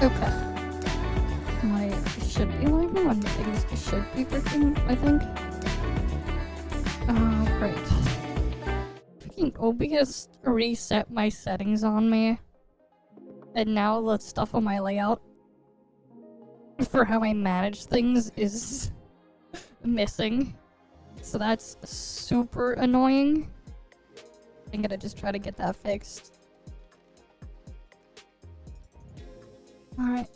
Okay. I should be live now and things should be working, I think. Great. Freaking OBS reset my settings on me. And now the stuff on my layout for how I manage things is missing. So that's super annoying. I'm gonna just try to get that fixed. Alright.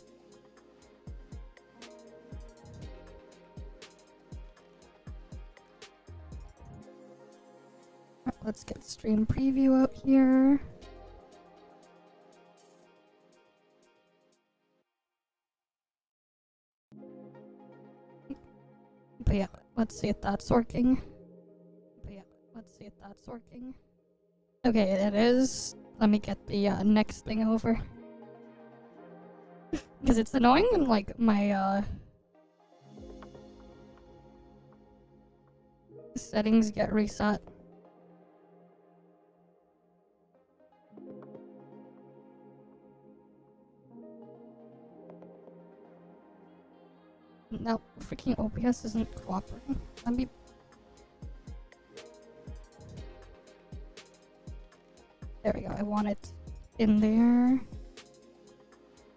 Let's get stream preview out here. But yeah, let's see if that's working. Okay, it is. Let me get the next thing over. Because it's annoying when, like, my settings get reset. No, freaking OBS isn't cooperating. Let me... There we go, I want it in there.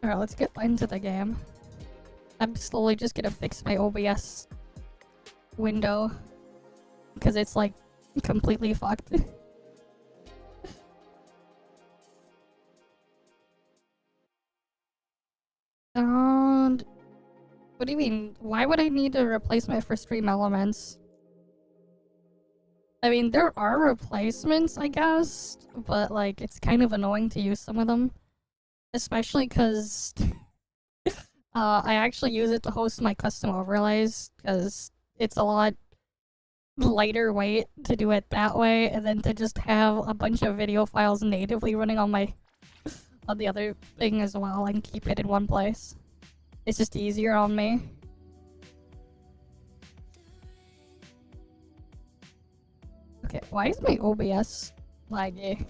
Alright, let's get into the game. I'm slowly just gonna fix my OBS window. Because it's, like, completely fucked. And... What do you mean? Why would I need a replacement for stream elements? I mean, there are replacements, I guess, but, like, it's kind of annoying to use some of them. Especially because I actually use it to host my custom overlays, because it's a lot lighter weight to do it that way, and then to just have a bunch of video files natively running on my on the other thing as well and keep it in one place. It's just easier on me. Okay, why is my OBS laggy?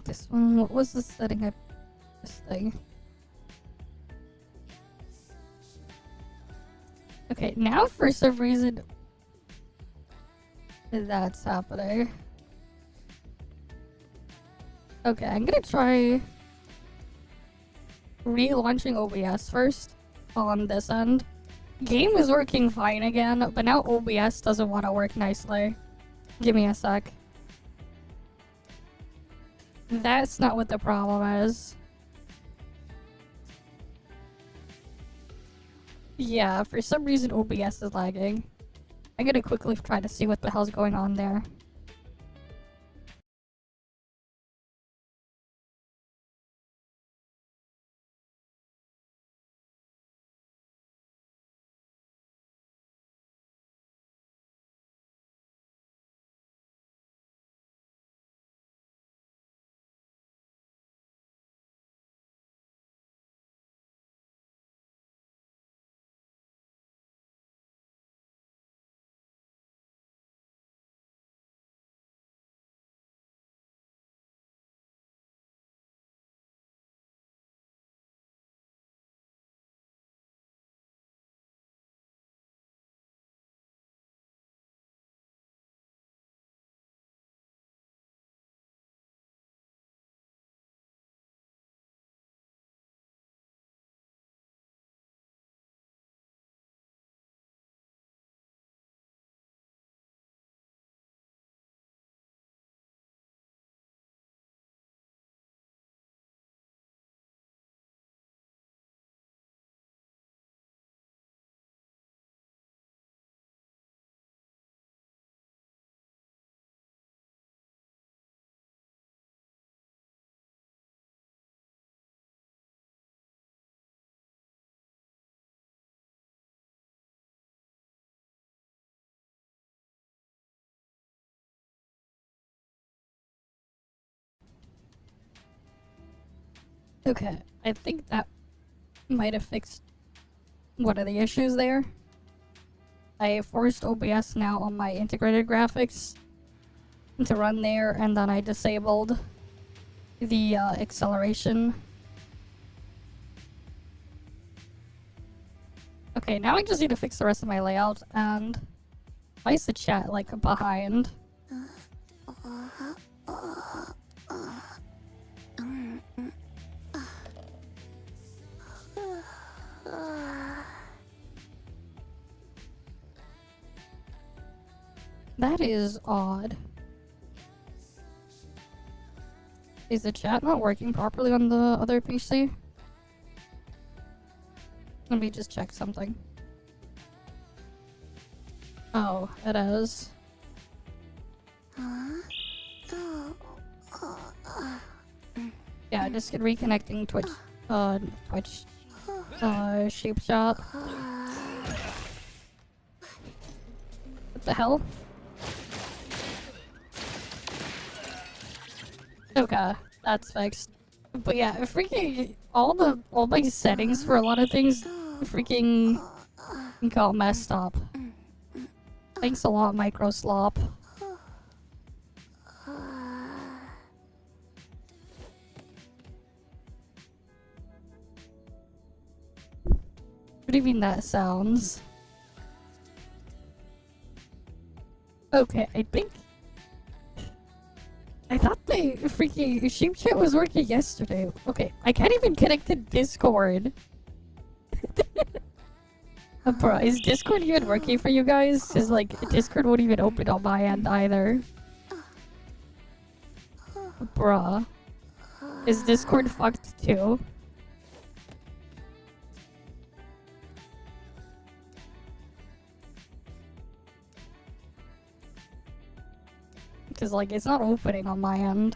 This one, what was the setting I... this thing? Okay, now for some reason... that's happening. Okay, I'm gonna try... relaunching OBS first on this end. Game is working fine again, but now OBS doesn't want to work nicely. Give me a sec. That's not what the problem is. Yeah, for some reason OBS is lagging. I'm gonna quickly try to see what the hell's going on there. Okay, I think that might have fixed one of the issues there. I forced OBS now on my integrated graphics to run there, and then I disabled the acceleration. Okay, now I just need to fix the rest of my layout, and why is the chat like behind? That is odd. Is the chat not working properly on the other PC? Let me just check something. Oh, it is. Yeah, just get reconnecting Twitch, Sheep Shot. What the hell? Okay, that's fixed. But yeah, freaking all my settings for a lot of things freaking got messed up. Thanks a lot, Micro Slop. What do you mean that sounds? Okay, I thought the freaking sheep chat was working yesterday. Okay, I can't even connect to Discord. Bro, is Discord even working for you guys? Cause like, Discord won't even open on my end either. Bruh. Is Discord fucked too? Cause like, it's not opening on my end.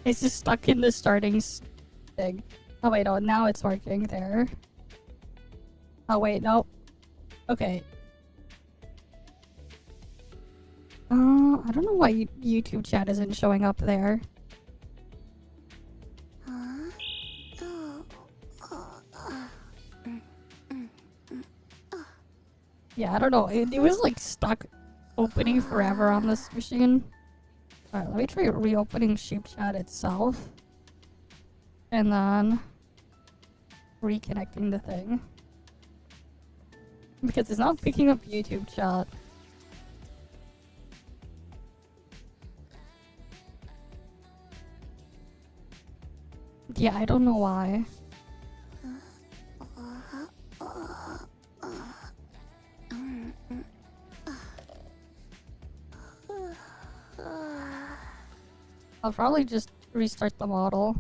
It's just stuck in the starting thing. Oh wait, no, now it's working there. Oh wait, nope. Okay. I don't know why YouTube chat isn't showing up there. Yeah, I don't know. It was like stuck opening forever on this machine. Alright, let me try reopening Sheep Chat itself. And then reconnecting the thing. Because it's not picking up YouTube chat. Yeah, I don't know why. I'll probably just restart the model.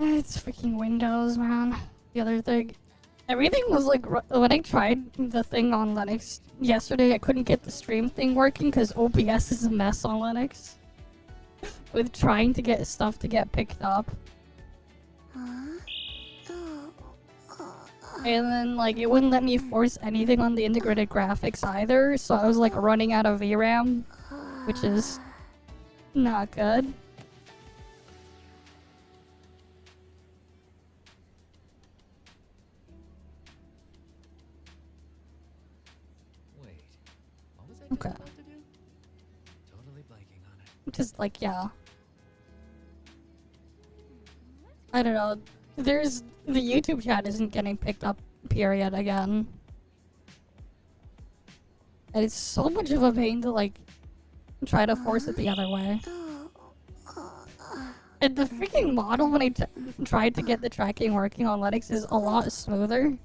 It's freaking Windows, man. The other thing. Everything was like, when I tried the thing on Linux yesterday, I couldn't get the stream thing working because OBS is a mess on Linux. With trying to get stuff to get picked up. And then, like, it wouldn't let me force anything on the integrated graphics either, so I was, like, running out of VRAM, which is not good. Wait, what was I Okay. about to do? Totally blanking on it. Just, like, yeah. I don't know. The YouTube chat isn't getting picked up, period, again. And it's so much of a pain to, like, try to force it the other way. And the freaking model, when I tried to get the tracking working on Linux, is a lot smoother.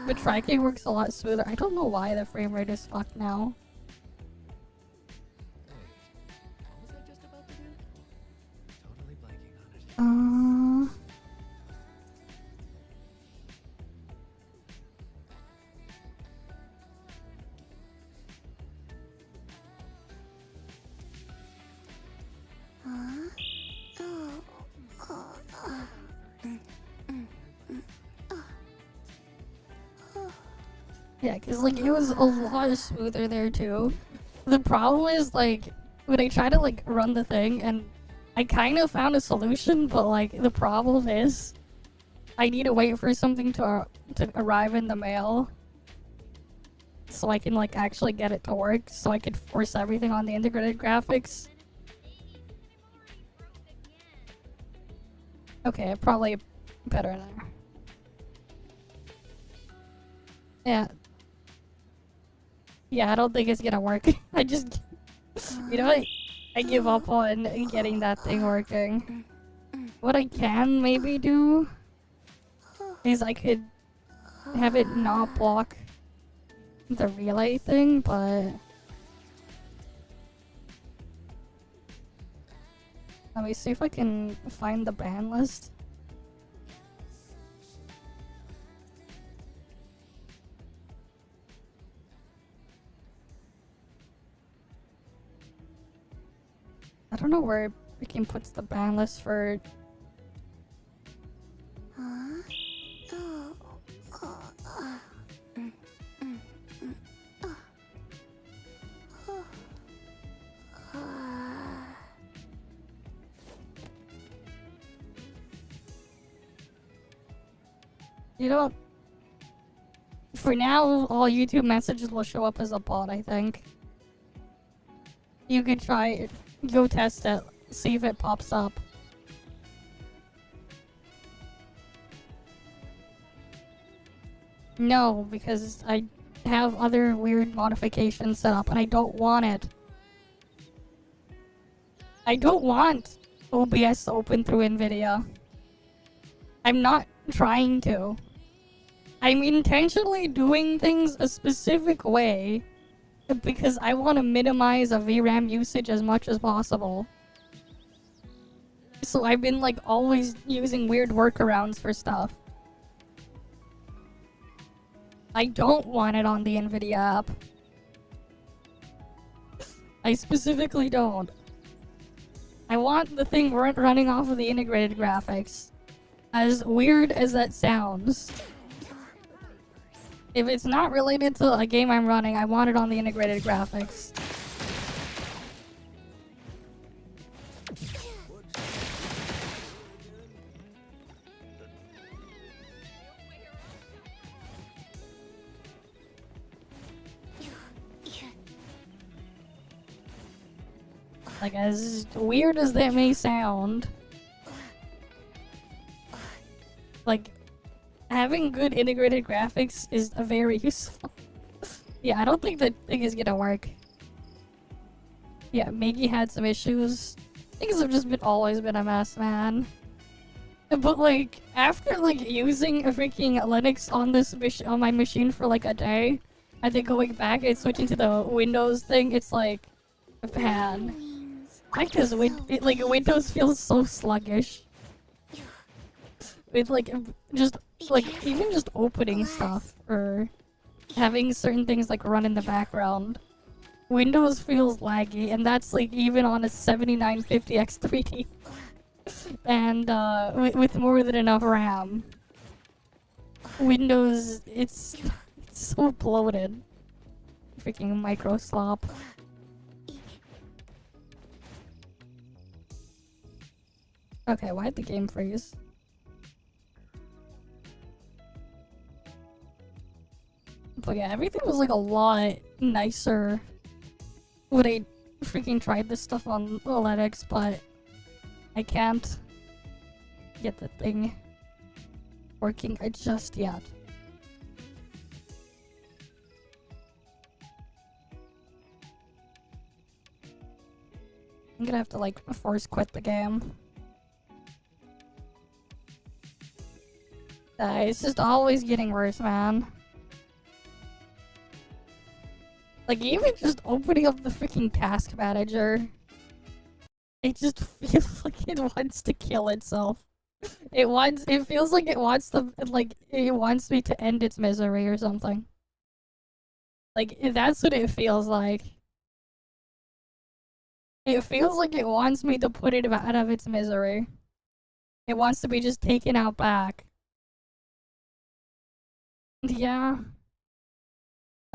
The tracking works a lot smoother. I don't know why the frame rate is fucked now. Wait, what was I just about to do? Totally blanking on it. Yeah, cause like it was a lot smoother there too. The problem is like when I try to like run the thing, and I kind of found a solution, but like the problem is I need to wait for something to arrive in the mail. so I can like actually get it to work, so I could force everything on the integrated graphics. Okay, probably better there. Yeah. Yeah, I don't think it's gonna work. I just, you know, I give up on getting that thing working. What I can maybe do is I could have it not block the relay thing, but let me see if I can find the ban list. I don't know where freaking puts the ban list for. You know, for now, all YouTube messages will show up as a bot, I think. You could try it. Go test it. See if it pops up. No, because I have other weird modifications set up and I don't want it. I don't want OBS open through NVIDIA. I'm not trying to. I'm intentionally doing things a specific way because I want to minimize a VRAM usage as much as possible. So I've been like always using weird workarounds for stuff. I don't want it on the NVIDIA app. I specifically don't. I want the thing running off of the integrated graphics. As weird as that sounds. If it's not related to a game I'm running, I want it on the integrated graphics. Like, as weird as that may sound, like, having good integrated graphics is a very useful. Yeah, I don't think that thing is gonna work. Yeah, Maggie had some issues. Things have just always been a mess, man. But like, after like using a freaking Linux on this on my machine for like a day, and then going back and switching to the Windows thing, it's like, man, why does Windows feels so sluggish? With like just like even just opening stuff or having certain things like run in the background, Windows feels laggy, and that's like even on a 7950X 3D and with more than enough RAM. Windows, it's so bloated. Freaking micro slop. Okay, why'd the game freeze? But yeah, everything was like a lot nicer when I freaking tried this stuff on Linux, but I can't get the thing working just yet. I'm gonna have to like force quit the game. It's just always getting worse, man. Like, even just opening up the freaking task manager, it just feels like it wants to kill itself. It feels like it wants it wants me to end its misery or something. Like, that's what it feels like. It feels like it wants me to put it out of its misery. It wants to be just taken out back. Yeah.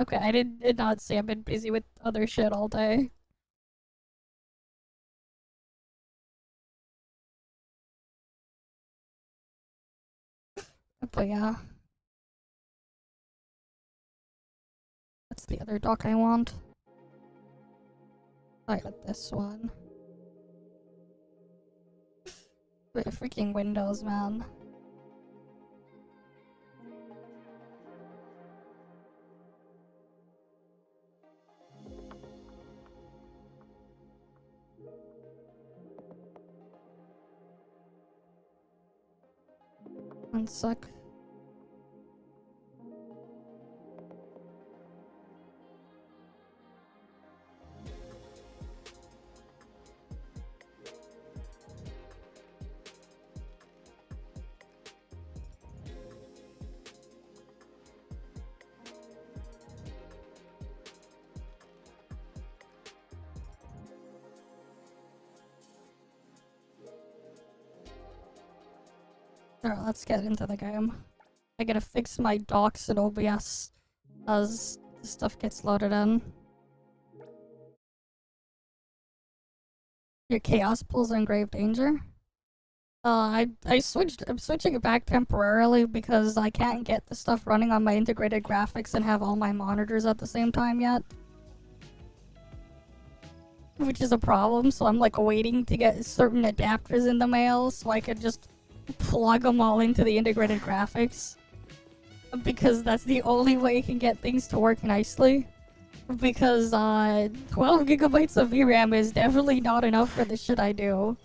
Okay, I did not say I've been busy with other shit all day. But yeah. That's the other dock I want. I got this one. Freaking Windows, man. One sec. Alright, let's get into the game. I gotta fix my docks in OBS as stuff gets loaded in. Your chaos pools are in grave danger. I'm switching it back temporarily because I can't get the stuff running on my integrated graphics and have all my monitors at the same time yet. Which is a problem, so I'm like waiting to get certain adapters in the mail so I could just plug them all into the integrated graphics. Because that's the only way you can get things to work nicely. Because 12 gigabytes of VRAM is definitely not enough for the shit I do.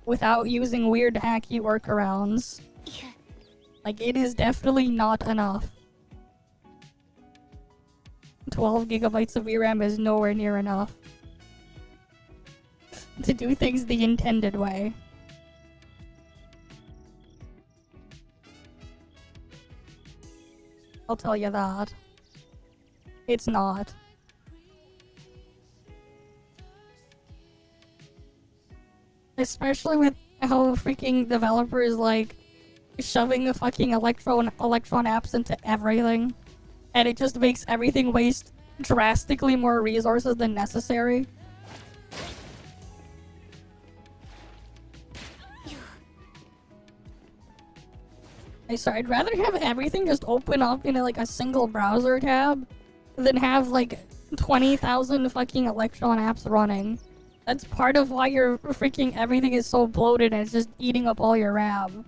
Without using weird hacky workarounds. Like, it is definitely not enough. 12 gigabytes of VRAM is nowhere near enough to do things the intended way. I'll tell you that. It's not. Especially with how freaking developers like shoving the fucking electron apps into everything. And it just makes everything waste drastically more resources than necessary. Sorry, I'd rather have everything just open up in like a single browser tab than have like 20,000 fucking Electron apps running. That's part of why your freaking everything is so bloated and it's just eating up all your RAM.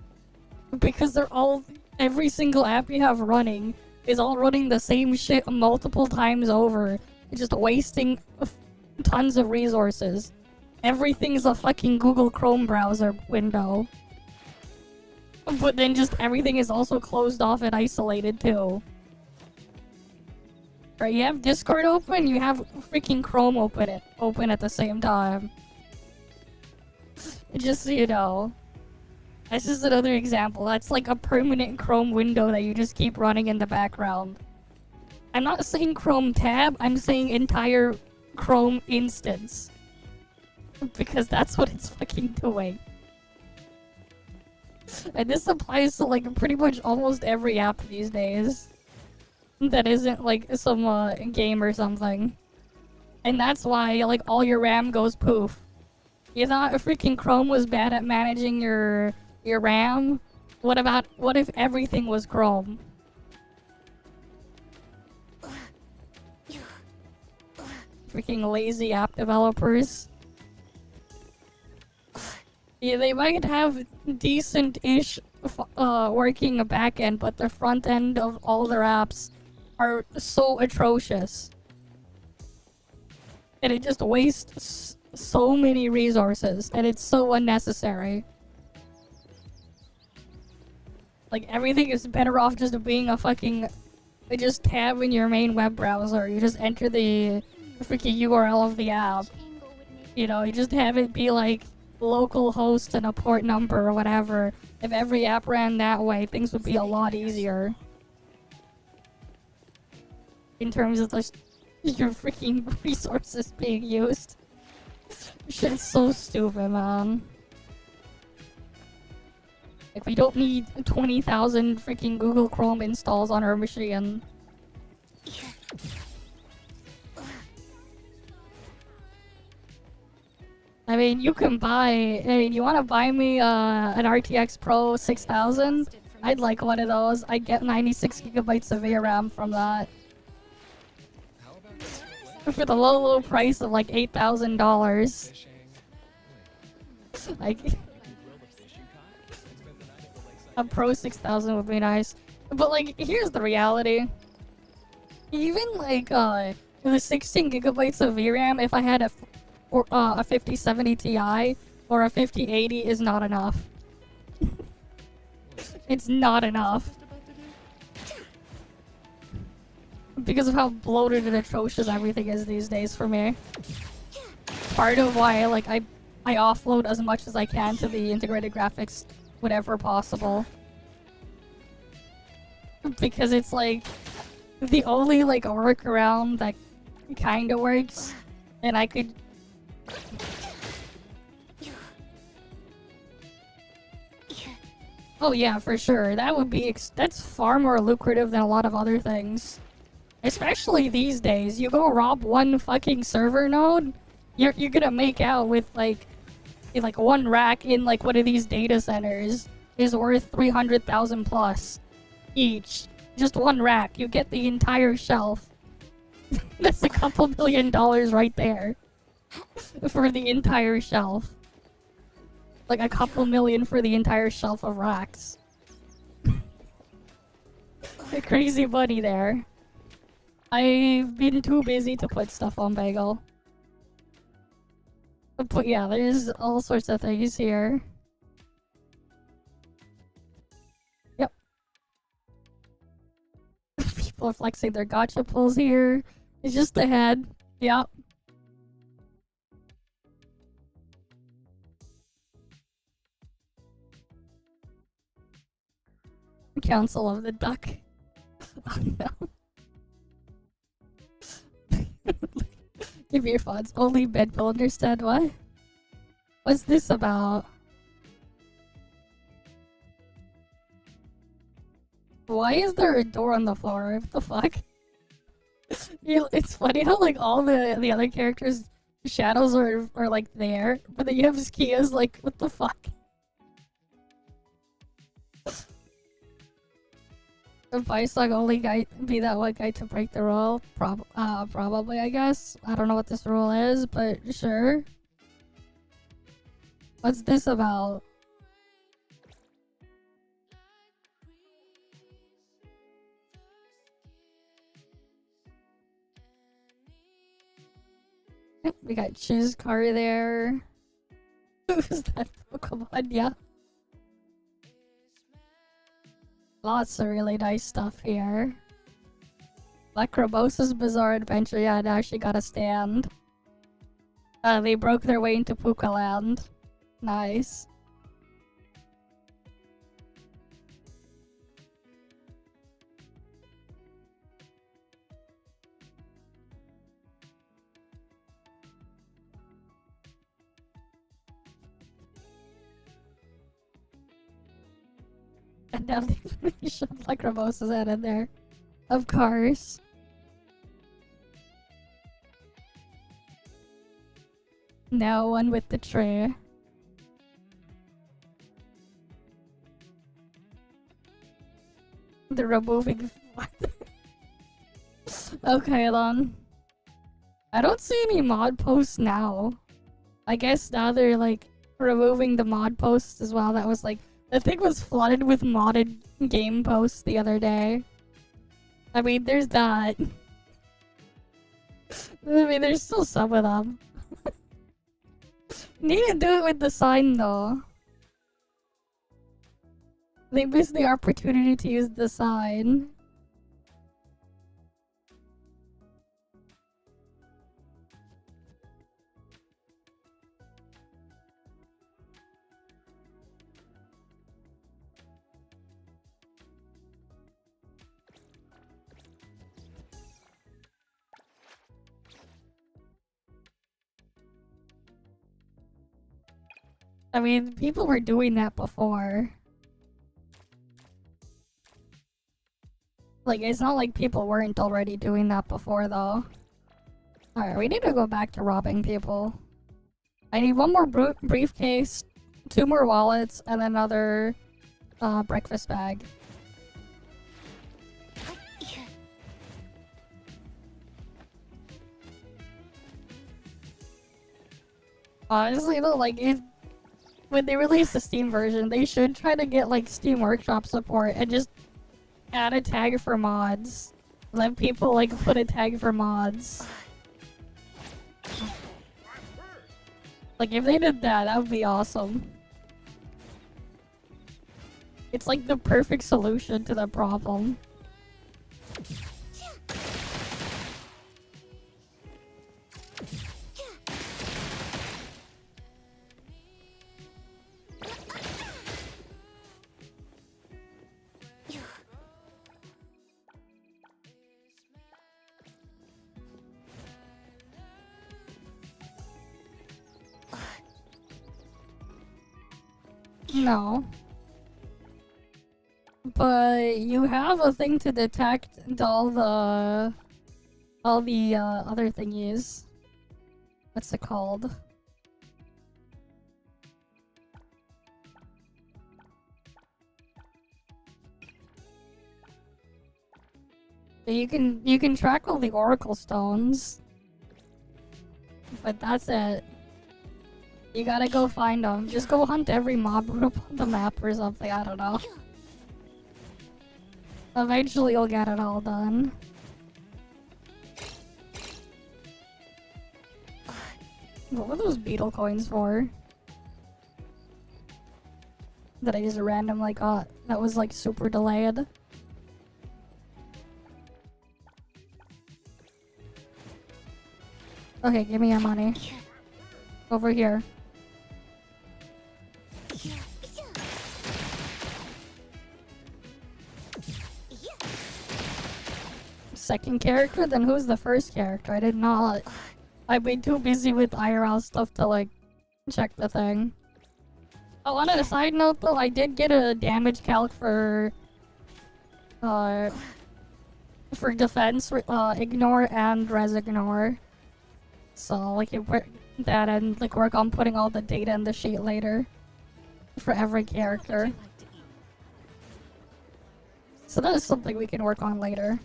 Because every single app you have running is all running the same shit multiple times over. It's just wasting tons of resources. Everything's a fucking Google Chrome browser window. But then just everything is also closed off and isolated too. Right, you have Discord open, you have freaking Chrome open at the same time. Just so you know. This is another example. That's like a permanent Chrome window that you just keep running in the background. I'm not saying Chrome tab, I'm saying entire Chrome instance. Because that's what it's fucking doing. And this applies to like pretty much almost every app these days. That isn't like some game or something. And that's why like all your RAM goes poof. You thought freaking Chrome was bad at managing your RAM? What if everything was Chrome? Freaking lazy app developers. Yeah, they might have decent-ish working backend, but the front end of all their apps are so atrocious. And it just wastes so many resources, and it's so unnecessary. Like, everything is better off just being a fucking... just tab in your main web browser. You just enter the freaking URL of the app. You know, you just have it be like local host and a port number or whatever. If every app ran that way, things would be a lot easier. In terms of your freaking resources being used. Shit's so stupid, man. Like, we don't need 20,000 freaking Google Chrome installs on our machine. I mean, you can buy... I mean, you want to buy me an RTX Pro 6000? I'd like one of those. I'd get 96 gigabytes of VRAM from that. for the low price of like $8,000. Fishing. Like, You grill the fishing kite and spend the night at the lakeside. a Pro 6000 would be nice. But like, here's the reality. Even like, the 16 gigabytes of VRAM, if I had a 5070 Ti or a 5080 is not enough. It's not enough. Just about to do? Because of how bloated and atrocious everything is these days for me. Part of why like I offload as much as I can to the integrated graphics whenever possible. Because it's like the only like workaround that kinda works, and I could oh yeah, for sure. That would be that's far more lucrative than a lot of other things. Especially these days. You go rob one fucking server node, you're gonna make out with like one rack in like one of these data centers is worth 300,000 plus each. Just one rack, you get the entire shelf. That's a couple $1 million right there for the entire shelf. Like a couple million for the entire shelf of racks. Crazy money there. I've been too busy to put stuff on Bagel. But yeah, there's all sorts of things here. Yep. People are flexing their gotcha pulls here. It's just ahead. Yep. Council of the Duck. Oh no. Give me your thoughts. Only Ben will understand what? What's this about? Why is there a door on the floor? What the fuck? It's funny how like all the other characters' shadows are like there, but then you have Skia's like, what the fuck? If I suck only guy be that one guy to break the rule, probably I guess. I don't know what this rule is, but sure. What's this about? Yep, we got Chizkar there. Who's that Pokemon? Yeah. Lots of really nice stuff here. Lacrobosa's Bizarre Adventure, yeah, now she got a stand. They broke their way into Puka Land. Nice. And now they shoved Lacrobosa's head in there. Of course. Now one with the tree. They're removing. Okay then. I don't see any mod posts now. I guess now they're like removing the mod posts as well. That was like the thing was flooded with modded game posts the other day. I mean, there's that. I mean, there's still some of them. Need to do it with the sign though. They missed the opportunity to use the sign. I mean, people were doing that before. Like, it's not like people weren't already doing that before, though. Alright, we need to go back to robbing people. I need one more briefcase, 2 more wallets, and another breakfast bag. Honestly though, like when they release the Steam version, they should try to get like Steam Workshop support and just add a tag for mods. Let people like put a tag for mods. Like if they did that, that would be awesome. It's like the perfect solution to the problem. No. But you have a thing to detect all the other thingies. What's it called? You can track all the Oracle stones. But that's it. You gotta go find them. Just go hunt every mob group on the map or something, I don't know. Eventually you'll get it all done. What were those beetle coins for? That I just randomly got. That was like super delayed. Okay, give me your money. Over here. Second character? Then who's the first character? I did not. I've been too busy with IRL stuff to like check the thing. Oh, on a side note though, I did get a damage calc for defense, ignore and res ignore. So like that and like work on putting all the data in the sheet later for every character. So that is something we can work on later.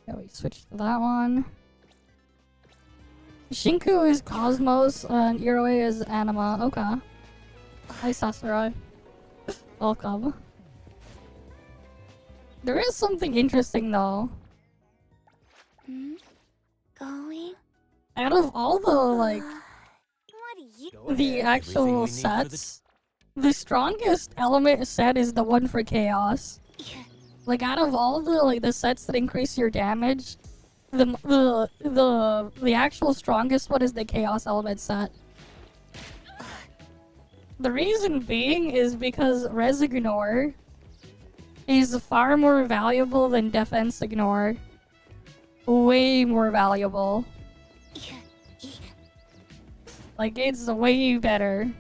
Yeah, we switched to that one. Shinku is Cosmos and Iroi is Anima. Okay. Hi Sasarai. Welcome. There is something interesting though. Going? Out of all the like What do you the actual sets, the strongest element set is the one for chaos. Like out of all the sets that increase your damage, the actual strongest one is the chaos element set. The reason being is because res ignore is far more valuable than defense ignore. Way more valuable. Like it's way better.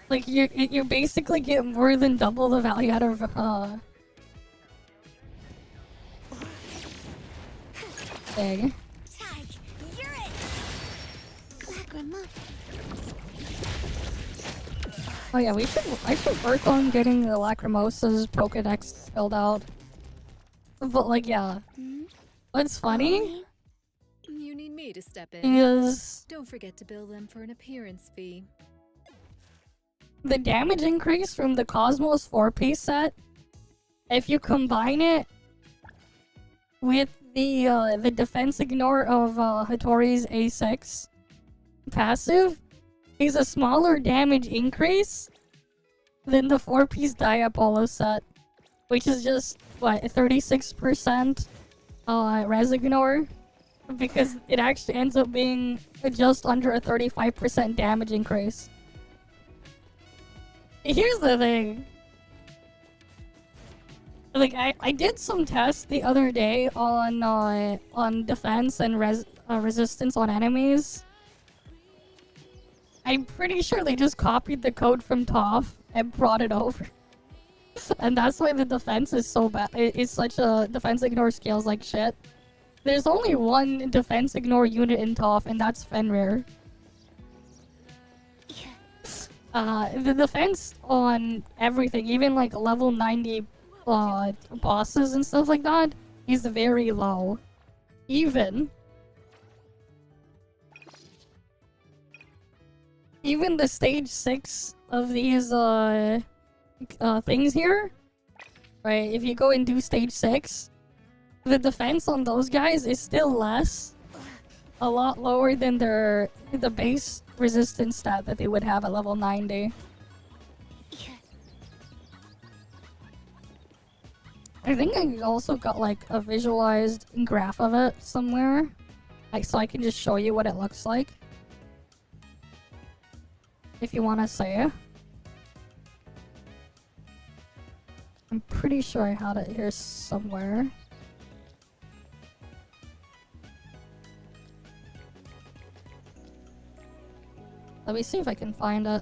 Like you basically get more than double the value out of thing. Tag, you're it. Lacrima. Oh yeah, I should work on getting the Lacrimosa's Pokedex filled out. But like yeah. What's funny You need me to step in. is Don't forget to bill them for an appearance fee. the damage increase from the Cosmos 4-piece set, if you combine it with the defense ignore of Hattori's A6 passive, is a smaller damage increase than the 4-piece Diapolo set, which is just, what, 36% res ignore? Because it actually ends up being just under a 35% damage increase. Here's the thing. Like, I did some tests the other day on defense and resistance on enemies. I'm pretty sure they just copied the code from TOF and brought it over. And that's why the defense is so bad. It's such a defense ignore scales like shit. There's only one defense ignore unit in TOF, and that's Fenrir. The defense on everything, even like level 90 bosses and stuff like that, is very low. Even the stage 6 of these things here, right? If you go and do stage 6, the defense on those guys is still less, a lot lower than the base resistance stat that they would have at level 90. I think I also got like a visualized graph of it somewhere, like so I can just show you what it looks like if you want to see it. I'm pretty sure I had it here somewhere. Let me see if I can find it.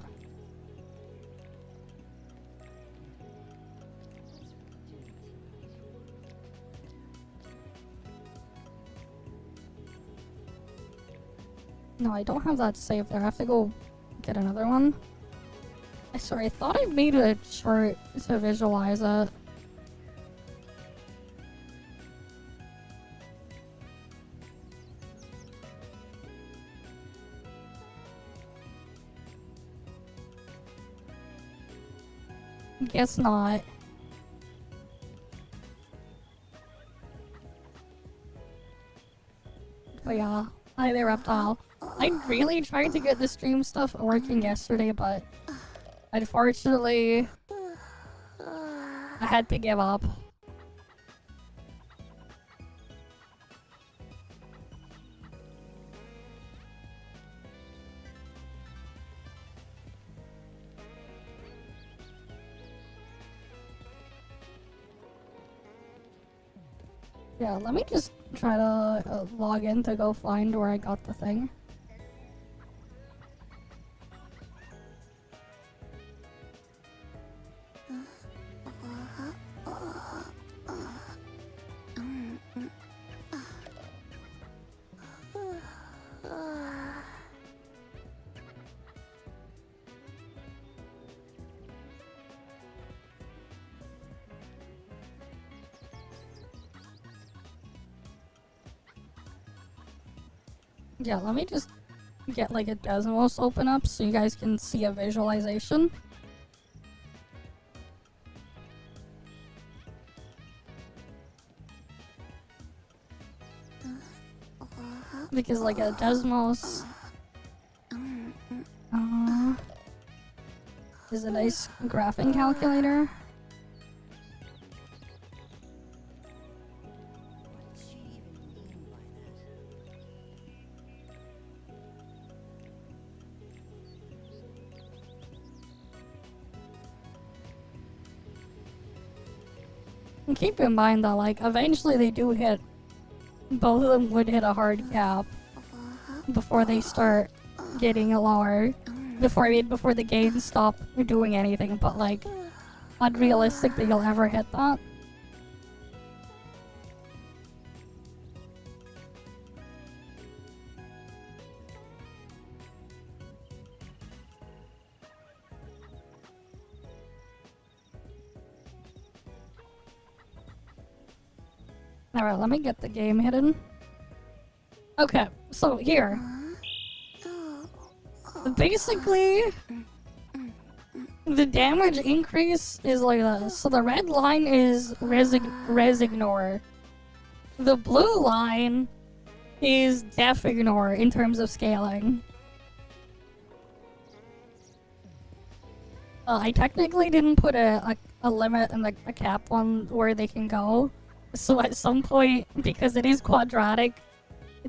No, I don't have that saved there. I have to go get another one. Sorry, I thought I made a chart to visualize it. Guess not. But yeah, hi there, Reptile. I really tried to get the stream stuff working yesterday, but unfortunately, I had to give up. Yeah, let me just try to log in to go find where I got the thing. Yeah, let me just get like a Desmos open up so you guys can see a visualization. Because like a Desmos is a nice graphing calculator. And keep in mind that like eventually they do hit, both of them would hit a hard cap before they start getting lower. Before the gains stop doing anything, but like unrealistic that you'll ever hit that. Alright, let me get the game hidden. Okay, so here. Basically, the damage increase is like this. So the red line is Resignor. The blue line is Def Ignore in terms of scaling. I technically didn't put a limit and a cap on where they can go. So at some point, because it is quadratic,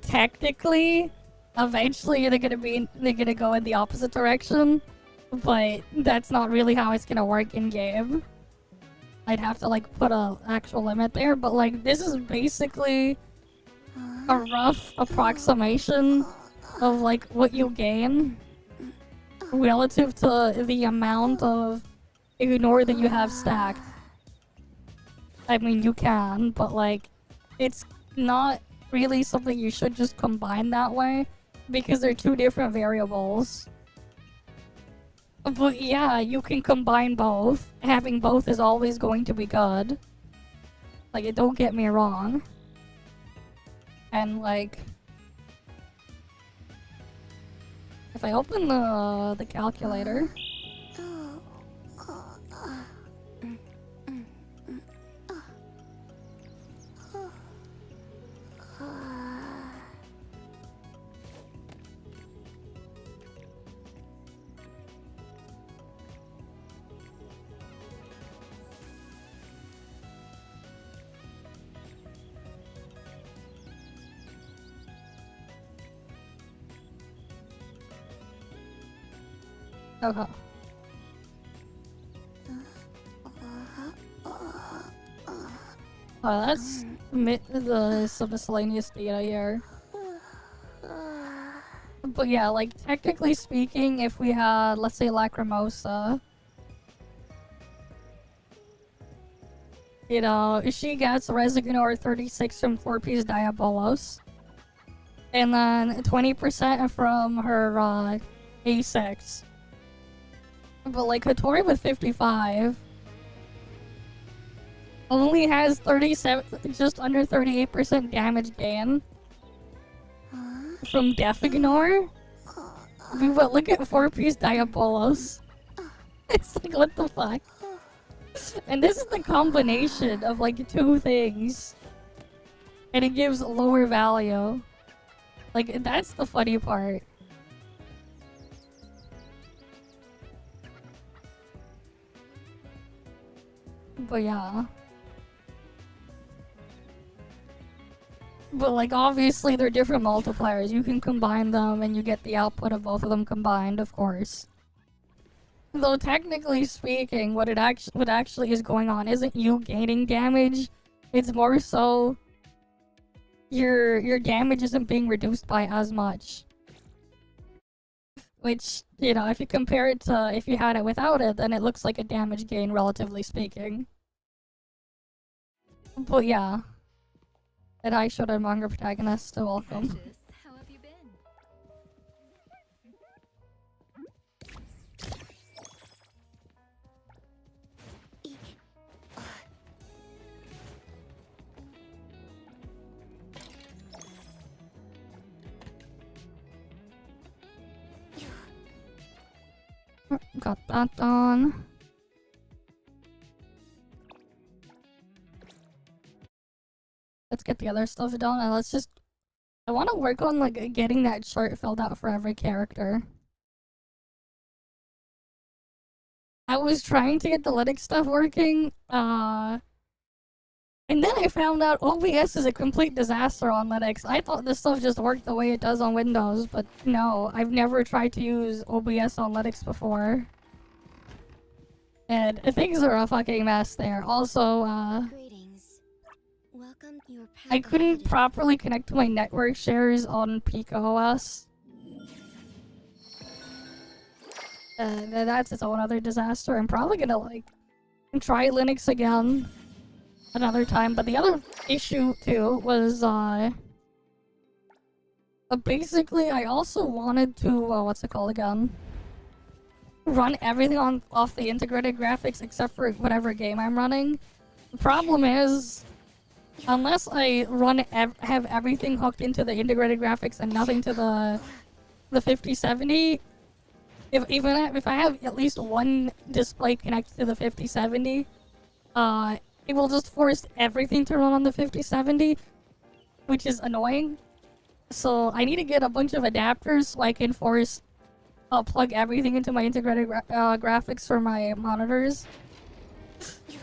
technically, eventually they're gonna go in the opposite direction, but that's not really how it's gonna work in game. I'd have to like put a actual limit there, but like this is basically a rough approximation of like what you gain relative to the amount of ignore that you have stacked. I mean, you can, but like, it's not really something you should just combine that way because they're two different variables. But yeah, you can combine both. Having both is always going to be good. Like, don't get me wrong. And like, if I open the calculator. Okay. Oh, that's some miscellaneous data here. But yeah, like, technically speaking, if we had, let's say, Lacrimosa, you know, she gets Resignor 36 from 4-piece Diabolos, and then 20% from her A6. But like, Hattori with 55 only has 37, just under 38% damage gain from Death Ignore. But look at 4-piece Diabolos. It's like, what the fuck? And this is the combination of like two things, and it gives lower value. Like, that's the funny part. But yeah. But like, obviously they're different multipliers. You can combine them and you get the output of both of them combined, of course. Though technically speaking, what actually is going on isn't you gaining damage. It's more so your damage isn't being reduced by as much. Which, you know, if you compare it to if you had it without it, then it looks like a damage gain, relatively speaking. But yeah. And I showed a manga protagonist, so welcome. Precious, how have you been? Got that done. Let's get the other stuff done, and let's just... I want to work on, like, getting that chart filled out for every character. I was trying to get the Linux stuff working, and then I found out OBS is a complete disaster on Linux. I thought this stuff just worked the way it does on Windows, but no, I've never tried to use OBS on Linux before. And things are a fucking mess there. Also, Greetings. Welcome your I couldn't properly connect to my network shares on Pico OS. And that's its own other disaster. I'm probably gonna, like, try Linux again another time. But the other issue, too, was, basically, I also wanted to, what's it called again? Run everything off the integrated graphics except for whatever game I'm running. The problem is, unless I have everything hooked into the integrated graphics and nothing to the 5070, if I have at least one display connected to the 5070, it will just force everything to run on the 5070, which is annoying. So I need to get a bunch of adapters so I can plug everything into my integrated graphics for my monitors.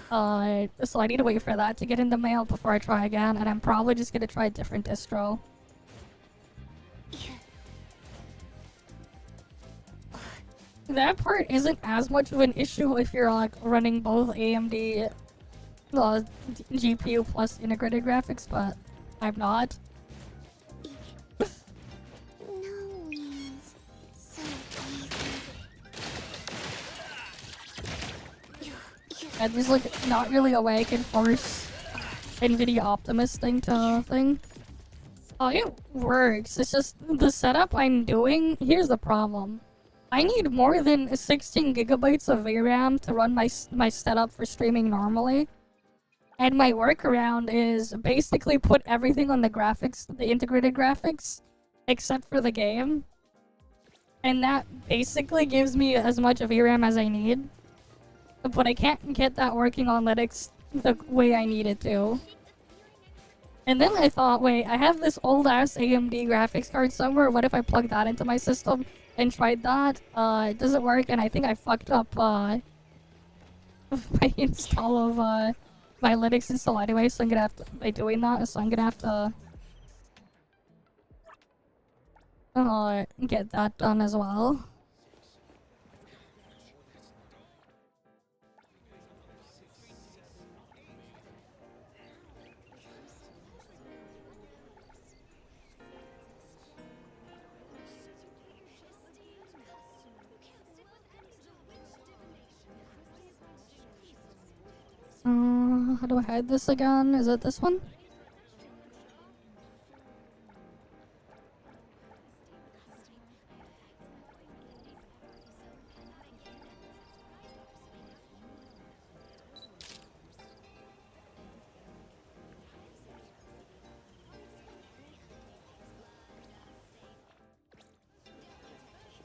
So I need to wait for that to get in the mail before I try again, and I'm probably just gonna try a different distro. That part isn't as much of an issue if you're like running both AMD GPU plus integrated graphics, but I'm not. No means so easy. I'm just like not really awake and force NVIDIA Optimus thing to thing. It works. It's just the setup I'm doing. Here's the problem. I need more than 16 gigabytes of VRAM to run my setup for streaming normally. And my workaround is basically put everything on the graphics, the integrated graphics, except for the game. And that basically gives me as much VRAM as I need. But I can't get that working on Linux the way I need it to. And then I thought, wait, I have this old ass AMD graphics card somewhere. What if I plug that into my system and tried that? It doesn't work, and I think I fucked up my install of my Linux install anyway. So I'm gonna have to by doing that. So I'm gonna have to get that done as well. How do I hide this again? Is it this one?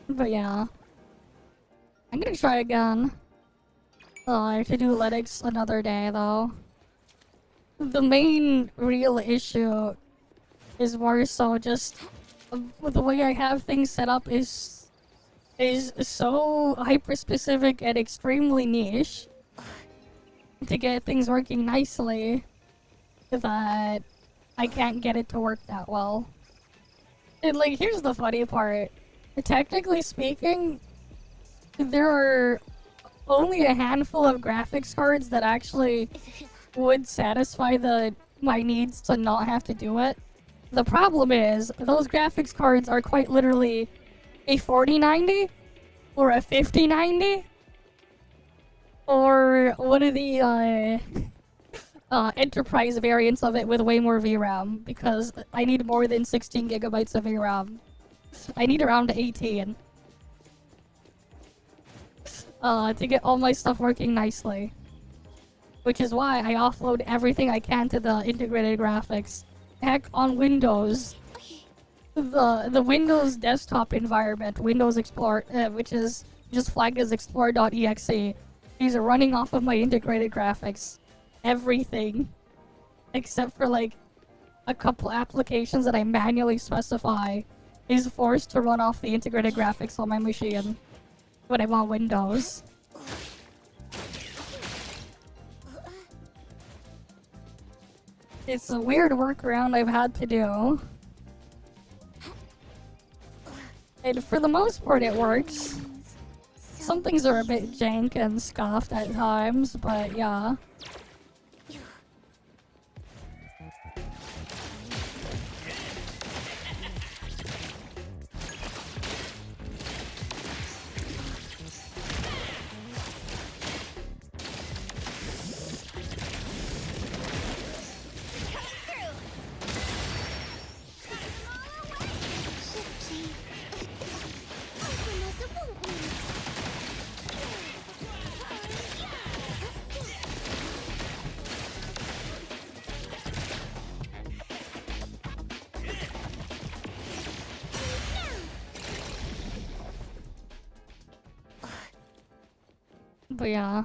But yeah. I'm gonna try again. To do Linux another day though. The main real issue is more so just the way I have things set up is so hyper specific and extremely niche to get things working nicely that I can't get it to work that well. And like, here's the funny part. Technically speaking, there are only a handful of graphics cards that actually would satisfy my needs to not have to do it. The problem is, those graphics cards are quite literally a 4090 or a 5090 or one of the enterprise variants of it with way more VRAM, because I need more than 16 gigabytes of VRAM. I need around 18. To get all my stuff working nicely. Which is why I offload everything I can to the integrated graphics. Heck, on Windows, the Windows desktop environment, Windows Explorer, which is just flagged as Explorer.exe, is running off of my integrated graphics. Everything. Except for like a couple applications that I manually specify is forced to run off the integrated graphics on my machine when I'm on Windows. It's a weird workaround I've had to do. And for the most part it works. Some things are a bit jank and scuffed at times, but yeah. But yeah.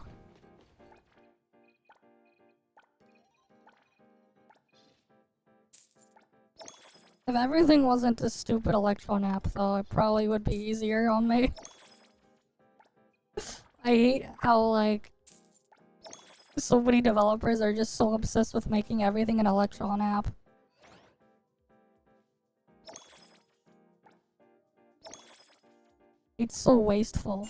If everything wasn't a stupid Electron app though, it probably would be easier on me. I hate how like so many developers are just so obsessed with making everything an Electron app. It's so wasteful.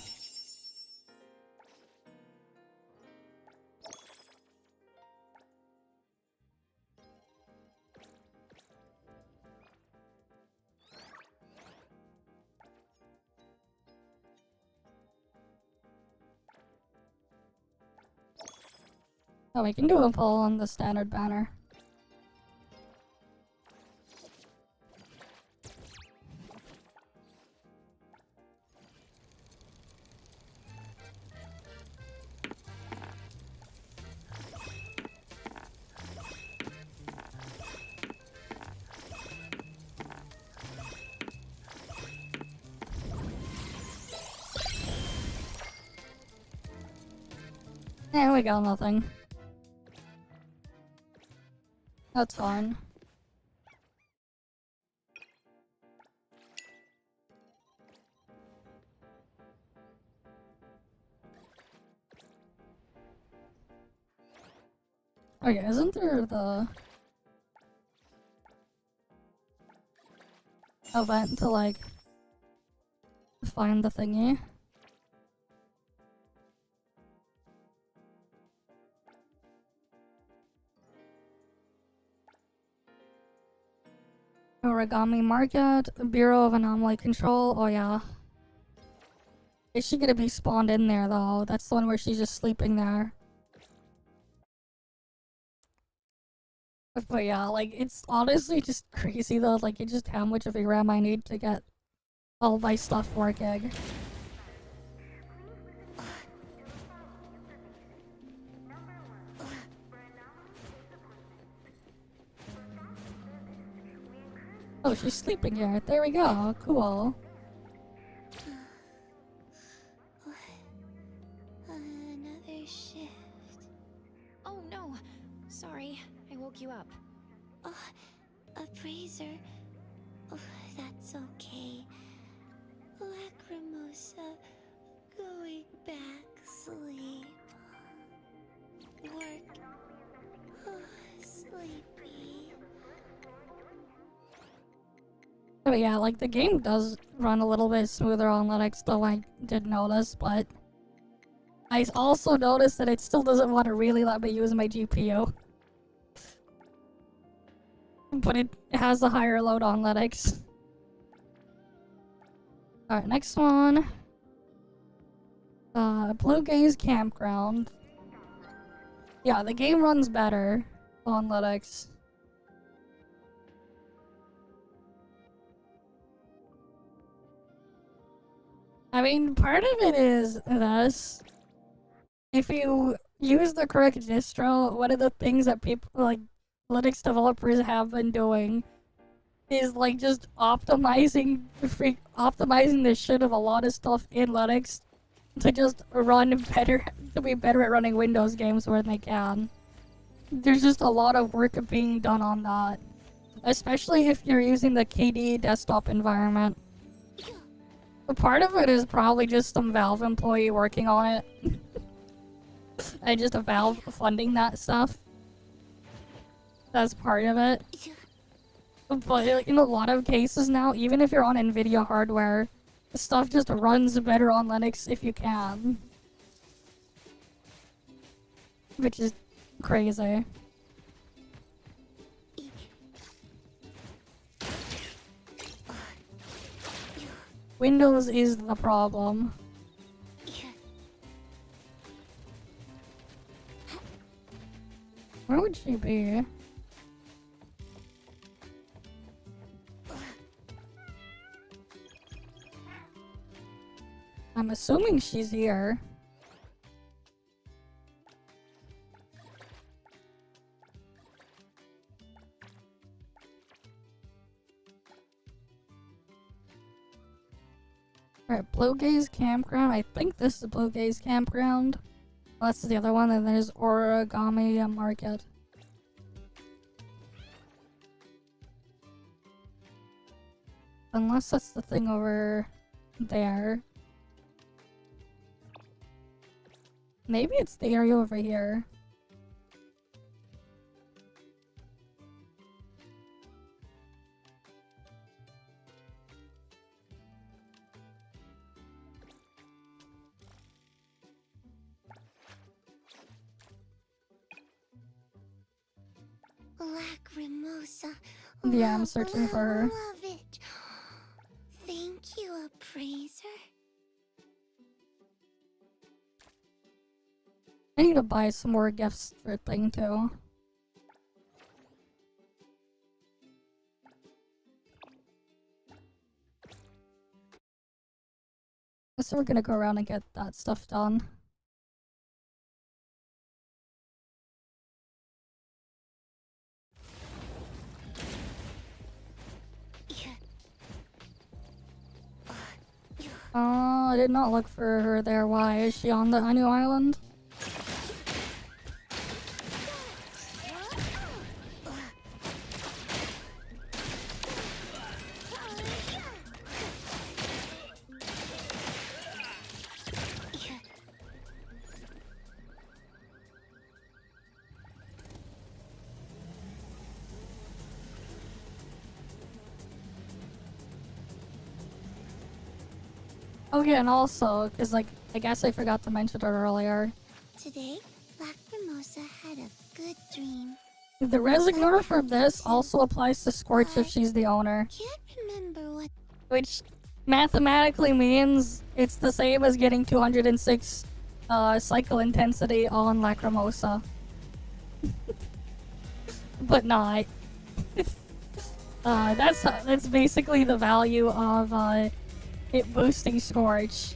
Oh, we can do a poll on the standard banner. And we got nothing. That's fine. Okay, isn't there the event to like find the thingy? Origami Market, Bureau of Anomaly Control. Oh yeah. Is she gonna be spawned in there though? That's the one where she's just sleeping there. But yeah, like it's honestly just crazy though, like just how much of a RAM I need to get all my stuff working. Oh, she's sleeping here. There we go. Cool. Another shift. Oh no! Sorry, I woke you up. Oh, appraiser. Oh, that's okay. Lacrimosa, going back sleep. Work. Oh, sleepy. But yeah, like the game does run a little bit smoother on Linux, though I did notice, but I also noticed that it still doesn't want to really let me use my GPU. But it has a higher load on Linux. Alright, next one. Blue Gaze Campground. Yeah, the game runs better on Linux. I mean, part of it is this. If you use the correct distro, one of the things that people, like, Linux developers have been doing is, like, just optimizing the shit of a lot of stuff in Linux to just run better, to be better at running Windows games when they can. There's just a lot of work being done on that. Especially if you're using the KDE desktop environment. Part of it is probably just some Valve employee working on it. And just a Valve funding that stuff. That's part of it. But in a lot of cases now, even if you're on NVIDIA hardware, stuff just runs better on Linux if you can. Which is crazy. Windows is the problem. Where would she be? I'm assuming she's here. Alright, Blue Gaze Campground. I think this is Blue Gaze Campground. Well, this is the other one, and there's Origami Market. Unless that's the thing over there. Maybe it's the area over here. Lacrimosa. Yeah, I'm searching for her. Love it. Thank you, appraiser. I need to buy some more gifts for a thing too. So we're gonna go around and get that stuff done. I did not look for her there. Why? Is she on the new island? Okay, and also, because, like, I guess I forgot to mention it earlier, Today, Black Mimosa had a good dream. the resignor for this also applies to Scorch if she's the owner, Can't remember what. which mathematically means it's the same as getting 206 cycle intensity on Lacrimosa. But not. That's basically the value of it boosting Scorch.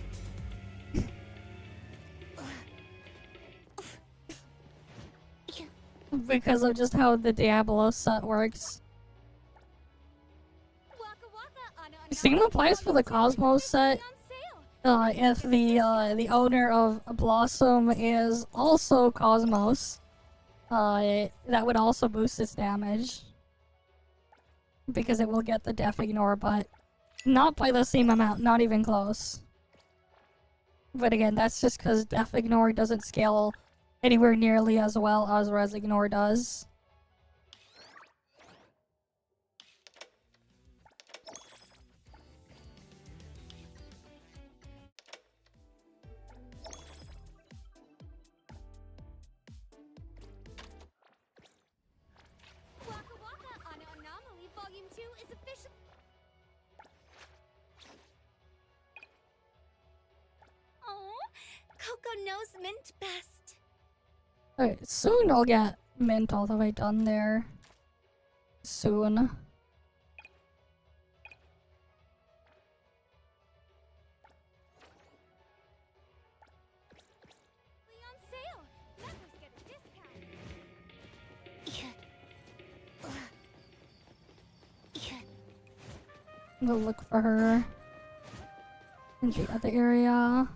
Because of just how the Diablo set works. Same applies for the Cosmos set. If the owner of Blossom is also Cosmos, that would also boost its damage. Because it will get the Death Ignore, but not by the same amount, not even close. But again, that's just because Death Ignore doesn't scale anywhere nearly as well as Resignor does. Waka Waka on Anomaly Volume 2 is official. Oh, Coco knows Mint best. Alright, soon I'll get Mint all the way done there. Soon. On sale. Members get a discount. We'll look for her in the other area.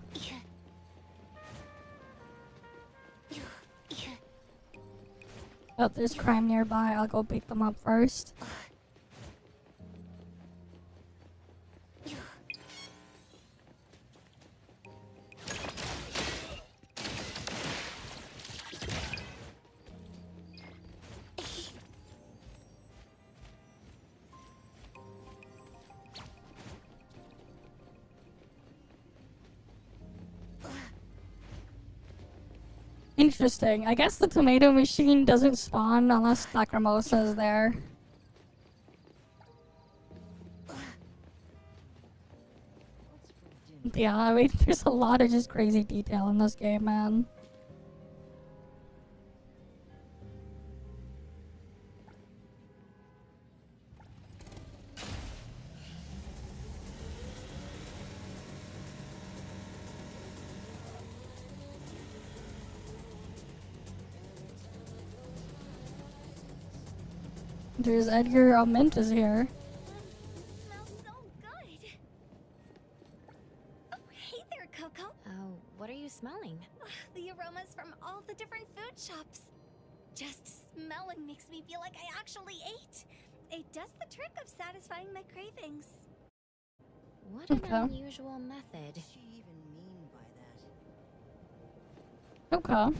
Oh, there's crime nearby. I'll go beat them up first. Interesting. I guess the tomato machine doesn't spawn unless Lacrimosa is there. Yeah, I mean, there's a lot of just crazy detail in this game, man. There's Edgar. Mint is here. Smells so good. Oh, hey there, Coco. Oh, what are you smelling? The aromas from all the different food shops. Just smelling makes me feel like I actually ate. It does the trick of satisfying my cravings. What an Okay. unusual method. What does she even mean by that? Okay.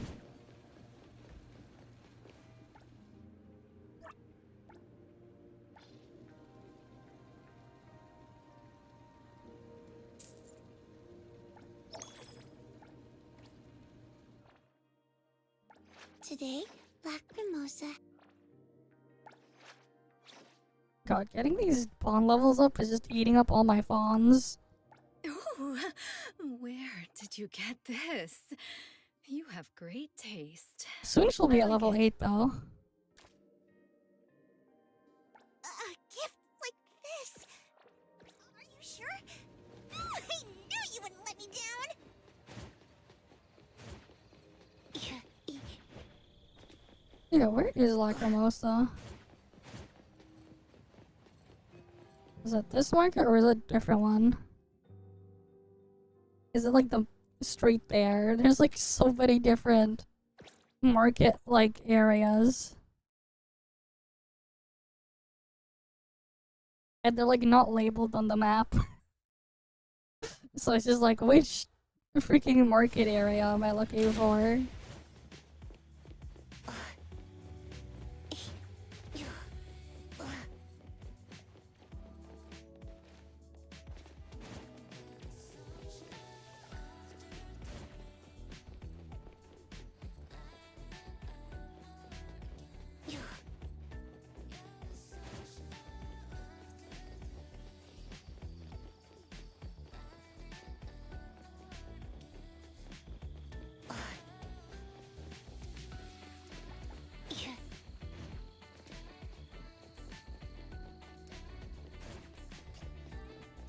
Today, Black Mimosa. God, getting these bond levels up is just eating up all my fawns. Ooh, where did you get this? You have great taste. Soon she'll be I at like level it. 8 though. A gift like this. Are you sure? I knew you wouldn't let me down. Yeah, where is Lacrimosa? Is it this market or is it a different one? Is it like the street there? There's like so many different market like areas. And they're like not labeled on the map. So it's just like, which freaking market area am I looking for?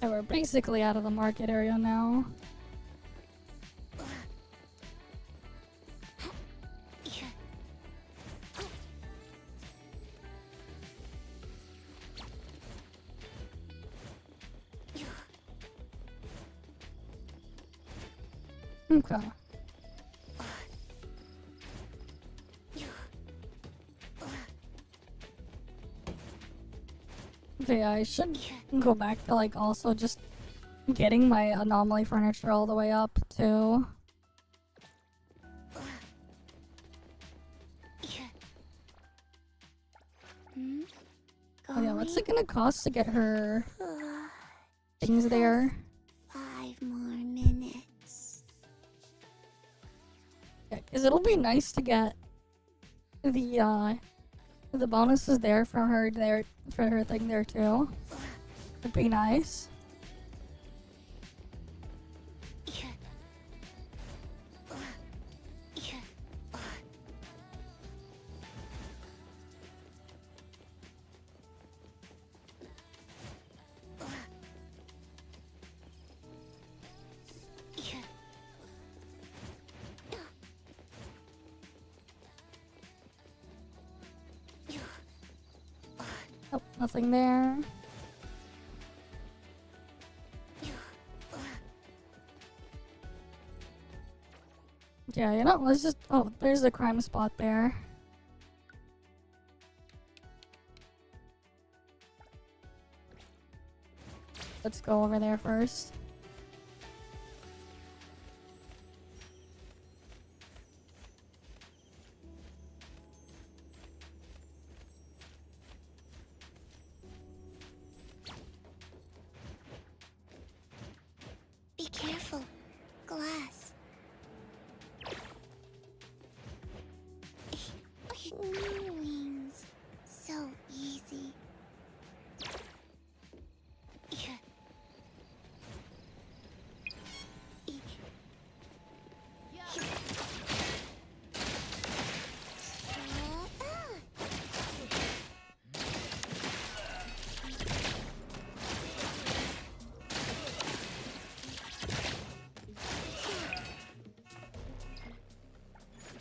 Yeah, we're basically out of the market area now. Okay. Okay, yeah, I should go back to like also just getting my anomaly furniture all the way up too. Oh yeah, what's it gonna cost to get her things there? 5 more minutes. Yeah, cause it'll be nice to get the bonuses there for her thing there too. It'd be nice. Oh, nothing there. Yeah, you know, let's just... Oh, there's the crime spot there. Let's go over there first. Be careful. Glass. New wings. So easy.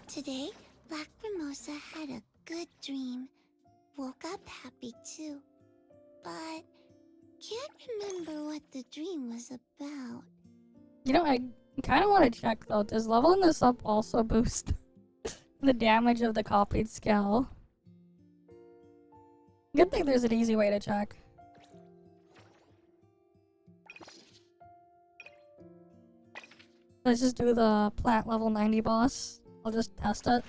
Today, Lacrimosa had a good dream. Woke up happy too. But can't remember what the dream was about. You know, I kind of want to check though. Does leveling this up also boost the damage of the copied skill? Good thing there's an easy way to check. Let's just do the plant level 90 boss. I'll just test it.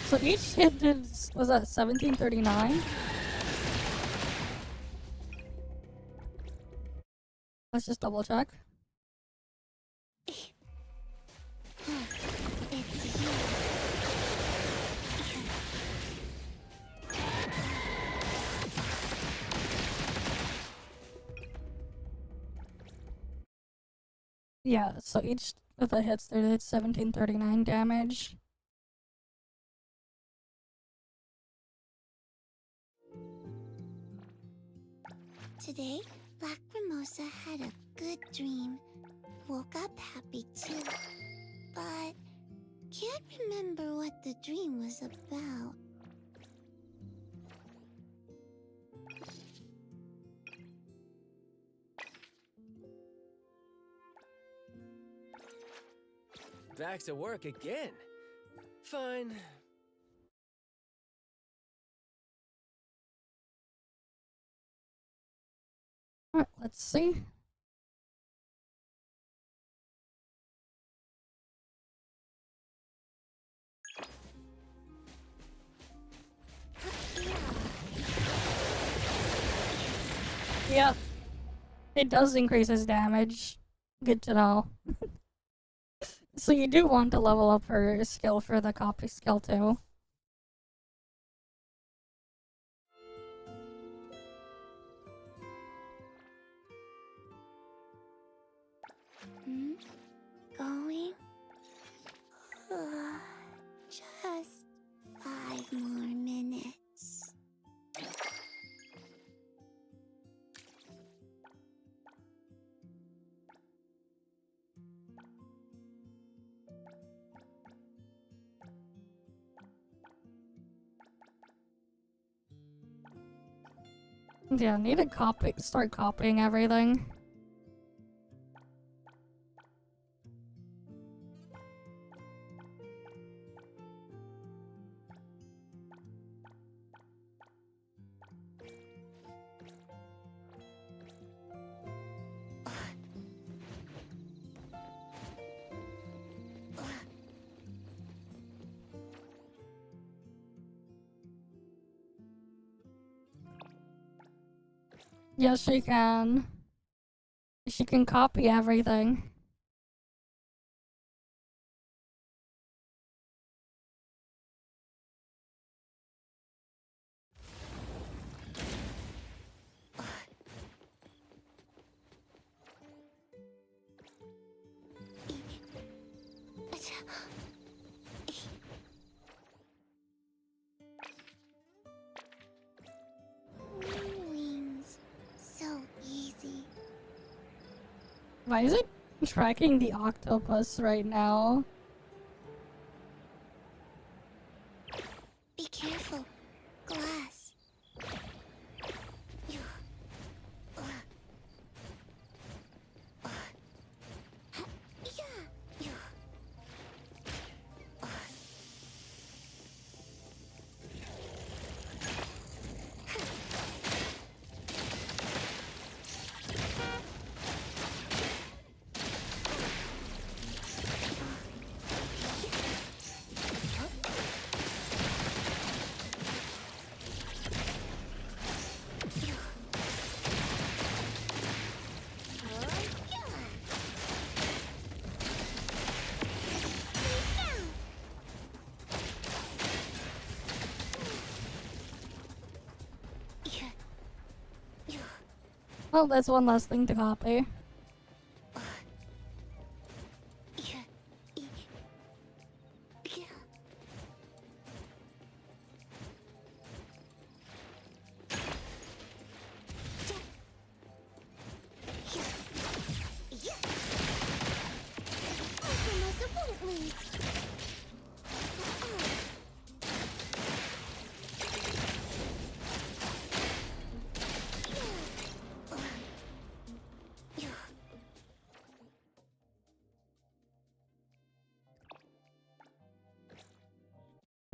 So each hit did, was that 1739? Let's just double check. It's you. Yeah, so each of the hits there did 1739 damage. Today, Lacrimosa had a good dream. Woke up happy too. But can't remember what the dream was about. Back to work again. Fine. Alright, let's see. Yeah. It does increase his damage. Good to know. So you do want to level up her skill for the copy skill too. Hmm? Going? Just 5 more minutes. Yeah, need to start copying everything. Yes, she can. She can copy everything. Wings. So easy. Why is it tracking the octopus right now? Be careful. Glass. Well, that's one less thing to copy.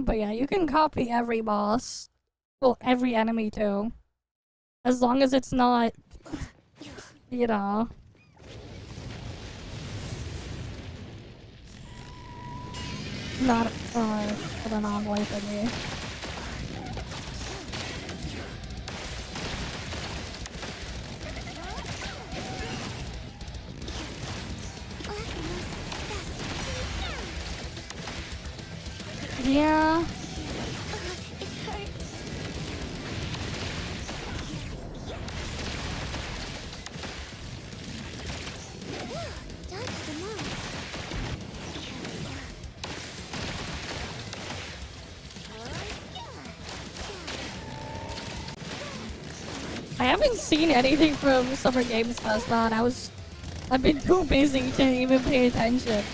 But yeah, you can copy every boss. Well, every enemy too. As long as it's not, you know. Not, an anomaly thingy. Yeah. I haven't seen anything from Summer Games Fest, man. I've been too busy to even pay attention.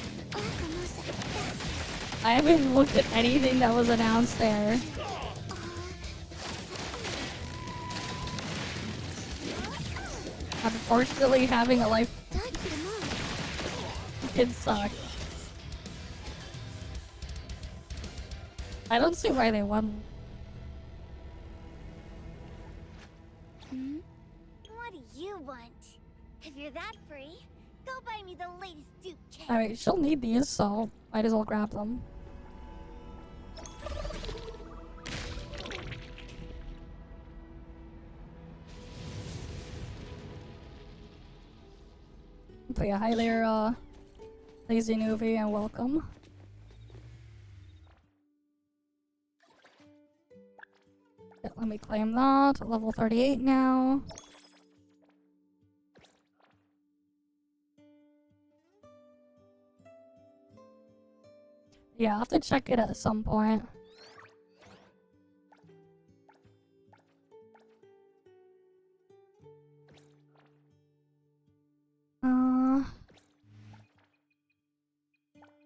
I haven't looked at anything that was announced there. Unfortunately, having a life can suck. I don't see why they won. What do you want? If you're that free, go buy me the latest Duke cake. Alright, she'll need these, so might as well grab them. But yeah, hi there, Lazy Nuvi, and welcome. Yeah, let me claim that. Level 38 now. Yeah, I'll have to check it at some point.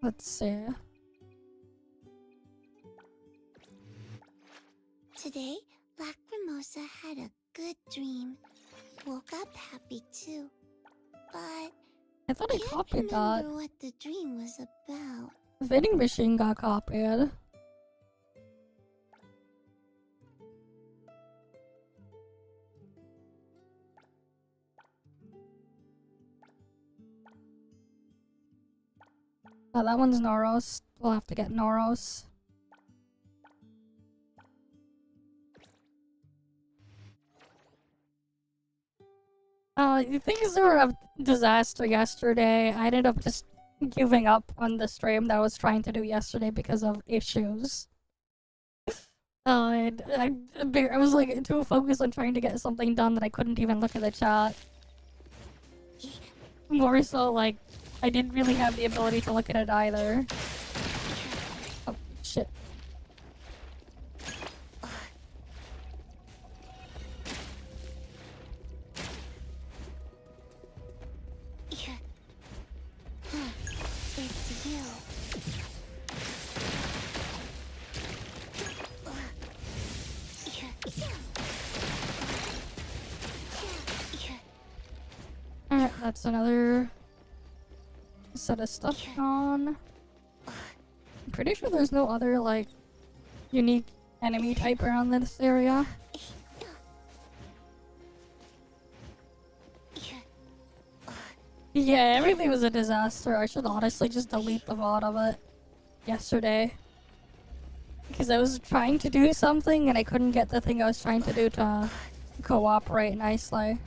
Let's see. Today, Lacrimosa had a good dream. Woke up happy too. But I thought I can't copied that. remember what the dream was about. Vending machine got copied. Oh, that one's Noros. We'll have to get Noros. Things were a disaster yesterday. I ended up just giving up on the stream that I was trying to do yesterday because of issues. And I was like too focused on trying to get something done that I couldn't even look at the chat. More so, like, I didn't really have the ability to look at it either. Oh, shit. It's you. Alright, that's another set of stuff on. I'm pretty sure there's no other, like, unique enemy type around this area. Yeah, everything was a disaster. I should honestly just delete the VOD of it yesterday. Because I was trying to do something and I couldn't get the thing I was trying to do to cooperate nicely.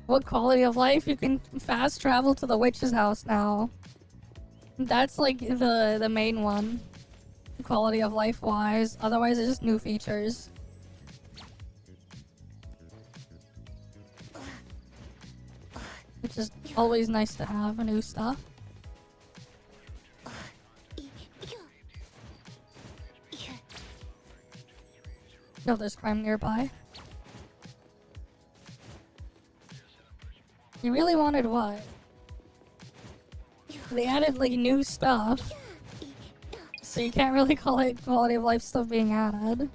What quality of life? You can fast travel to the witch's house now. That's like the main one. Quality of life wise. Otherwise it's just new features. Which is always nice to have new stuff. Oh, there's crime nearby. You really wanted what? They added like new stuff. So you can't really call it quality of life stuff being added.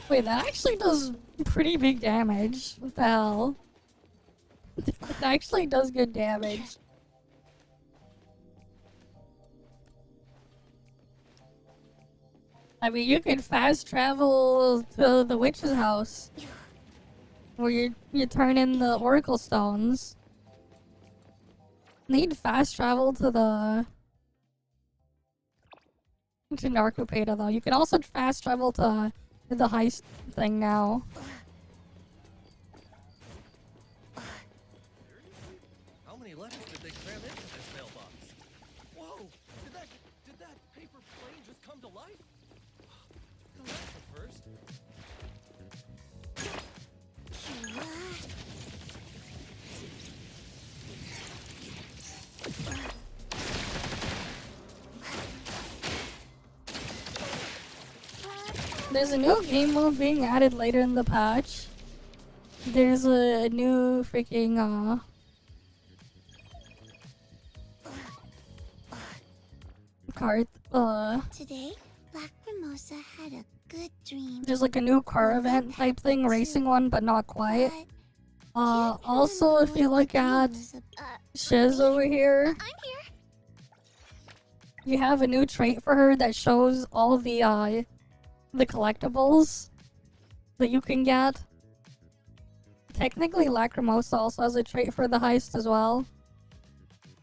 Wait, that actually does pretty big damage. What the hell? That actually does good damage. I mean, you can fast travel to the witch's house. Where you turn in the oracle stones. Need fast travel to the... to Narcopeta though. You can also fast travel to the heist thing now. How many letters did they cram into this mailbox? Whoa! Did that paper plane just come to life? First. There's a new game mode being added later in the patch. There's a new freaking card. Today, Black Mimosa had a good dream. There's like a new car event type thing, racing one, but not quite. But Also, if you look at Shiz over here, I'm here. you have a new trait for her that shows all the collectibles that you can get. Technically, Lacrimosa also has a trait for the heist as well,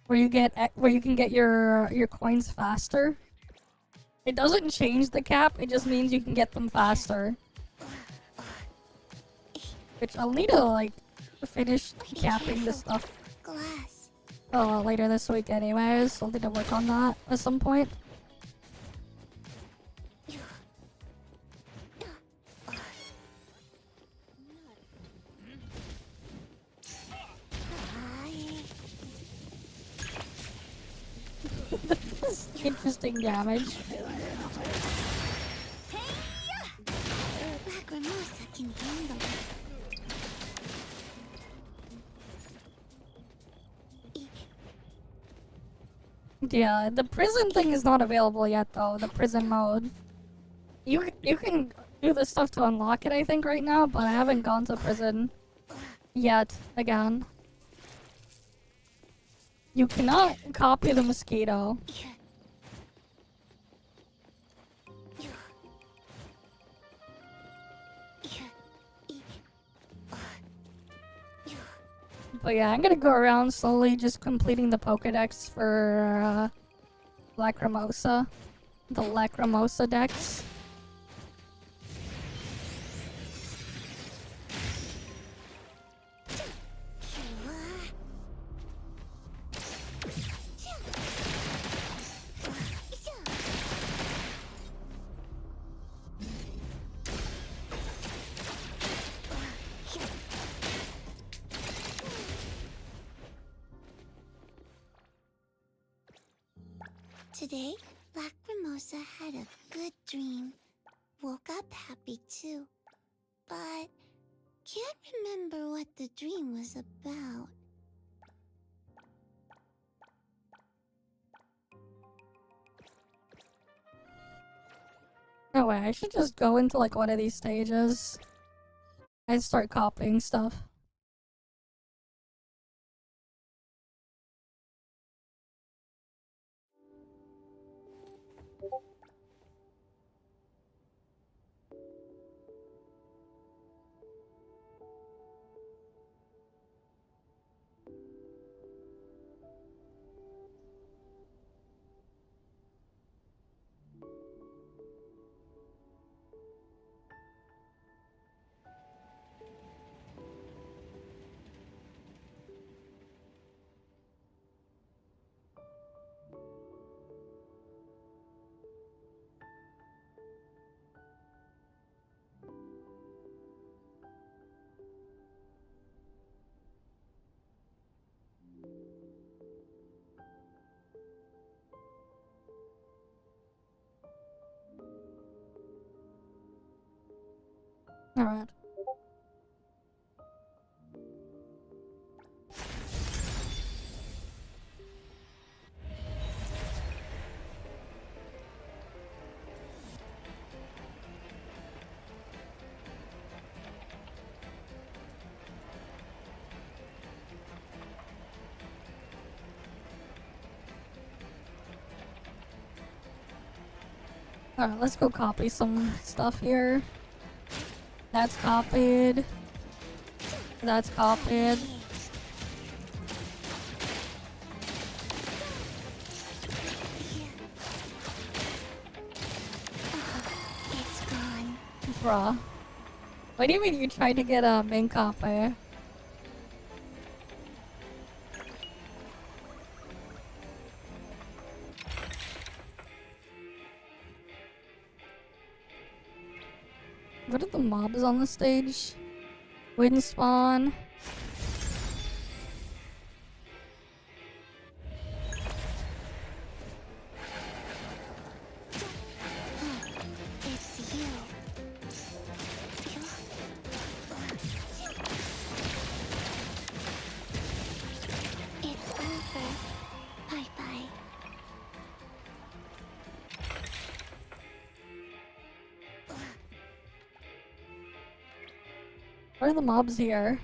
where you can get your coins faster. It doesn't change the cap; it just means you can get them faster. Which I'll need to like finish capping this stuff glass. later this week, anyways. I'll need to work on that at some point. Interesting damage. Black Mimosa can handle it. Yeah, the prison thing is not available yet, though. The prison mode. You can do the stuff to unlock it, I think, right now, but I haven't gone to prison yet. Again, you cannot copy the mosquito. But yeah, I'm gonna go around slowly just completing the Pokedex for Lacrimosa. The Lacrimosa Dex. Today, Black Mimosa had a good dream. Woke up happy too. But can't remember what the dream was about. No way, I should just go into like one of these stages and start copying stuff. Alright. Alright, let's go copy some stuff here. That's copied. That's copied. It's gone. Bruh. What do you mean you tried to get a main copy? What are the mobs on the stage? Wind spawn. It's you. It's over. Bye-bye. What are the mobs here?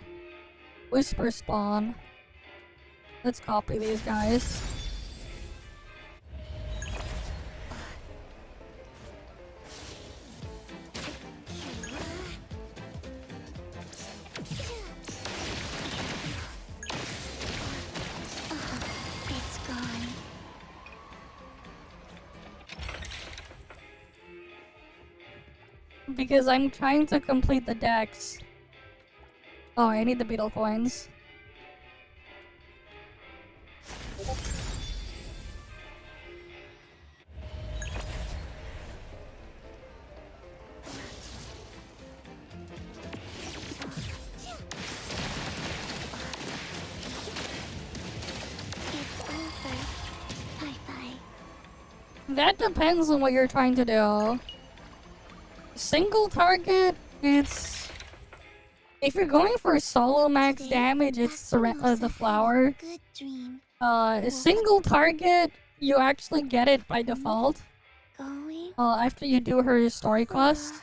Whisper spawn. Let's copy these guys. It's gone. Because I'm trying to complete the decks. Oh, I need the beetle coins. It's over. Bye-bye. That depends on what you're trying to do. Single target, it's... If you're going for solo max Today, damage, it's Black Mimosa the had flower. a good dream. A single target, you actually get it by default. Going After you do her story quest.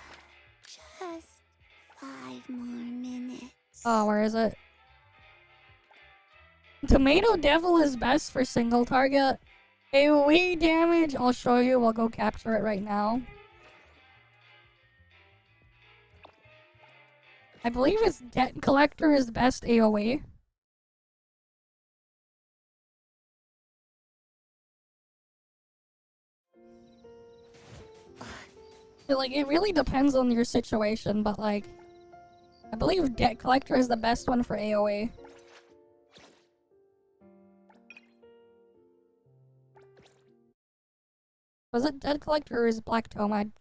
just 5 more minutes. Oh, where is it? Tomato Devil is best for single target. AoE damage, I'll show you. We'll go capture it right now. I believe it's Debt Collector is best AoE. Like, it really depends on your situation, but like... I believe Debt Collector is the best one for AoE. Was it Debt Collector or is it Black Tome? I'm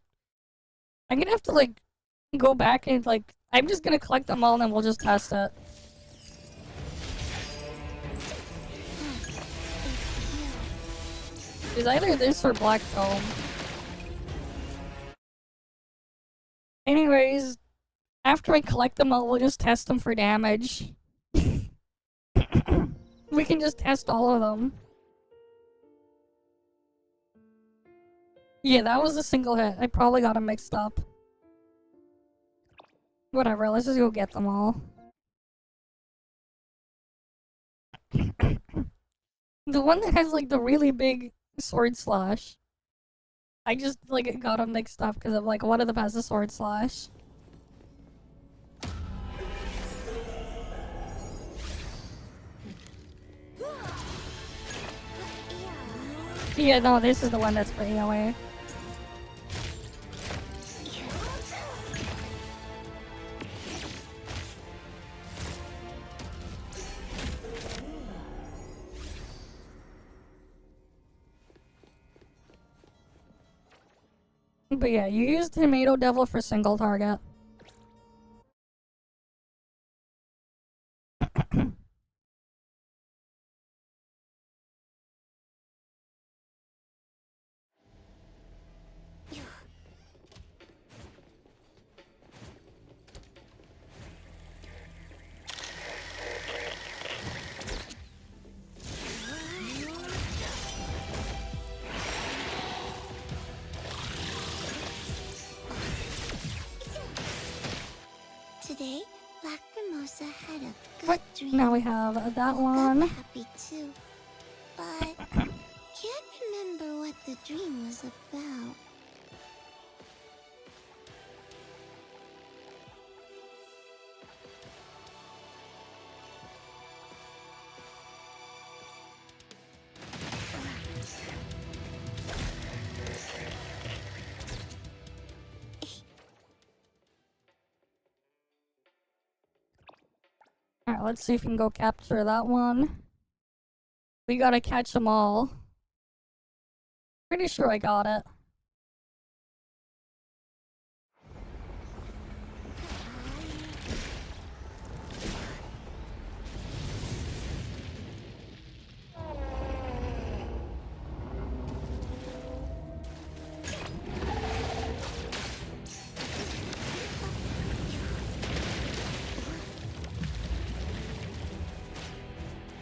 gonna have to like go back and like I'm just gonna collect them all and then we'll just test it. It's either this or Black Tome. Anyways, after I collect them all, we'll just test them for damage. We can just test all of them. Yeah, that was a single hit. I probably got them mixed up. Whatever, let's just go get them all. The one that has like the really big sword slash. I just like got them mixed up because of like one of them has a sword slash. Yeah, no, this is the one that's for AoE. But yeah, you use Tomato Devil for single target. Today, Black Mimosa had a good What? dream. Now we have that Woke one. up happy too, but can't remember what the dream was about. Alright, let's see if we can go capture that one. We gotta catch them all. Pretty sure I got it.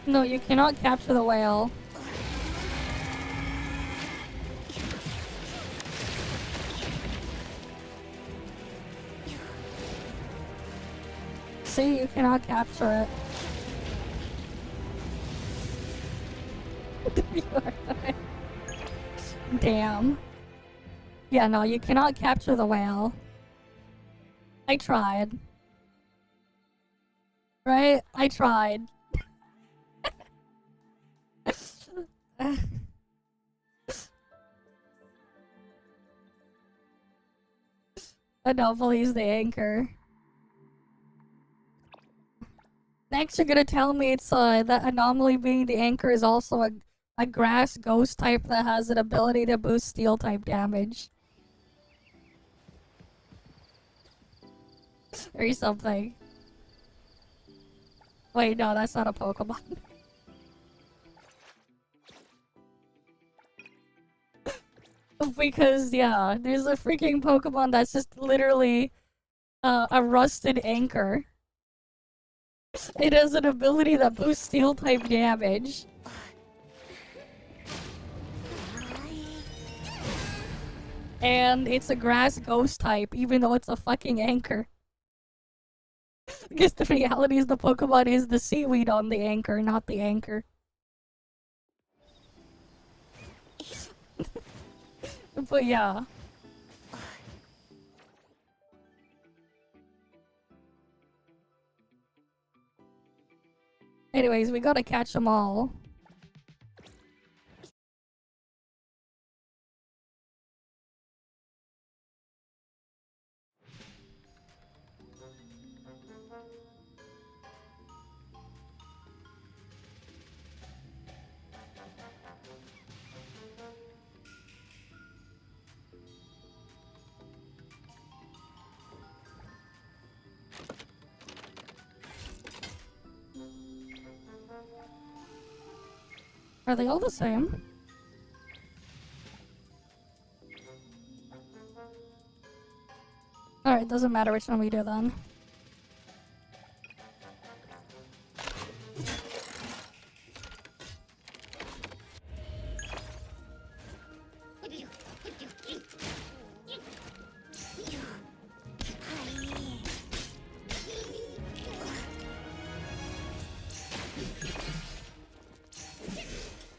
No, you cannot capture the whale. See, you cannot capture it. Damn. Yeah, no, you cannot capture the whale. I tried. Right? I tried. Anomaly's the anchor. Next, you're gonna tell me it's that anomaly being the anchor is also a grass ghost type that has an ability to boost steel type damage. Or something. Wait, no, that's not a Pokemon. Because, yeah, there's a freaking Pokemon that's just literally a rusted anchor. It has an ability that boosts steel type damage. And it's a grass ghost type, even though it's a fucking anchor. Because the reality is the Pokemon is the seaweed on the anchor, not the anchor. But yeah. Anyways, we gotta catch them all. Are they all the same? Alright, doesn't matter which one we do then.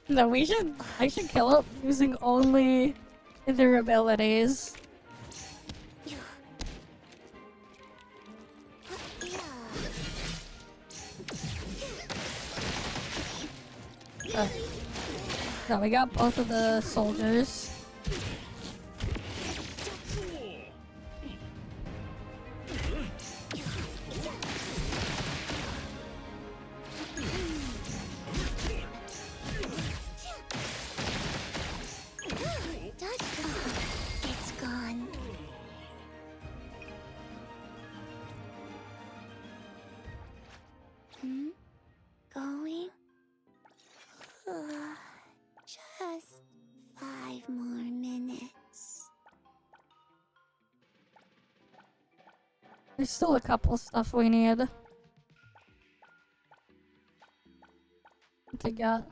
No, I should kill it using only their abilities. So we got both of the soldiers. It's gone. Going? Just 5 more minutes. There's still a couple stuff we need to get.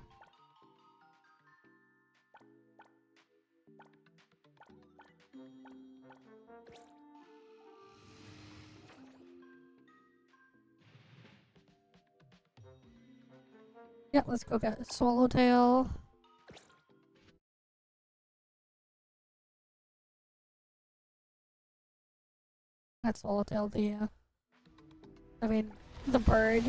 Yeah, let's go get Swallowtail. Not Swallowtail, the bird.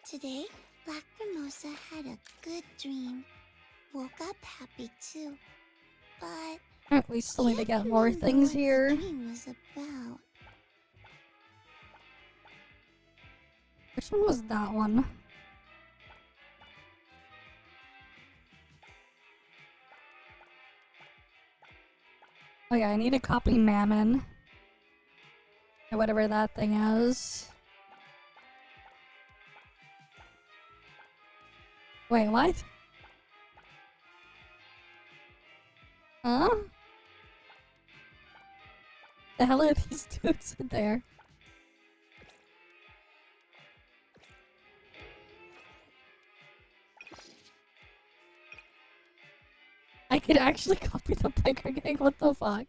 Today, Black Mimosa had a good dream. Woke up happy too. But Alright, we still need to can't get more remember things what the here. dream was about. Which one was that one? Oh yeah, I need to copy Mammon. Or whatever that thing is. Wait, what? Huh? The hell are these dudes in there? I could actually copy the biker gang, what the fuck?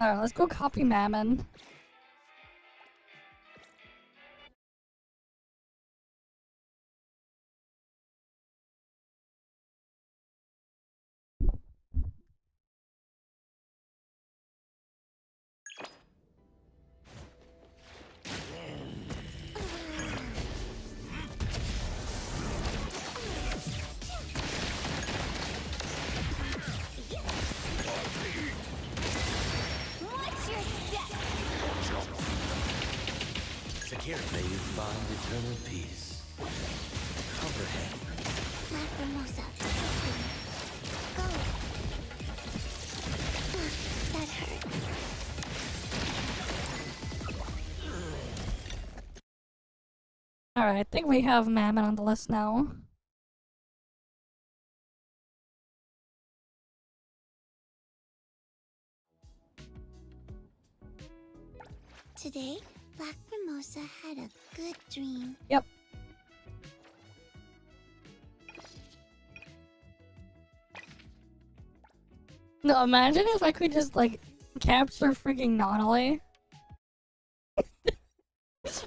Alright, let's go copy Mammon. Watch your step! Secure. May you find eternal peace. Overhead. Black Mimosa. Go. That hurts. Alright, I think we have Mammon on the list now. Today, Black Mimosa had a good dream. Yep. No, imagine if I could just, like, capture freaking Nautilus.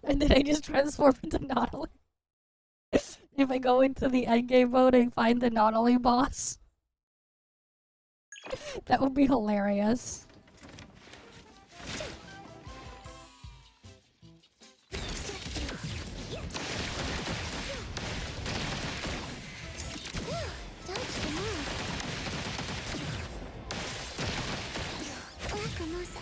And then I just transform into Nautilus. If I go into the endgame mode and find the Nautilus boss. That would be hilarious. Dodge them all. Black Mimosa.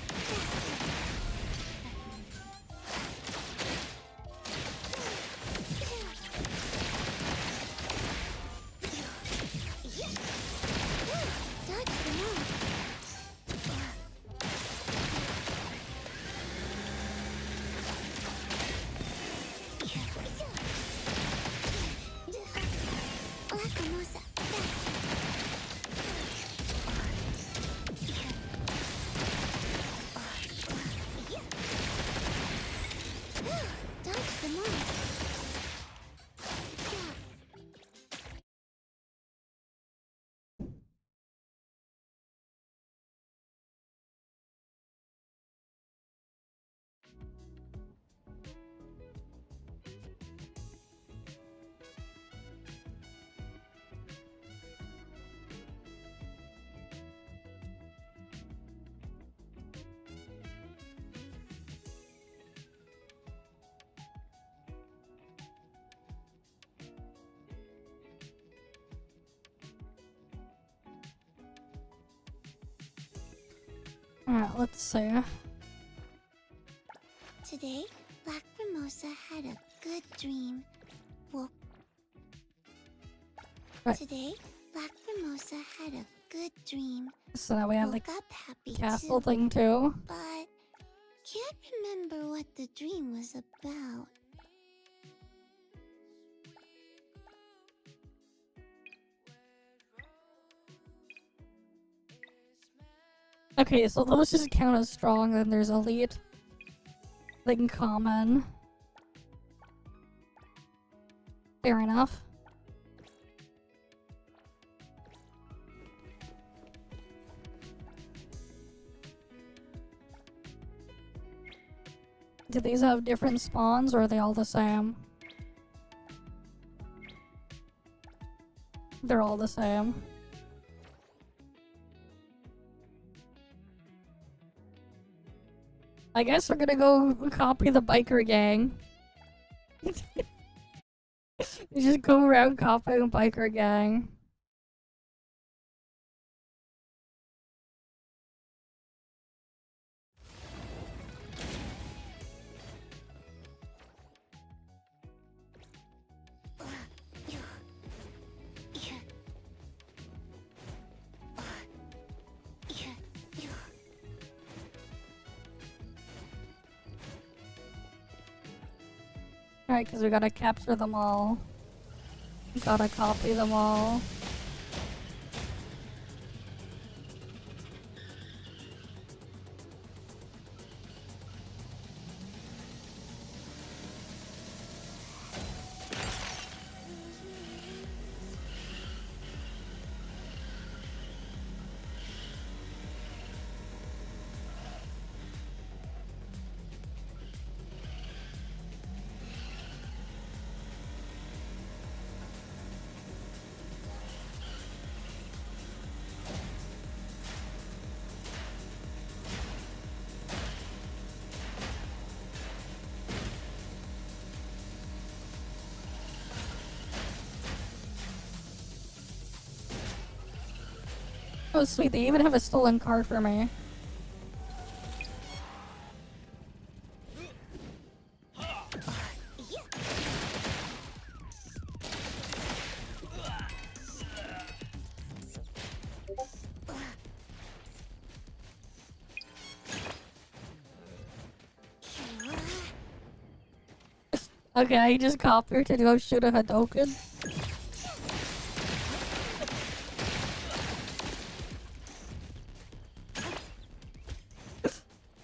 Dodge them all. Black Mimosa. Dodge them all. Alright, let's see. Today, Black Mimosa had a good dream. Woke. Right. Today, Black Mimosa had a good dream. So now we have the Woke up happy castle too, thing too. but can't remember what the dream was about. Okay, so those just count as strong, then there's elite. Thing common. Fair enough. Do these have different spawns or are they all the same? They're all the same. I guess we're gonna go copy the biker gang. You just go around copying biker gang. Alright, because we gotta capture them all. We gotta copy them all. Oh sweet, they even have a stolen car for me. Okay, I just copied to go shoot a Hadoken.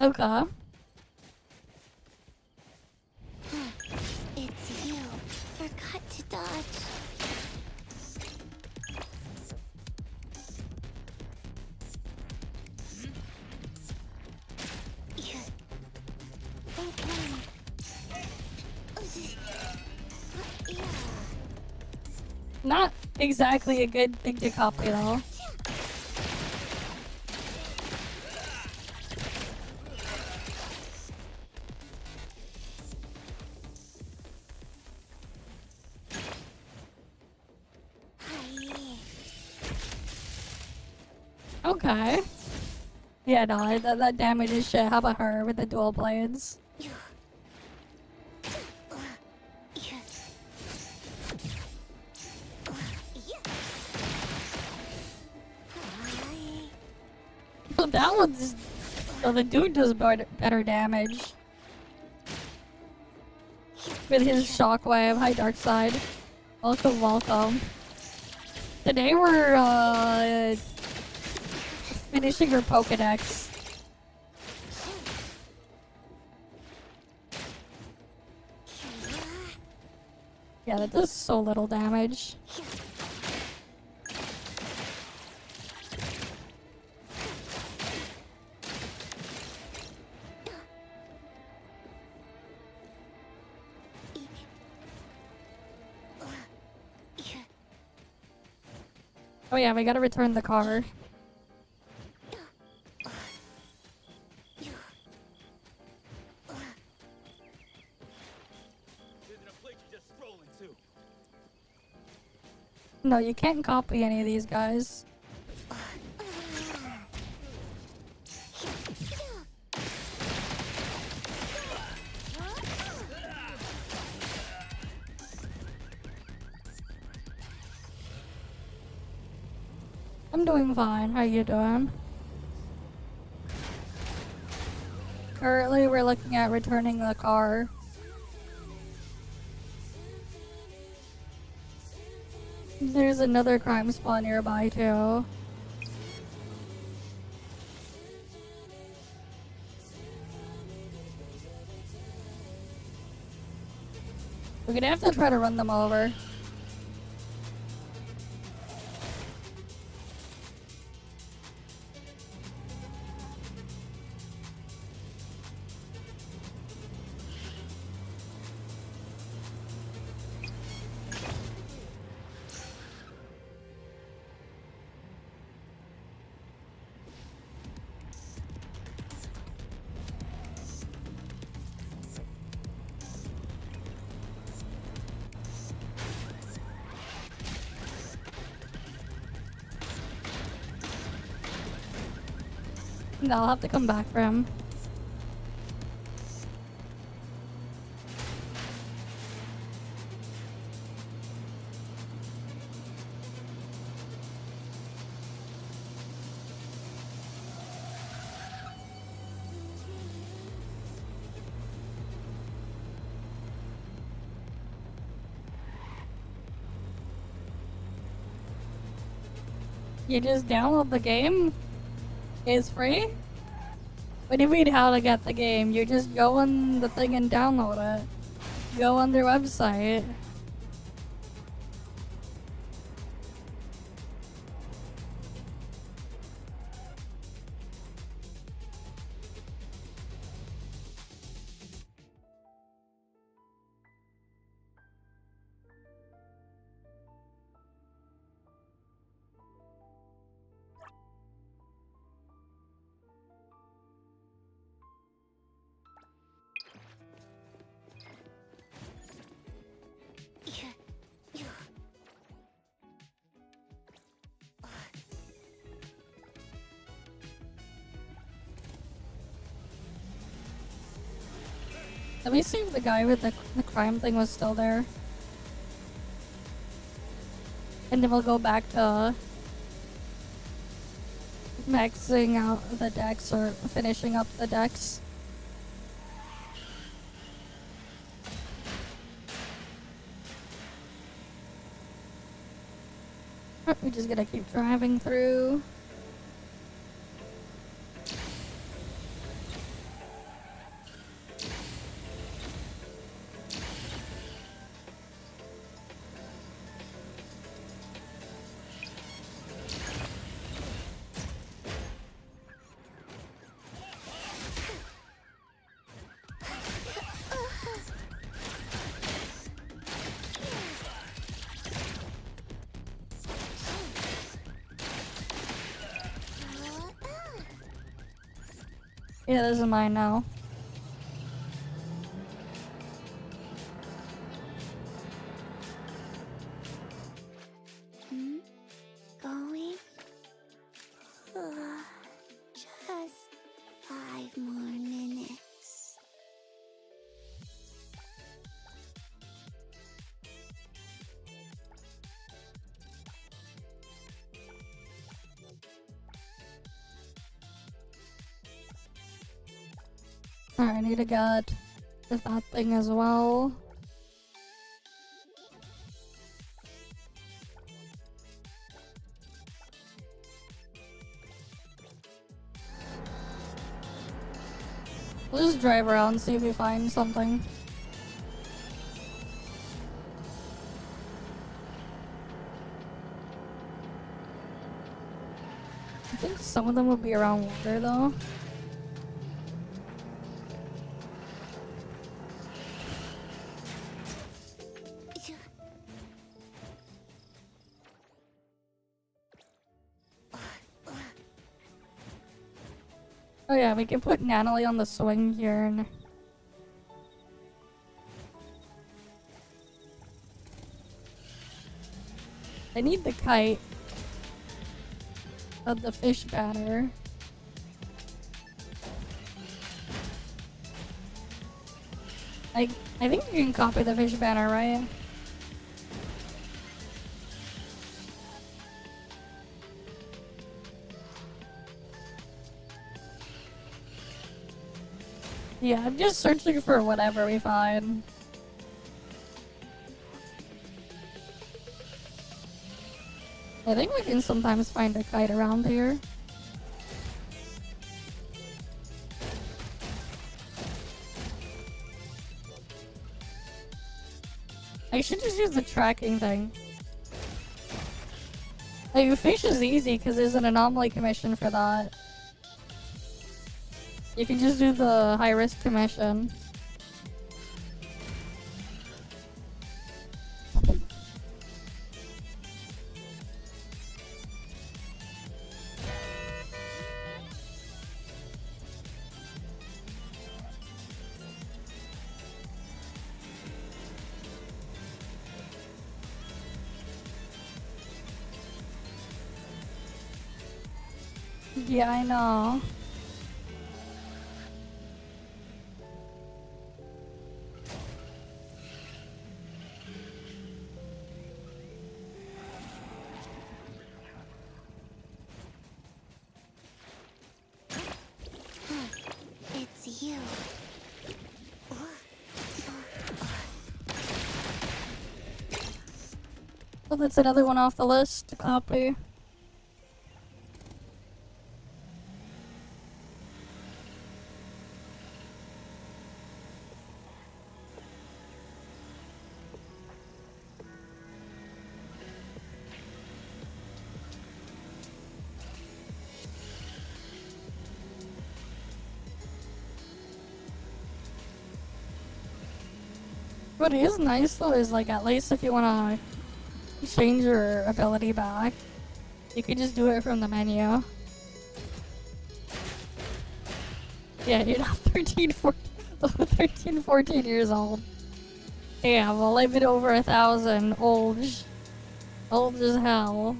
Okay. It's you. Forgot to dodge. Not exactly a good thing to copy though. Okay. Yeah, no, that damage is shit. How about her with the dual blades? That one's... Oh, the dude does better damage. With his shockwave. Hi, Dark Side. Welcome, welcome. Today we're, finishing her Pokedex. Yeah, that does so little damage. Oh yeah, we gotta return the car. No, you can't copy any of these guys. I'm doing fine. How you doing? Currently, we're looking at returning the car. There's another crime spawn nearby, too. We're gonna have to try to run them over. No, I'll have to come back for him. You just download the game? It's free? What do you mean how to get the game? You just go on the thing and download it. Go on their website. Let me see if the guy with the crime thing was still there. And then we'll go back to maxing out the decks or finishing up the decks. We're just gonna keep driving through. Yeah, this is mine now. Going? Just 5 more minutes. Alright, I need to get that thing as well. We'll just drive around and see if we find something. I think some of them will be around water though. Oh yeah, we can put Natalie on the swing here and... I need the kite of the fish batter. I think you can copy the fish banner, right? Yeah, I'm just searching for whatever we find. I think we can sometimes find a kite around here. I should just use the tracking thing. Like, fish is easy because there's an anomaly commission for that. You can just do the high risk commission. Yeah, I know. you. So that's another one off the list to copy. What is nice though is like at least if you wanna change your ability back, you can just do it from the menu. Yeah, you're not 14 years old. Yeah, well, I've been over 1,000. Old as hell.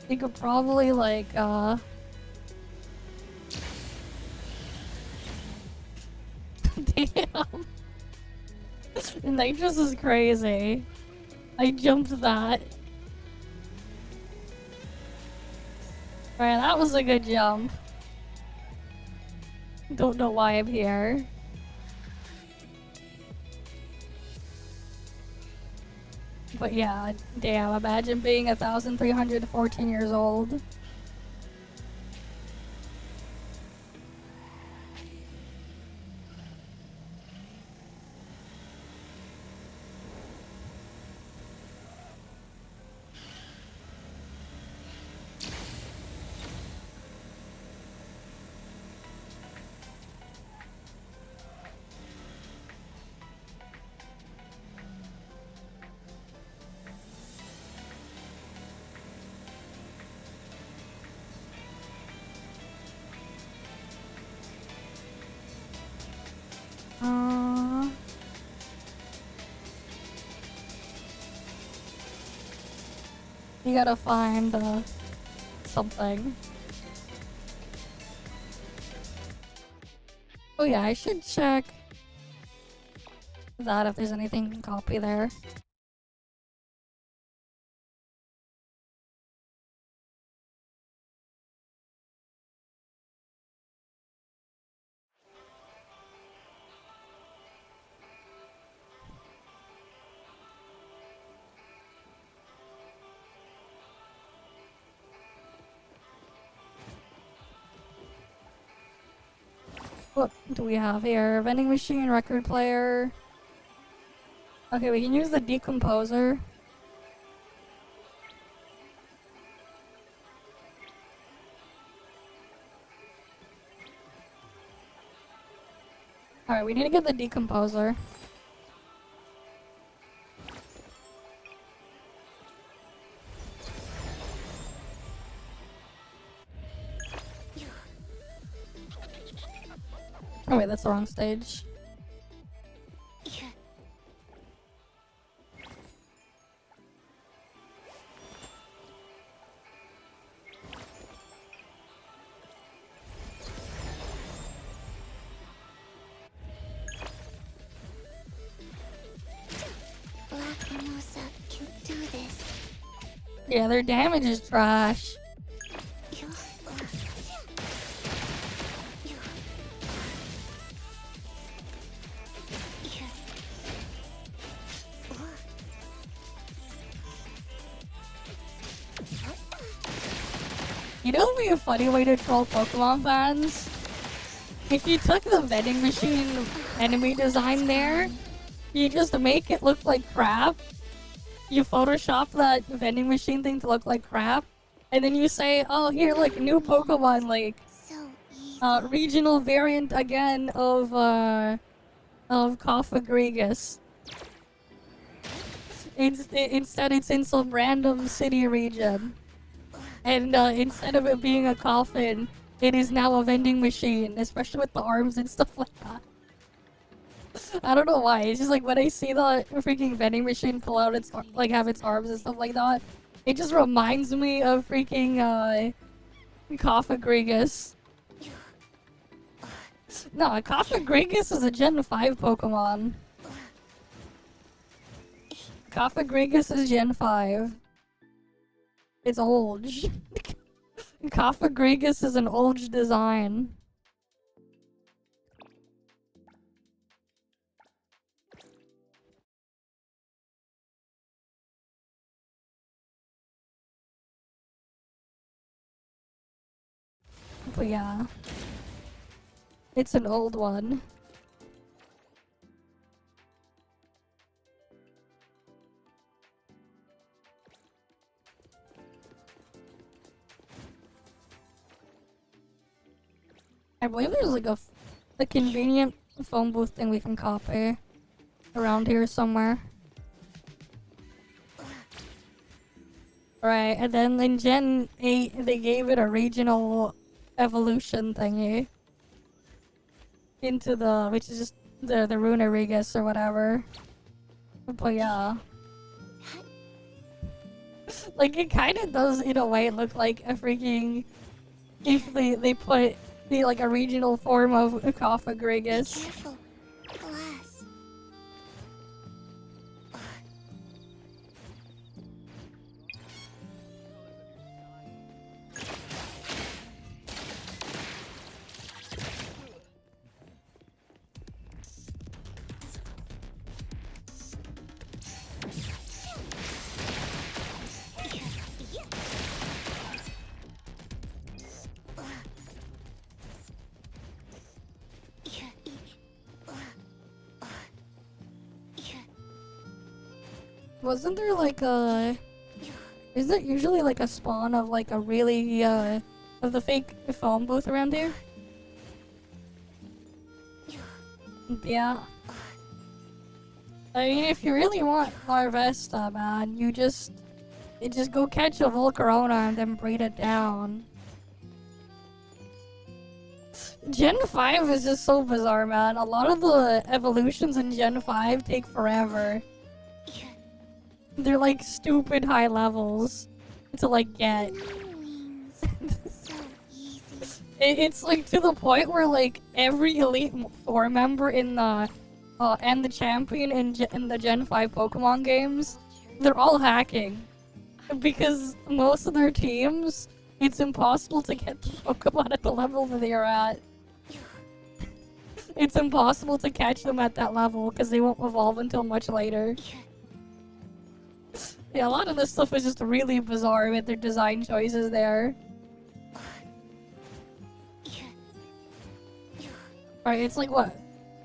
You could probably like damn. Nitrous is crazy. I jumped that. Alright, that was a good jump. Don't know why I'm here. But yeah, damn, imagine being 1,314 years old. You gotta find something. Oh yeah, I should check that if there's anything to copy there. What do we have here? Vending machine, record player. Okay, we can use the decomposer. Alright, we need to get the decomposer. Oh wait, that's the wrong stage. Black Mimosa can do this. Yeah, their damage is trash. You know what would be a funny way to troll Pokemon fans? If you took the vending machine enemy design there, you just make it look like crap. You Photoshop that vending machine thing to look like crap, and then you say, oh here, look, new Pokemon, like, So easy. regional variant again of Coffagrigus. Instead it's in some random city region. And instead of it being a coffin, it is now a vending machine, especially with the arms and stuff like that. I don't know why. It's just like when I see the freaking vending machine pull out its like have its arms and stuff like that, it just reminds me of freaking Coffagrigus. No, Coffagrigus is a Gen 5 Pokemon. Coffagrigus is Gen 5. It's old. Coffagrigus is an old design. But yeah. It's an old one. I believe there's like a convenient phone booth thing we can copy around here somewhere. Right, and then in Gen 8 they gave it a regional evolution thingy. Into the, which is just the Runerigus or whatever. But yeah. Like it kinda does in a way look like a freaking, if they put the like a regional form of Coffagrigus. Careful. Glass. Wasn't there like a... Is there usually like a spawn of like a really, of the fake phone booth around here? Yeah. I mean, if you really want Larvesta, man, you just go catch a Volcarona and then breed it down. Gen 5 is just so bizarre, man. A lot of the evolutions in Gen 5 take forever. They're like stupid high levels to like get. Wings. So easy. It's like to the point where like every Elite Four member in the and the champion in the Gen 5 Pokemon games, they're all hacking. Because most of their teams, it's impossible to get the Pokemon at the level that they are at. It's impossible to catch them at that level because they won't evolve until much later. Yeah, a lot of this stuff is just really bizarre with their design choices there. Right, it's like what?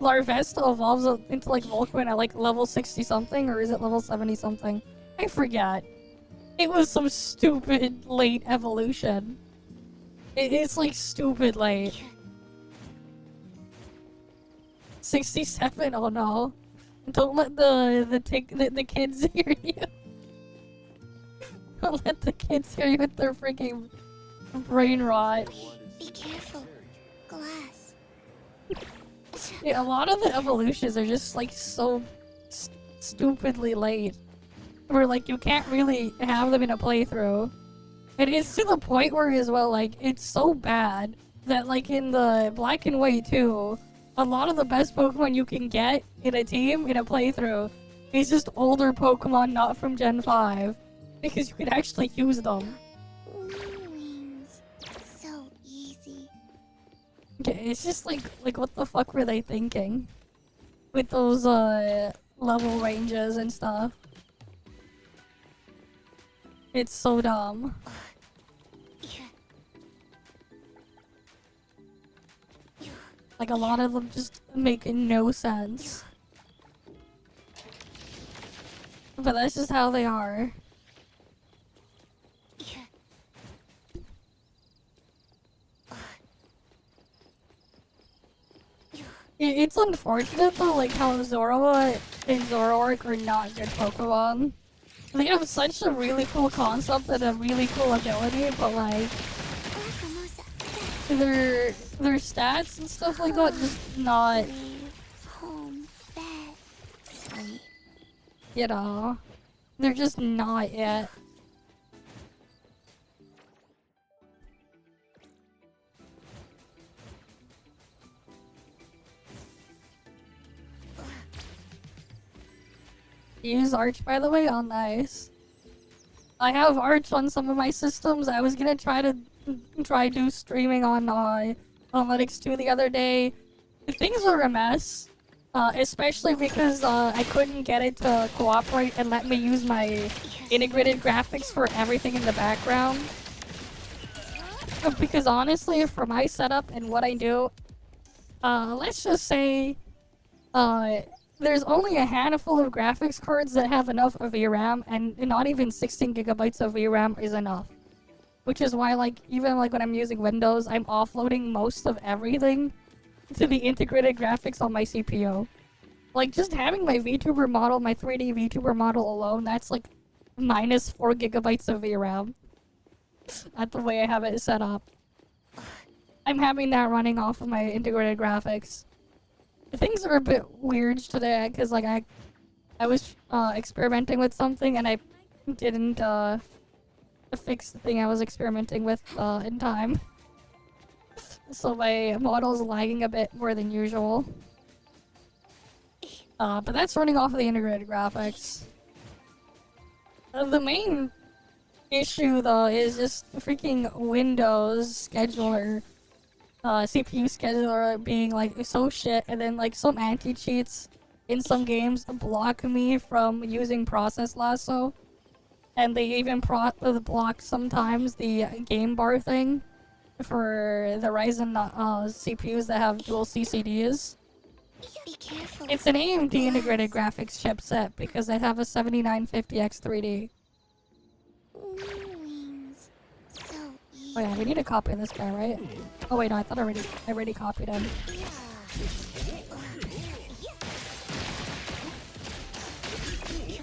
Larvesta evolves into like Volcarona at like level 60 something, or is it level 70 something? I forget. It was some stupid late evolution. It's like stupid late. 67? Oh no. Don't let the kids hear you. Don't let the kids hear you with their freaking brain rot. Be careful. Glass. Yeah, a lot of the evolutions are just like so stupidly late. Where like you can't really have them in a playthrough. And it's to the point where as well, like, it's so bad that like in the Black and White 2, a lot of the best Pokemon you can get in a team, in a playthrough, is just older Pokemon not from Gen 5. Because you can actually use them. Wings. So easy. Okay, it's just like what the fuck were they thinking? With those level ranges and stuff. It's so dumb. Like a lot of them just make no sense. But that's just how they are. It's unfortunate though, like how Zoroark and Zoroark are not good Pokemon. They have such a really cool concept and a really cool ability, but like their stats and stuff like that just not. Home fast. Exactly. You know, they're just not yet. You use Arch, by the way? Oh, nice. I have Arch on some of my systems. I was gonna try do streaming on Linux 2 the other day. Things were a mess. Especially because I couldn't get it to cooperate and let me use my integrated graphics for everything in the background. Because honestly, for my setup and what I do, let's just say, there's only a handful of graphics cards that have enough of VRAM, and not even 16 gigabytes of VRAM is enough. Which is why, like, even like when I'm using Windows, I'm offloading most of everything to the integrated graphics on my CPU. Like, just having my Vtuber model, my 3D Vtuber model alone, that's like minus 4 gigabytes of VRAM. That's the way I have it set up. I'm having that running off of my integrated graphics. Things are a bit weird today, because like I was experimenting with something and I didn't fix the thing I was experimenting with in time. So my model's lagging a bit more than usual. But that's running off of the integrated graphics. The main issue though is just freaking Windows scheduler, CPU scheduler being like so shit, and then like some anti-cheats in some games block me from using Process Lasso. And they even block sometimes the game bar thing for the Ryzen CPUs that have dual CCDs. Be careful. It's an AMD integrated graphics chipset because they have a 7950X 3D. Wings. So easy. Oh yeah, we need to copy this guy, right? Oh wait, no, I thought I already copied him.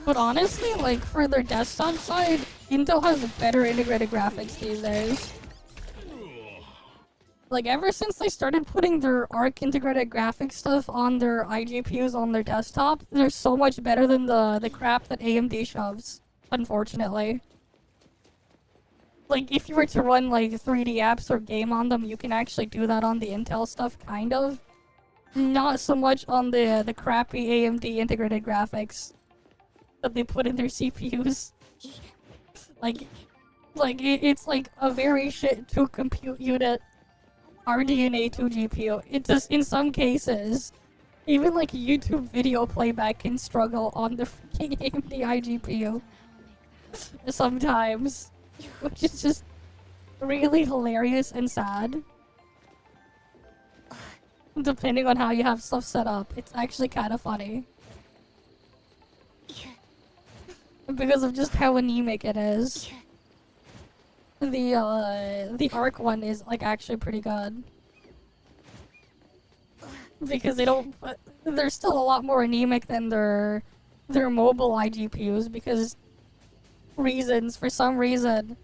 But honestly, like, for their desktop side, Intel has better integrated graphics these days. Like, ever since they started putting their ARC integrated graphics stuff on their iGPUs on their desktop, they're so much better than the crap that AMD shoves, unfortunately. Like, if you were to run, like, 3D apps or game on them, you can actually do that on the Intel stuff, kind of. Not so much on the crappy AMD integrated graphics that they put in their CPUs. It's like a very shit to compute unit RDNA 2 GPU. It just, in some cases, even like YouTube video playback can struggle on the freaking AMD iGPU. Sometimes. Which is just really hilarious and sad. Depending on how you have stuff set up, it's actually kind of funny. Because of just how anemic it is. The ARC one is like actually pretty good. Because they're still a lot more anemic than their mobile iGPUs because for some reason,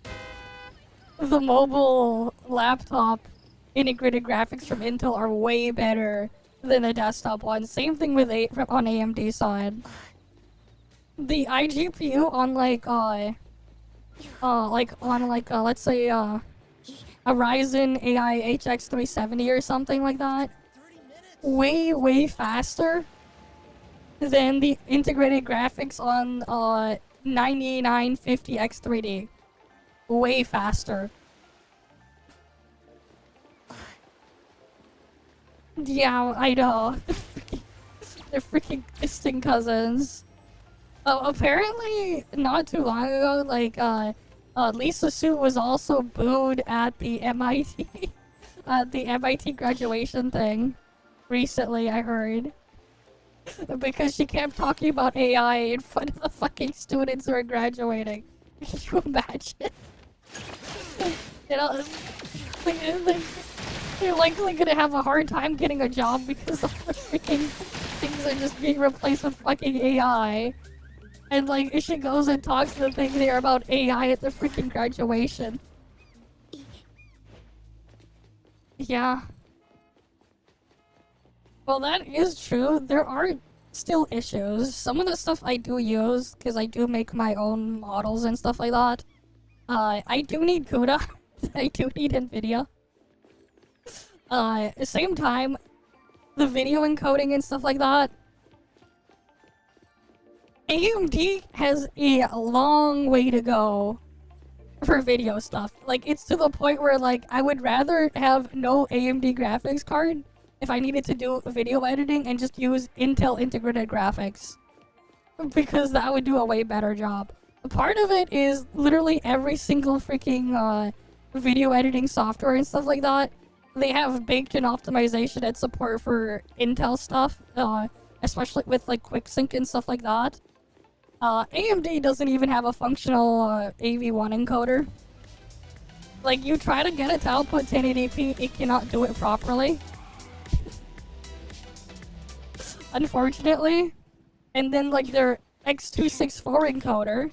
the mobile laptop integrated graphics from Intel are way better than the desktop ones. Same thing with on AMD side. The iGPU on let's say a Ryzen AI HX 370 or something like that, way faster than the integrated graphics on 9950X 3D. Way faster. Yeah, I know. They're freaking distant cousins. Apparently, not too long ago, like, Lisa Su was also booed at the MIT, the MIT graduation thing. Recently, I heard. Because she kept talking about AI in front of the fucking students who are graduating. Can you imagine? You know, they're likely gonna have a hard time getting a job because all the freaking things are just being replaced with fucking AI. And like, if she goes and talks to the thing there about AI at the freaking graduation. Yeah. Well, that is true. There are still issues. Some of the stuff I do use, because I do make my own models and stuff like that. I do need CUDA. I do need NVIDIA. At the same time, the video encoding and stuff like that, AMD has a long way to go for video stuff. Like, it's to the point where, like, I would rather have no AMD graphics card if I needed to do video editing and just use Intel integrated graphics. Because that would do a way better job. Part of it is literally every single freaking video editing software and stuff like that. They have baked-in optimization and support for Intel stuff, especially with like QuickSync and stuff like that. AMD doesn't even have a functional AV1 encoder. Like, you try to get it to output 1080p, it cannot do it properly. Unfortunately. And then, like, their X264 encoder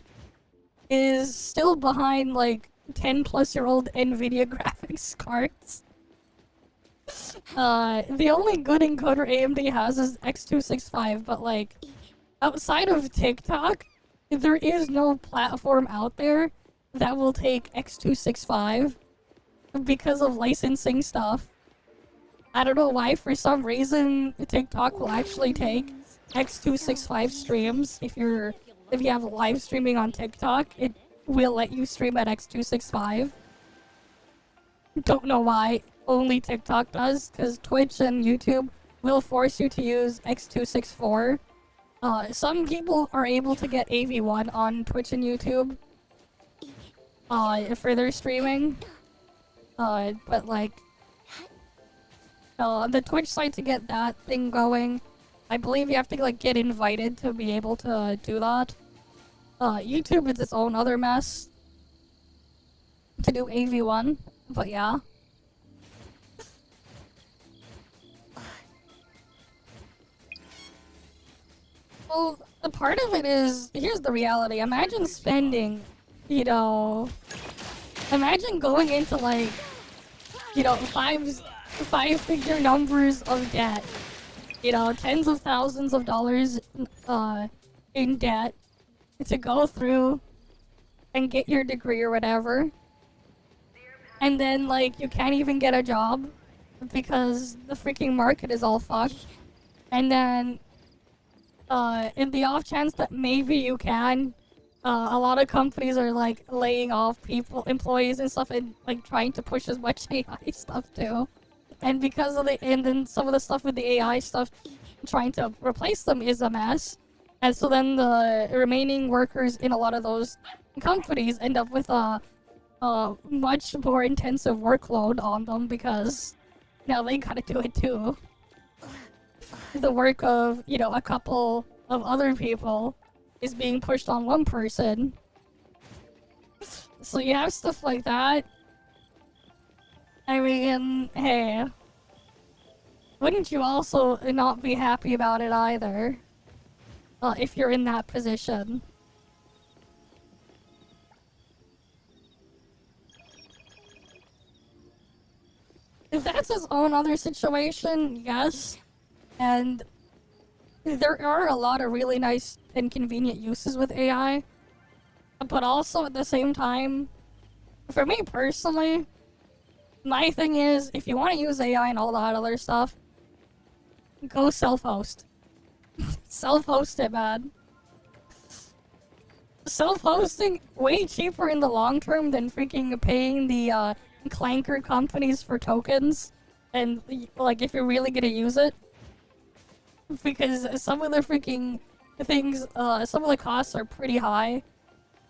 is still behind, like, 10-plus-year-old NVIDIA graphics cards. The only good encoder AMD has is X265, but, like, outside of TikTok, there is no platform out there that will take X265 because of licensing stuff. I don't know why, for some reason, TikTok will actually take X265 streams. If you have live streaming on TikTok, it will let you stream at X265. Don't know why only TikTok does, because Twitch and YouTube will force you to use X264. Some people are able to get AV1 on Twitch and YouTube for their streaming. But like, the Twitch site, to get that thing going, I believe you have to like get invited to be able to do that. YouTube is its own other mess to do AV1, but yeah. Well, the part of it is, here's the reality. Imagine spending, you know, imagine going into like, you know, five-figure numbers of debt. You know, tens of thousands of dollars in debt to go through and get your degree or whatever. And then, like, you can't even get a job because the freaking market is all fucked. And then, in the off chance that maybe you can, a lot of companies are like laying off employees and stuff, and like trying to push as much AI stuff too. And because of and then some of the stuff with the AI stuff, trying to replace them is a mess. And so then the remaining workers in a lot of those companies end up with a much more intensive workload on them because now they gotta do it too. The work of, you know, a couple of other people is being pushed on one person. So you have stuff like that. I mean, hey. Wouldn't you also not be happy about it either? If you're in that position. If that's his own other situation, yes. And there are a lot of really nice and convenient uses with AI. But also at the same time, for me personally, my thing is, if you want to use AI and all that other stuff, go self-host. Self-host it, man. Self-hosting way cheaper in the long term than freaking paying the clanker companies for tokens. And like, if you're really gonna use it. Because some of the freaking things, some of the costs are pretty high.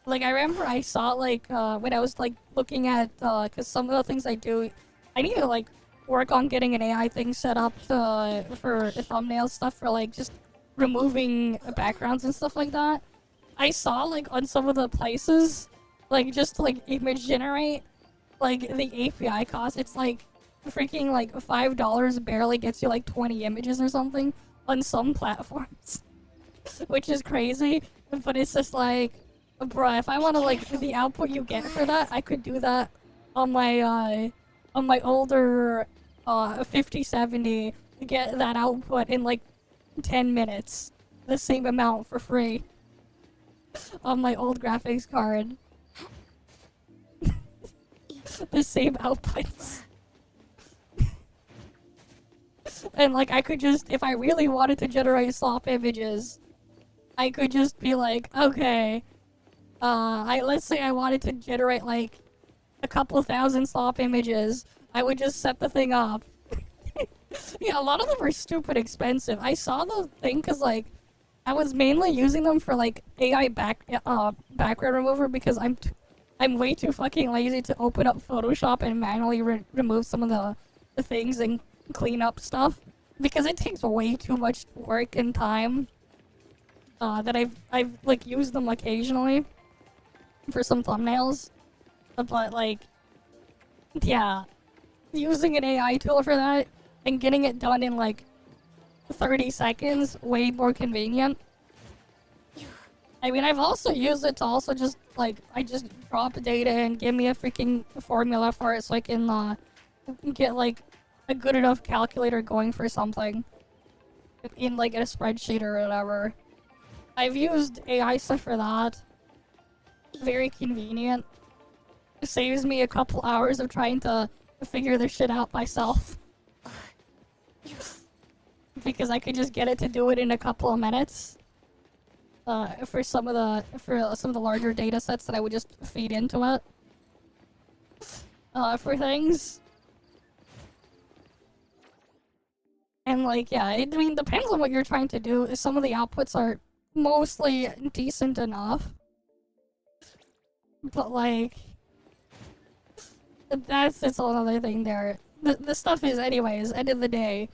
Like, I remember I saw, like, when I was, like, looking at, because some of the things I do, I need to, like, work on getting an AI thing set up for thumbnail stuff, for, like, just removing backgrounds and stuff like that. I saw, like, on some of the places, like, just to, like, image generate, like, the API cost, it's, like, freaking, like, $5 barely gets you, like, 20 images or something on some platforms. Which is crazy, but it's just, like, bruh, if I want to, like, the output you get for that, I could do that on my older 5070, get that output in, like, 10 minutes. the same amount for free on my old graphics card. The same outputs. And like I could just, if I really wanted to generate slop images, I could just be like, okay, let's say I wanted to generate like a couple thousand slop images, I would just set the thing up. Yeah, a lot of them are stupid expensive. I saw the thing because like I was mainly using them for like AI background remover because I'm way too fucking lazy to open up Photoshop and manually remove some of the things and clean up stuff because it takes way too much work and time. That I've like used them occasionally for some thumbnails, but like yeah, using an AI tool for that and getting it done in like 30 seconds way more convenient. I mean, I've also used it to also just like I just drop data and give me a freaking formula for it so I can get like a good enough calculator going for something in like a spreadsheet or whatever. I've used AI stuff for that. Very convenient. It saves me a couple hours of trying to figure this shit out myself. Because I could just get it to do it in a couple of minutes. For some of the larger data sets that I would just feed into it. For things. And like, yeah, I mean, depends on what you're trying to do. Some of the outputs are mostly decent enough. But like, that's its whole other thing there. The stuff is anyways, end of the day,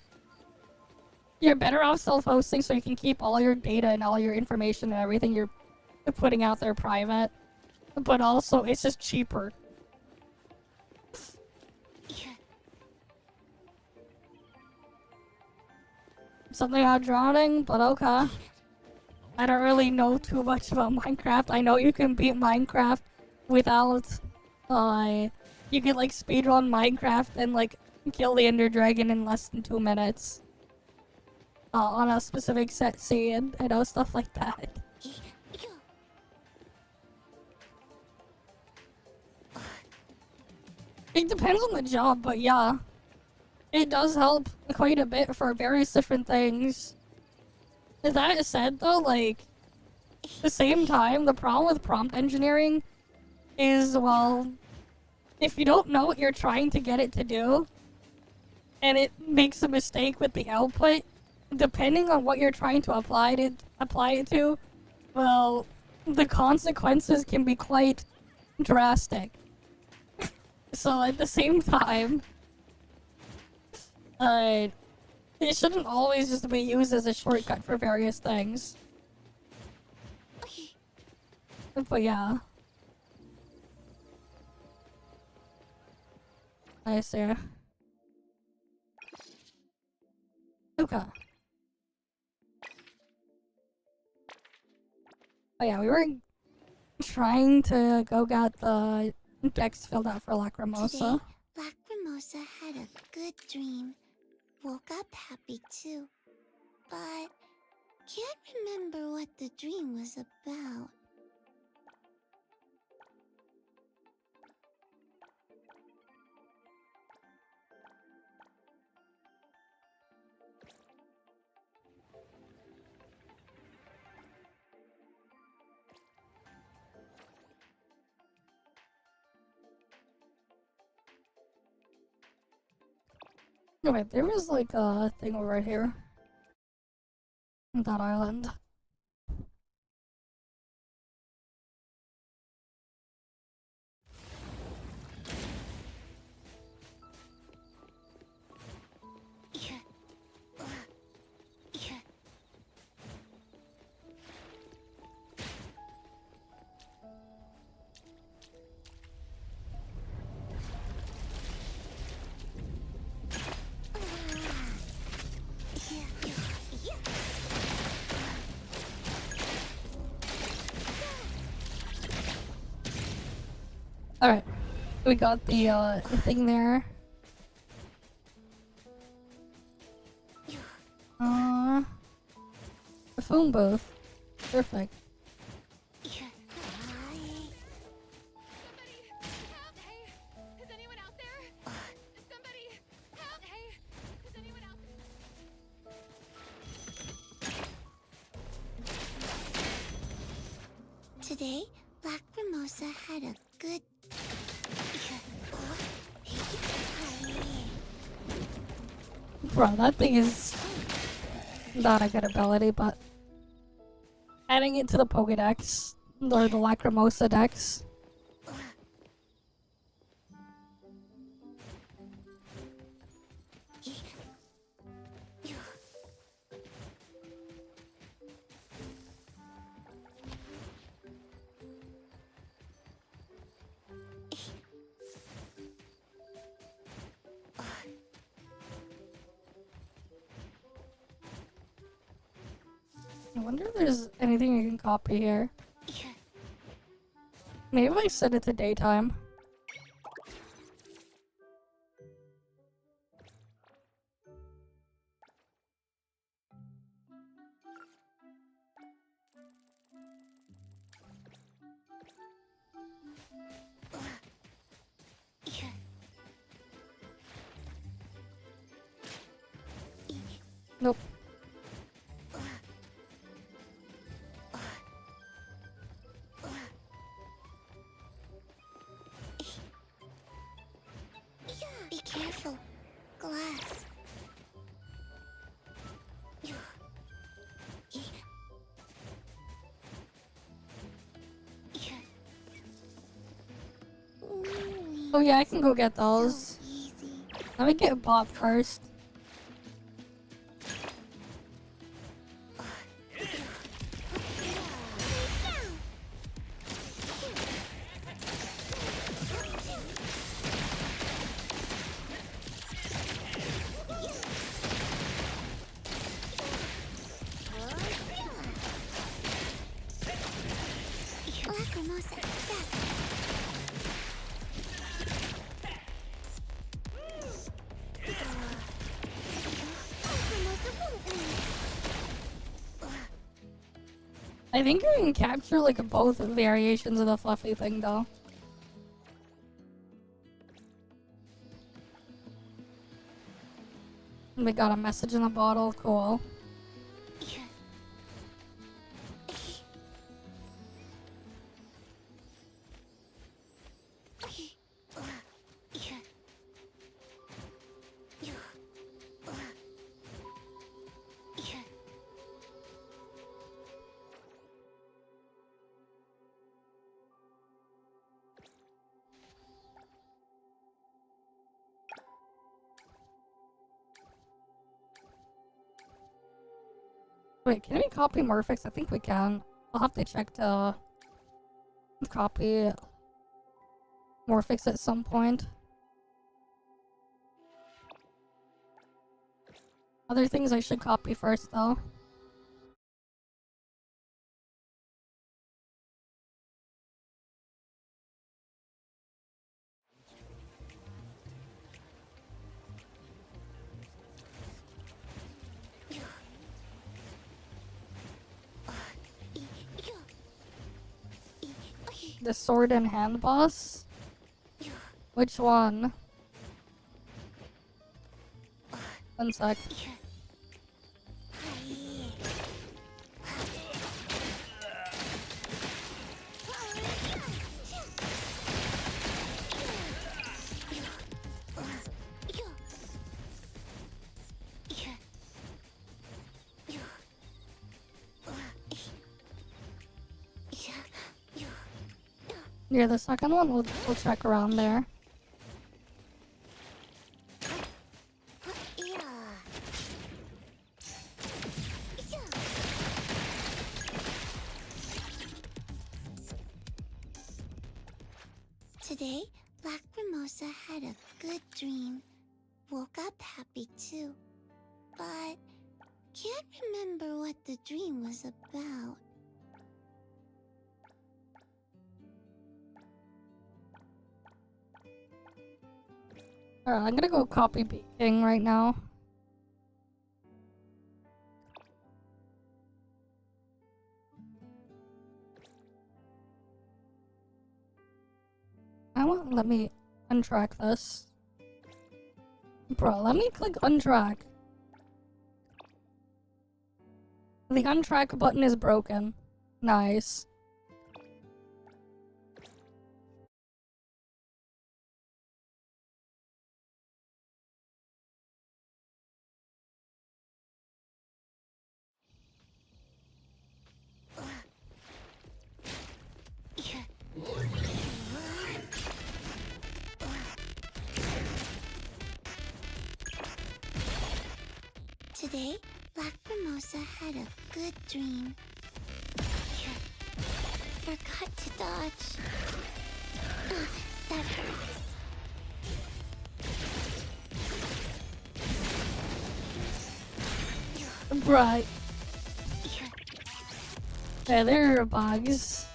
you're better off self-hosting so you can keep all your data and all your information and everything you're putting out there private. But also, it's just cheaper. Something about drowning, but okay. I don't really know too much about Minecraft. I know you can beat Minecraft without, you can like speedrun Minecraft and like kill the Ender Dragon in less than 2 minutes. On a specific set scene, I know, stuff like that. It depends on the job, but yeah. It does help quite a bit for various different things. That said though, like, at the same time, the problem with prompt engineering is, well, if you don't know what you're trying to get it to do, and it makes a mistake with the output, depending on what you're trying to apply it to, well, the consequences can be quite drastic. So at the same time, it shouldn't always just be used as a shortcut for various things. But yeah. I see. Okay. Oh yeah, we were trying to go get the decks filled out for Lacrimosa. Today, Lacrimosa had a good dream. Woke up happy too. But can't remember what the dream was about. Oh wait, there was like a thing over here. On that island. Alright. We got the thing there. phone booth. Perfect. Yeah. Somebody help! Hey, is anyone out there? Somebody help! Hey, is anyone out there? Today, Black Mimosa had a good. Bro, that thing is not a good ability, but adding it to the Pokedex or the Lacrimosa Dex. I wonder if there's anything you can copy here. Maybe if I set it to daytime. Nope. Be careful. Glass. Oh yeah, I can go get those. So easy. Let me get Bob first. Lacrimosa, yes. Lacrimosa won't win. I think you can capture like both variations of the fluffy thing though. We got a message in the bottle, cool. Wait, can we copy Morphix? I think we can. I'll have to check to copy Morphix at some point. Other things I should copy first though. The sword and hand boss? Which one? One sec. Yeah, the second one, we'll check around there. Today, Black Mimosa had a good dream. Woke up happy too. But can't remember what the dream was about. Alright, I'm gonna go copy King right now. Why won't let me untrack this? Bro, let me click untrack. The untrack button is broken. Nice. Today, Black Mimosa had a good dream. Forgot to dodge. That hurts. Right. Yeah, there are bugs.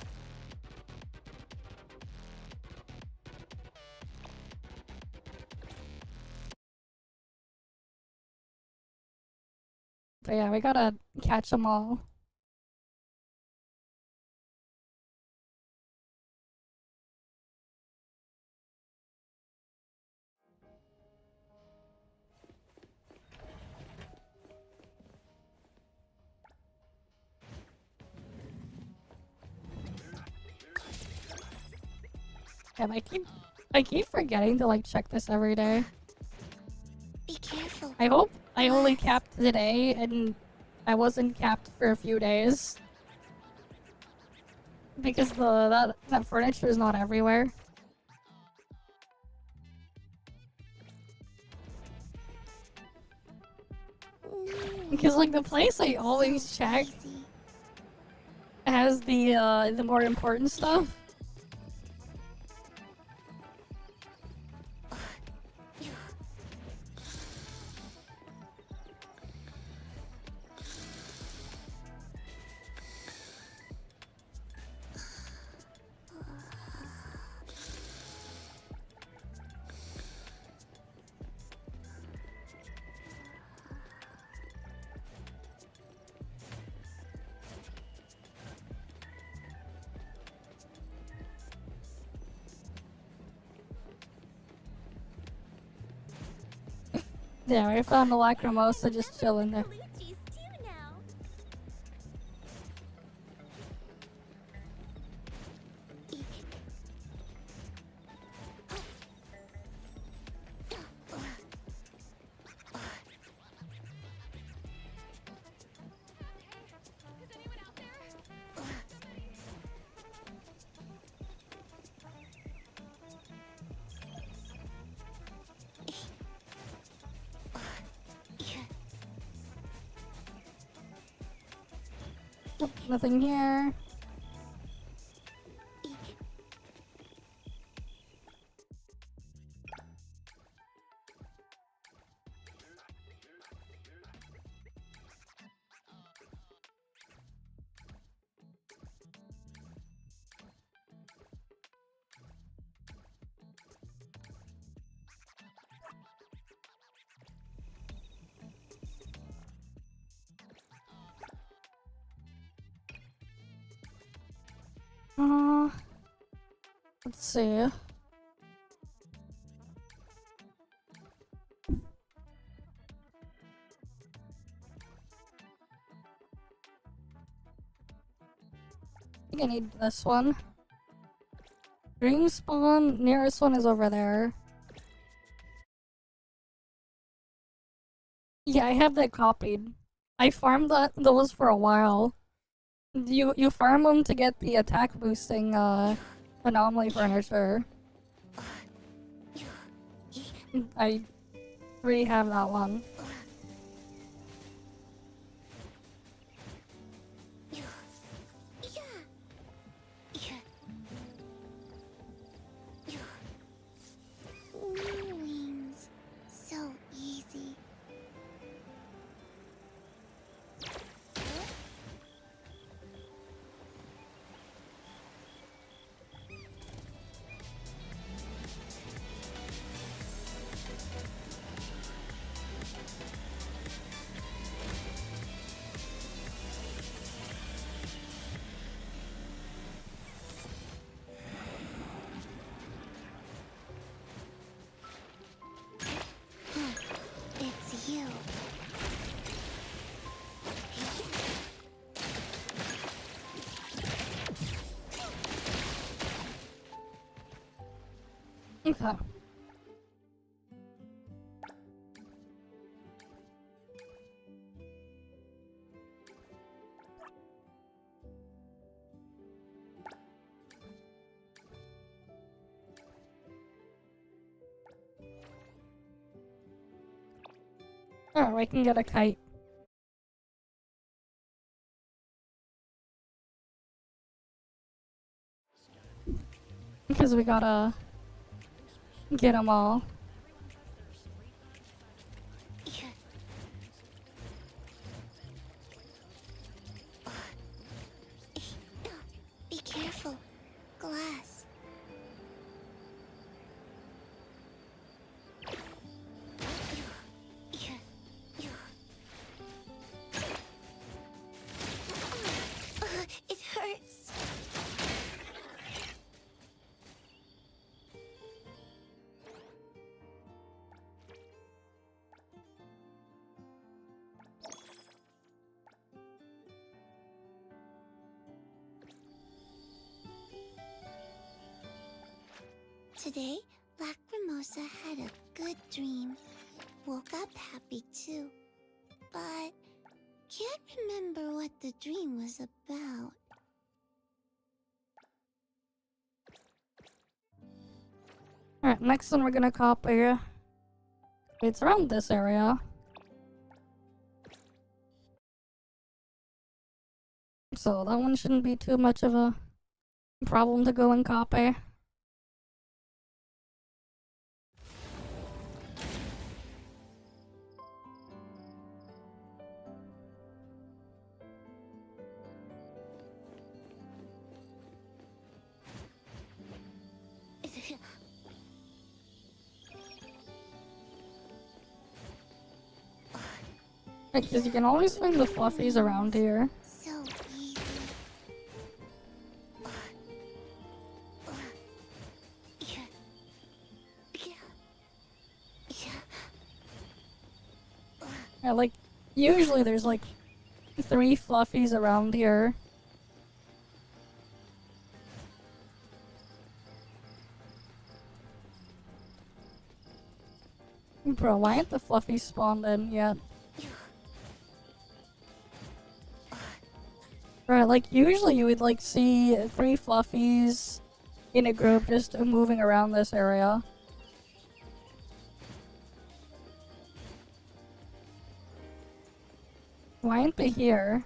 But yeah, we gotta catch them all. And I keep forgetting to like check this every day. Be careful. I hope I only capped today and I wasn't capped for a few days. Because that furniture is not everywhere. Because like the place I always check has the more important stuff. Yeah, we found the Lacrimosa just chilling there. Luigi's too now. Nothing here. Let's see. I think I need this one. Dream spawn, nearest one is over there. Yeah, I have that copied. I farmed those for a while. You farm them to get the attack boosting anomaly furniture. I already have that one. New wings. So easy. Okay. Oh, we can get a kite. Because we gotta get them all. Yeah. Be careful. Glass. Yeah. It hurts. Today, Lacrimosa had a good dream. Woke up happy too. But can't remember what the dream was about. Alright, next one we're gonna copy. It's around this area. So that one shouldn't be too much of a problem to go and copy. Because you can always find the fluffies around here. So easy. Yeah. Yeah, like, usually there's like 3 fluffies around here. Bro, why aren't the fluffies spawned in yet? Right, like, usually you would, like, see 3 fluffies in a group just moving around this area. Why aren't they here?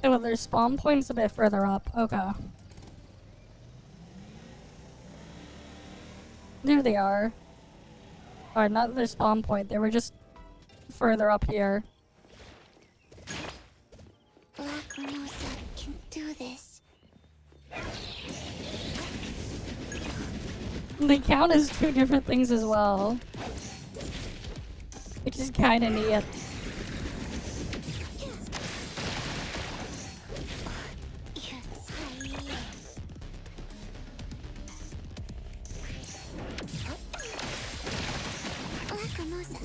Oh, well, their spawn point's a bit further up. Okay. There they are. Or not their spawn point, they were just further up here. Lacrimosa can do this. They count as 2 different things as well. Which is kinda neat. Lacrimosa,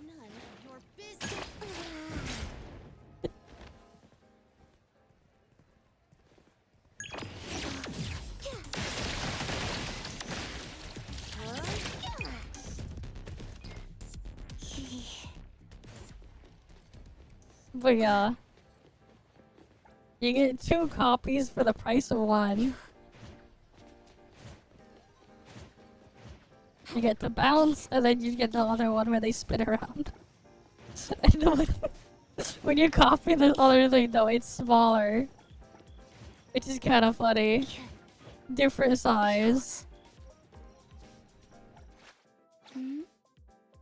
None of your business. But yeah. You get 2 copies for the price of 1. You get the bounce, and then you get the other one where they spin around. And then when you copy the other thing though, it's smaller. Which is kinda funny. Different size.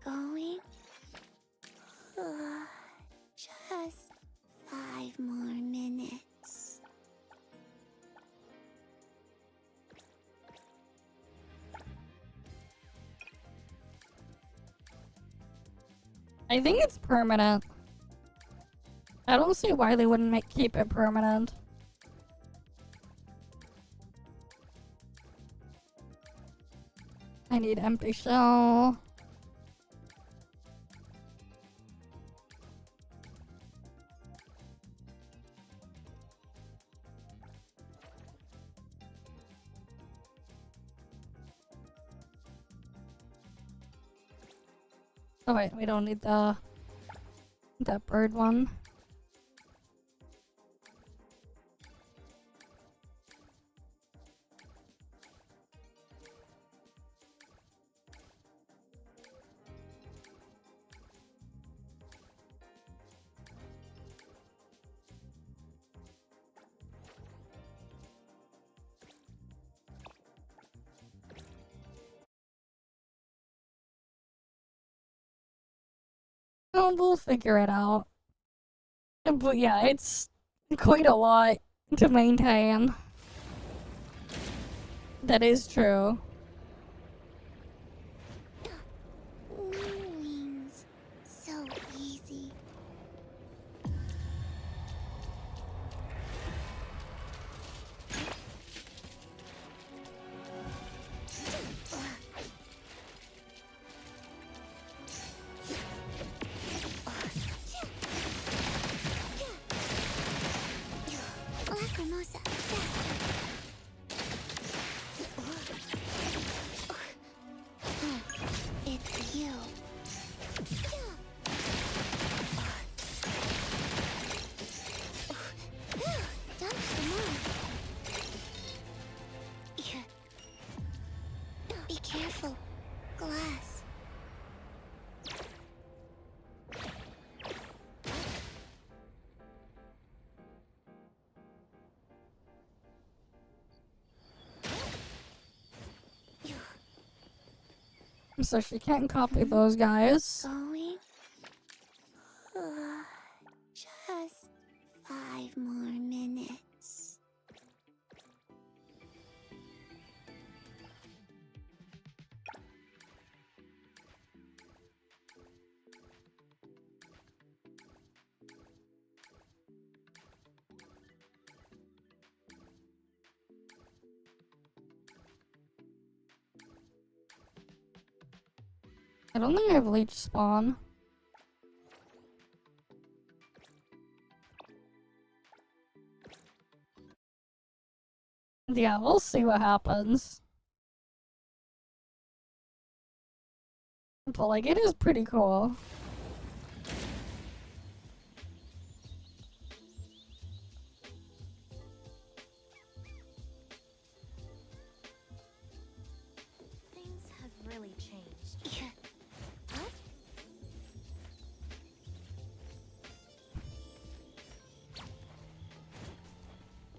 Going? Just 5 more minutes. I think it's permanent. I don't see why they wouldn't keep it permanent. I need empty shell. Oh wait, we don't need that bird one. Oh, we'll figure it out. But yeah, it's quite a lot to maintain. That is true. New wings. So easy. Lacrimosa, faster. It's you. Dump some more. Be careful. Glass. So she can't copy those guys. Going? Just 5 more minutes. I don't think I have leech spawn. Yeah, we'll see what happens. But like, it is pretty cool. Things have really changed.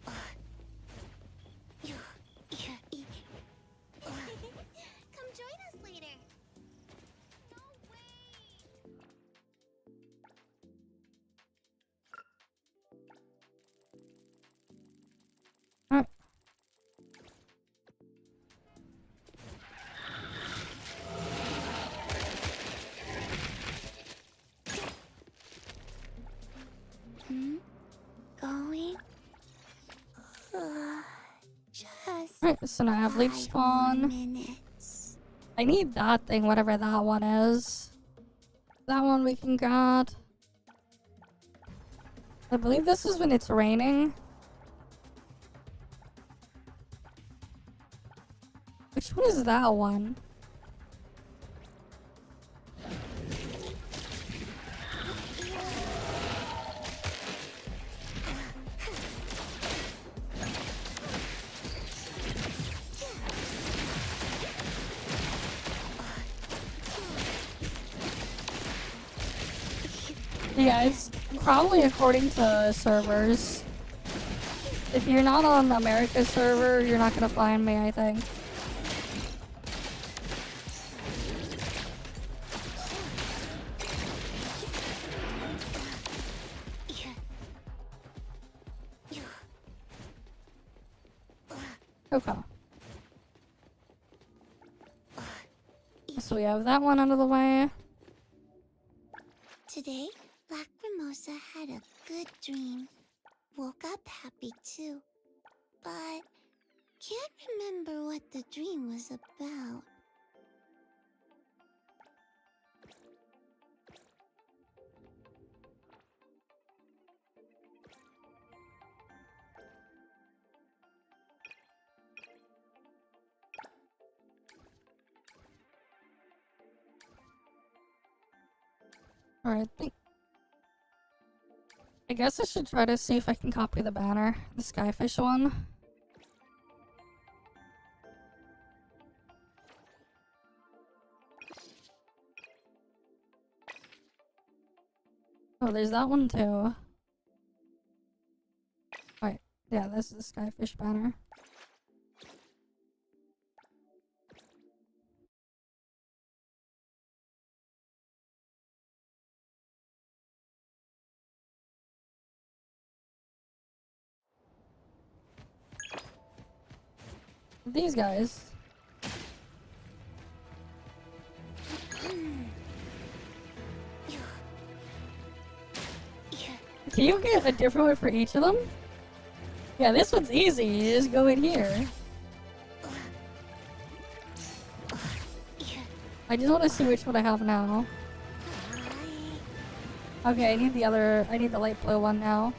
What? Come join us later. No way. Alright. Going? Just Alright, so now I have leech 5 more spawn. minutes. I need that thing, whatever that one is. That one we can get. I believe this is when it's raining. Which one is that one? Yeah, it's probably according to servers. If you're not on America's server, you're not gonna find me, I think. Okay. So we have that one out of the way. dream. Woke up happy too. But can't remember what the dream was about. Alright, I guess I should try to see if I can copy the banner. The Skyfish one. Oh, there's that one too. Alright, yeah, this is the Skyfish banner. These guys. Can you get a different one for each of them? Yeah, this one's easy. You just go in here. I just want to see which one I have now. Okay, I need the light blue one now.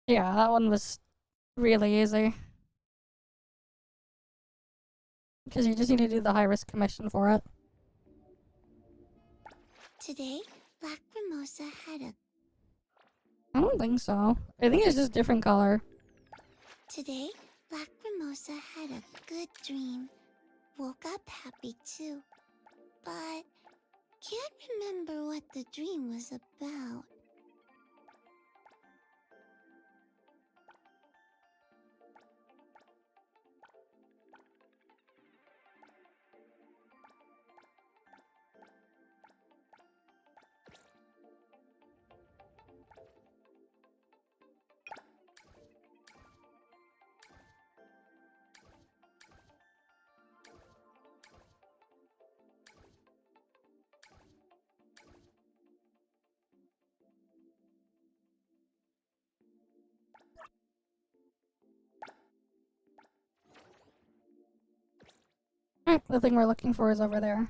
Yeah, that one was really easy. Because you just need to do the high risk commission for it. Today, Lacrimosa had a I don't think so. I think it's just different color. Today, Lacrimosa had a good dream. Woke up happy too. But can't remember what the dream was about. Alright, the thing we're looking for is over there.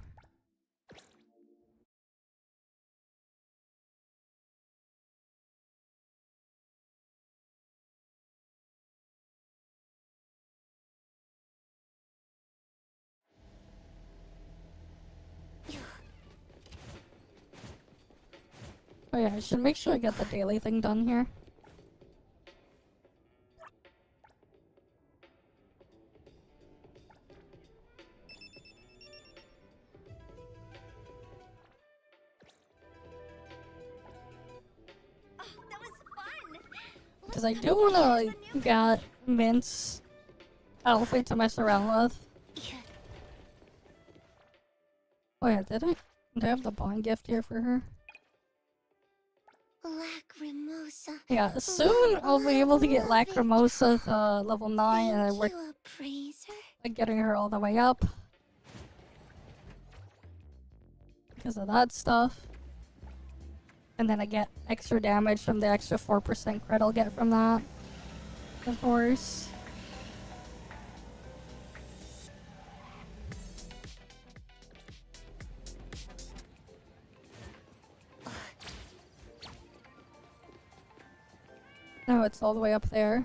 Oh yeah, I should make sure I get the daily thing done here. Oh, that was fun. Because I do want to like, get Mint's outfit to mess around with. Oh yeah, did I have the bond gift here for her? Lacrimosa. Yeah, soon I'll be able to get Lacrimosa to level 9 and I work You appraiser. at getting her all the way up. Because of that stuff. And then I get extra damage from the extra 4% crit I'll get from that. Of course. No, it's all the way up there.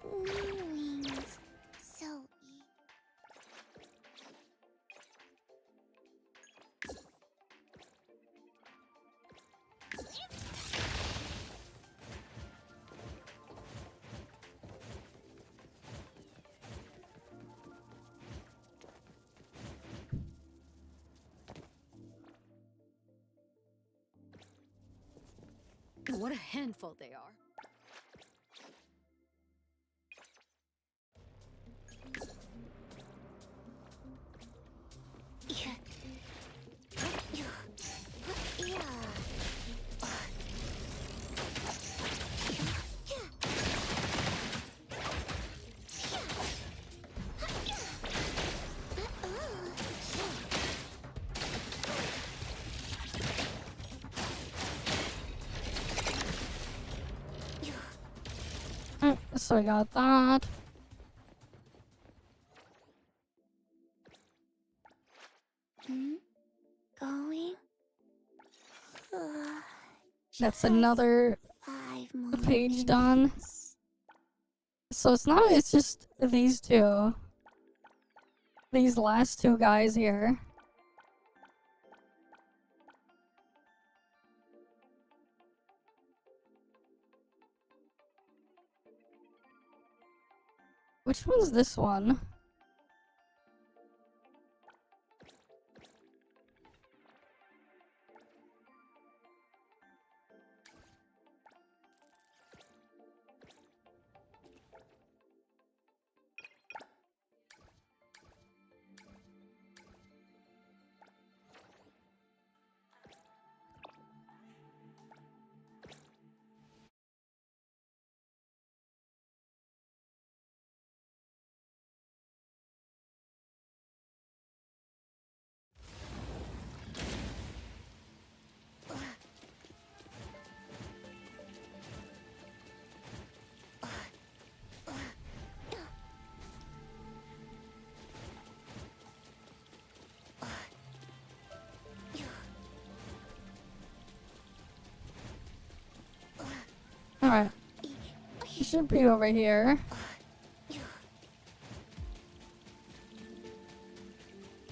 New wings. So What a handful they are. Yeah. Yeah. Yeah. So I got that. Going? That's Just another 5 more page done. minutes. So it's just these two. These last two guys here. Which one's this one? Alright. It should be over here.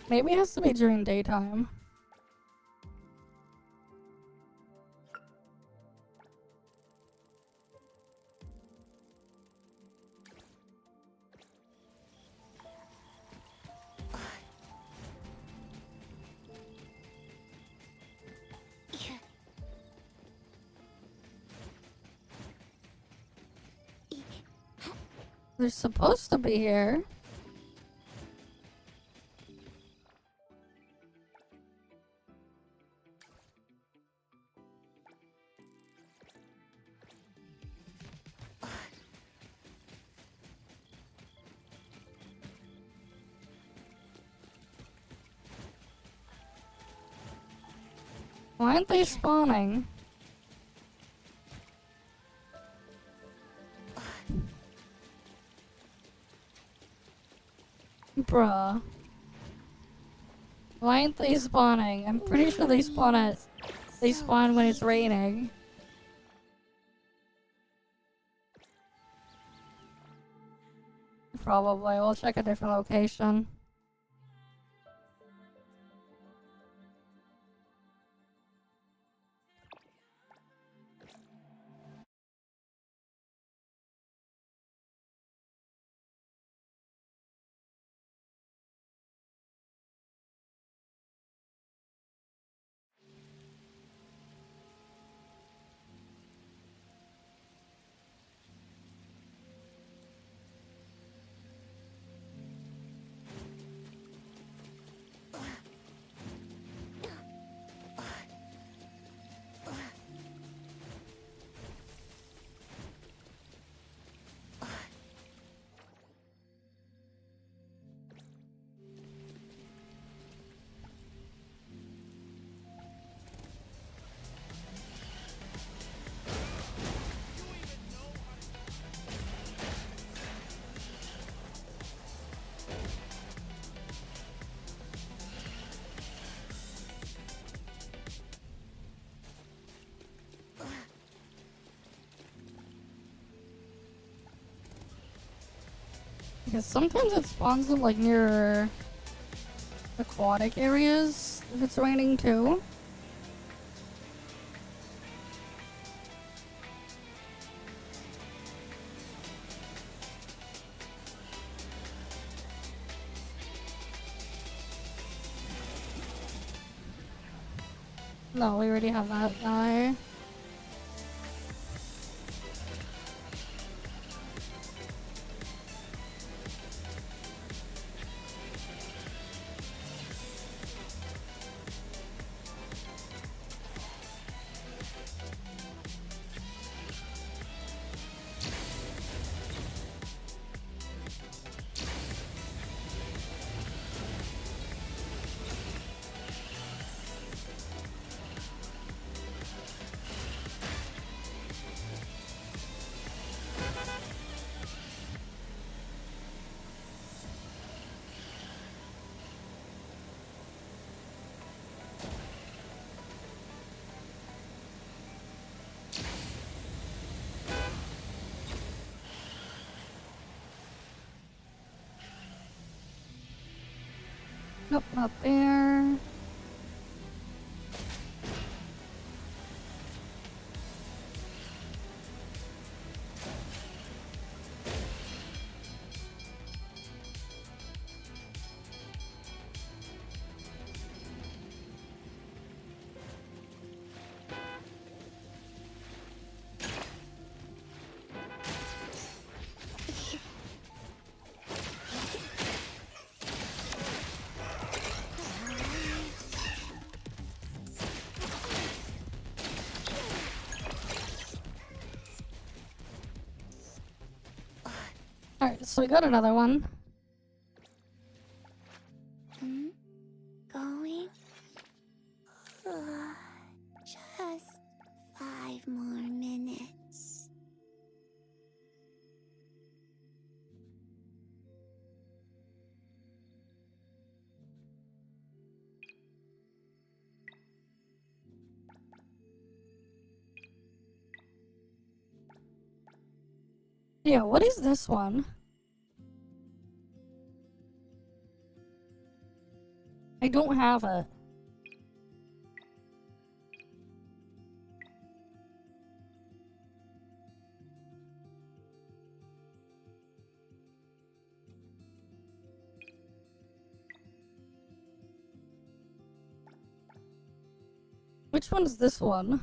Maybe it has to be during daytime. They're supposed to be here. Why aren't they spawning? Bruh. Why aren't they spawning? I'm pretty sure they spawn when it's raining. Probably. We'll check a different location. Because sometimes it spawns them like near aquatic areas if it's raining too. No, we already have that guy. Nope, not there. Alright, so we got another one. Hmm? Going? Just 5 more minutes. Yeah, what is this one? I don't have it. Which one's this one?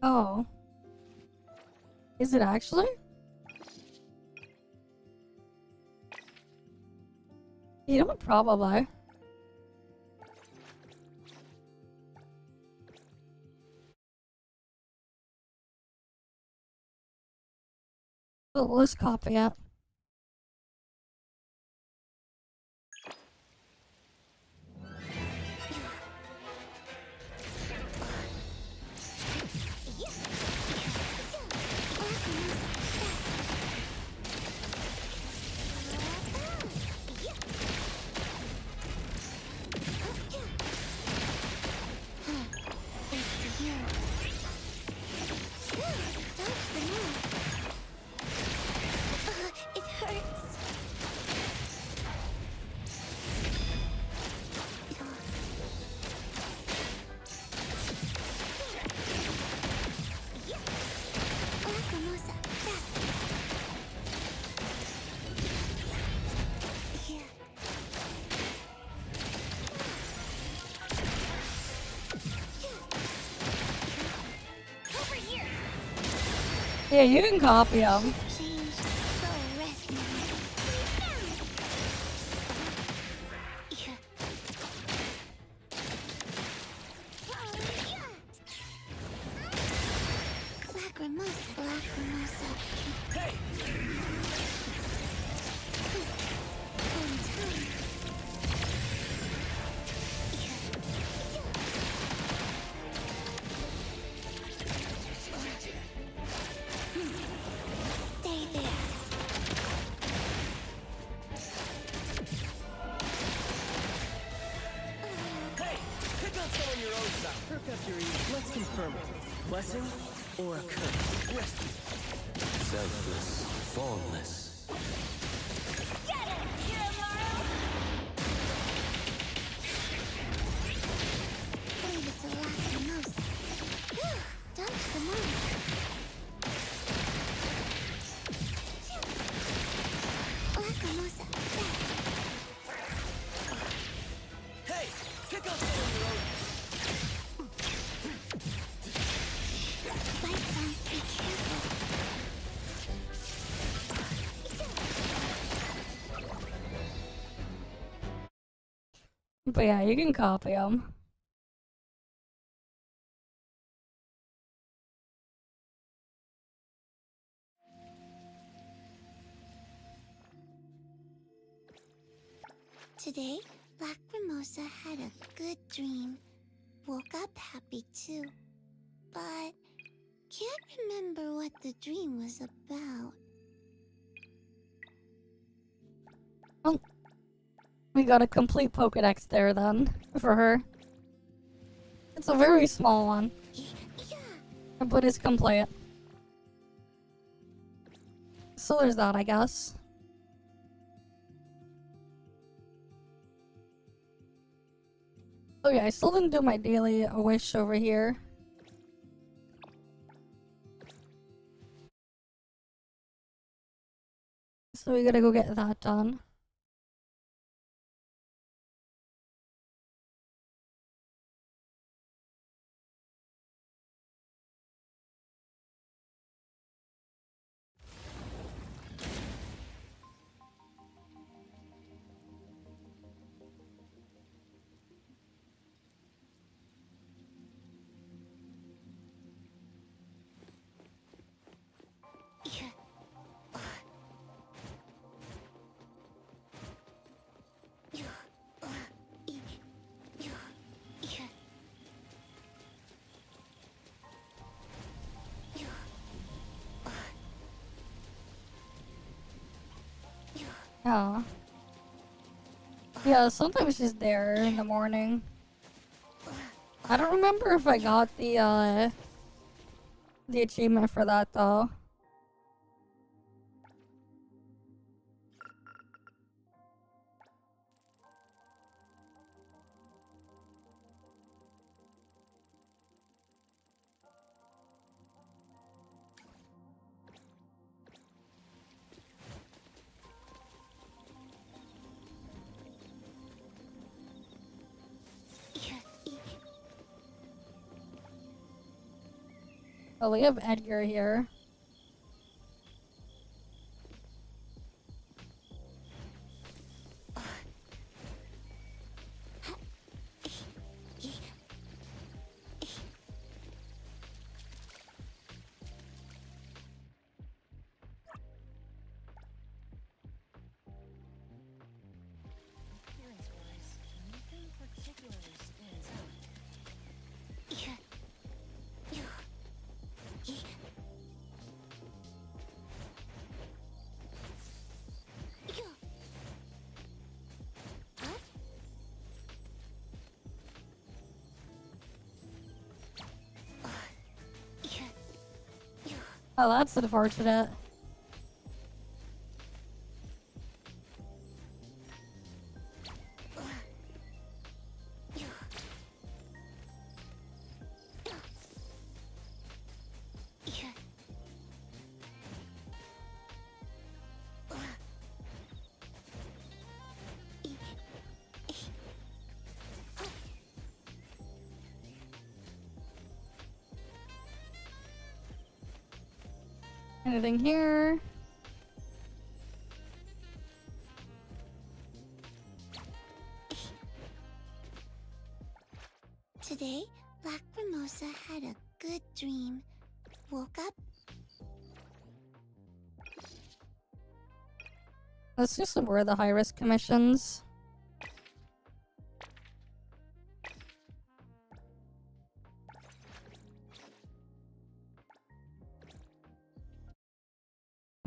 Oh. Is it actually? You know what? Probably. Well, let's copy it. It hurts. Lacrimosa, fast. Over here. Yeah, you can copy them. Change. Go rest now. Lacrimosa, lacrimosa. Hey! On time. Stay there. Hey! Pick out some on your own side. Perk up your ears. Let's confirm it. Blessing or a curse? Rescue. Selfless, formless. Get it, Kirimaru! Leave it to lacrimosa. Dodge the mark. Lacrimosa, fast. Hey! Pick out some on your own. Lights on, be careful. But yeah, you can copy them. Today, Lacrimosa had a good dream. Woke up happy too. But can't remember what the dream was about. We got a complete Pokedex there then, for her. It's a very small one, Yeah, but it's complete. So there's that, I guess. Oh yeah, I still didn't do my daily wish over here. So we gotta go get that done. Yeah. Yeah, sometimes she's there in the morning. I don't remember if I got the achievement for that though. Oh, we have Edgar here. Oh, that's unfortunate. Anything here? Today, Black Mimosa had a good dream. Woke up. Let's do some more of the high-risk commissions.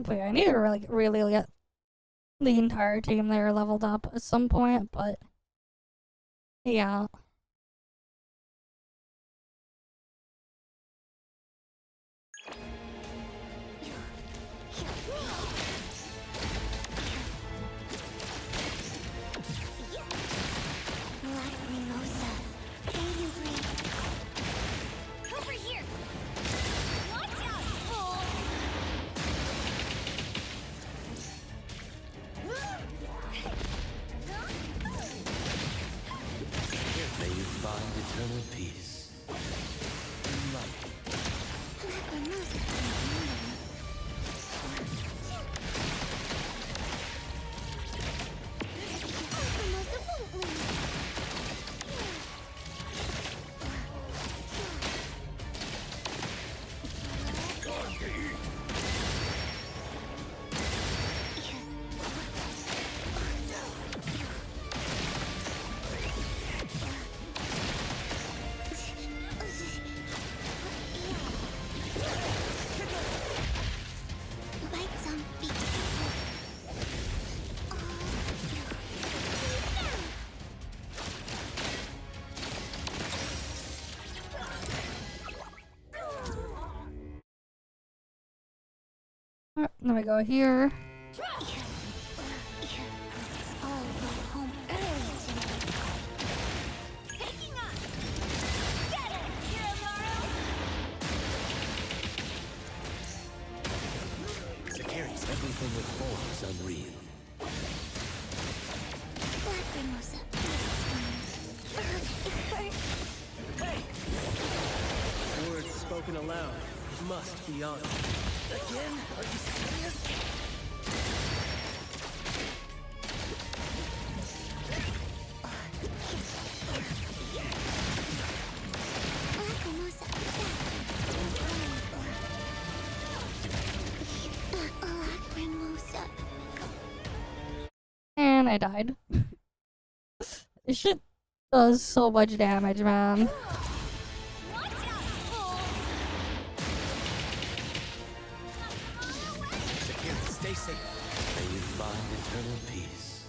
Wait, I need to really get the entire team there leveled up at some point, but yeah. Black Mimosa. Can you breathe? Over here! Watch out, fool! May you find eternal peace. Light. Black Mimosa. Black Mimosa won't lose. Then we go here. I'll go home early today. Taking off! Get it, Hiromaru! Securities, everything with form is unreal. Black Mimosa, Hey! Words spoken aloud must be honored. Again? Are you serious? Black Mimosa, Black Mimosa. And I died. This shit does so much damage, man. Watch out, fool! Securities, stay safe. May you find eternal peace.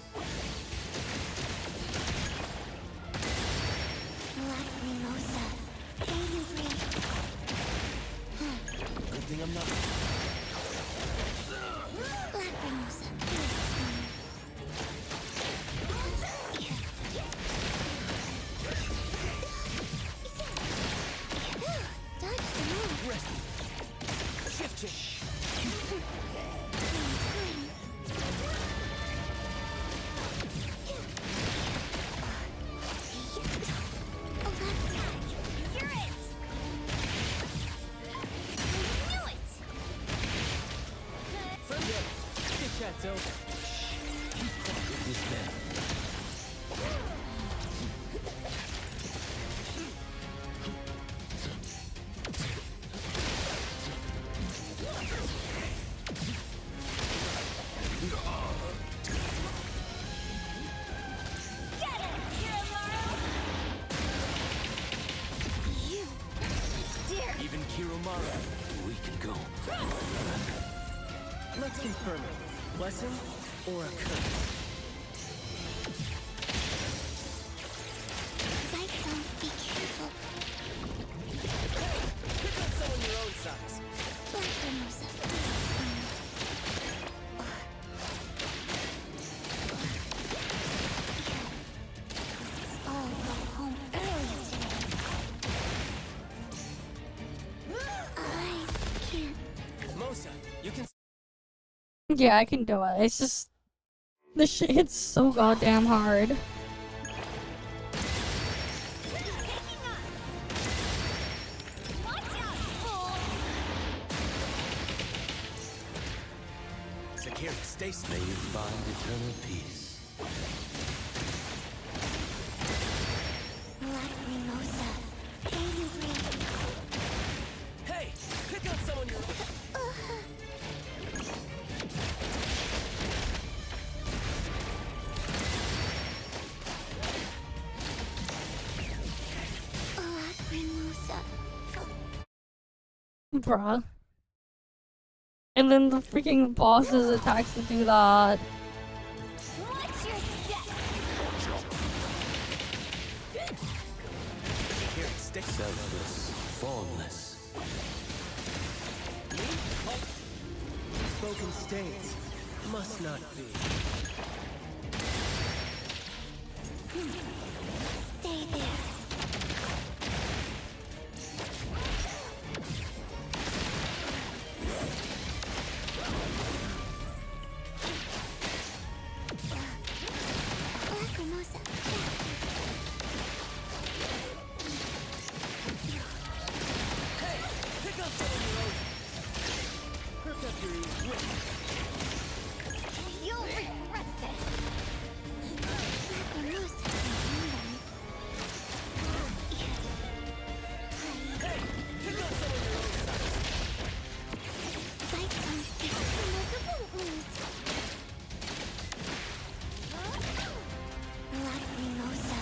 Black Mimosa, can you breathe? Good thing I'm not. Black Mimosa, dodge the move. Rest. Shift change. You're it! Knew it! Forget it. Chit chat's over. Keep quiet with this man. Get it, Hiromaru! You! Dear! Even Kiromaru, we can go. Let's confirm it. Blessing or a curse? Right zone, be careful. Pick on someone your own size. Black Mimosa, I'll go home early today. I can't. Mosa, you can. Yeah, I can do it. It's just this shit hits so goddamn hard. Watch out, fool! Security, stay safe. May you find eternal peace. Black Mimosa, can you breathe? Hey, pick on someone your own. Black Mimosa, Bruh. And then the freaking boss's attacks to do that. Watch your step! Security, stay selfless, formless. Spoken stains must not be. stay there. Black Mimosa, Hey, pick on someone your own. Perk up your ears. You'll regret this! Black Mimosa, Hey, pick on someone your own size. right zone, Black Mimosa won't lose. Black Mimosa,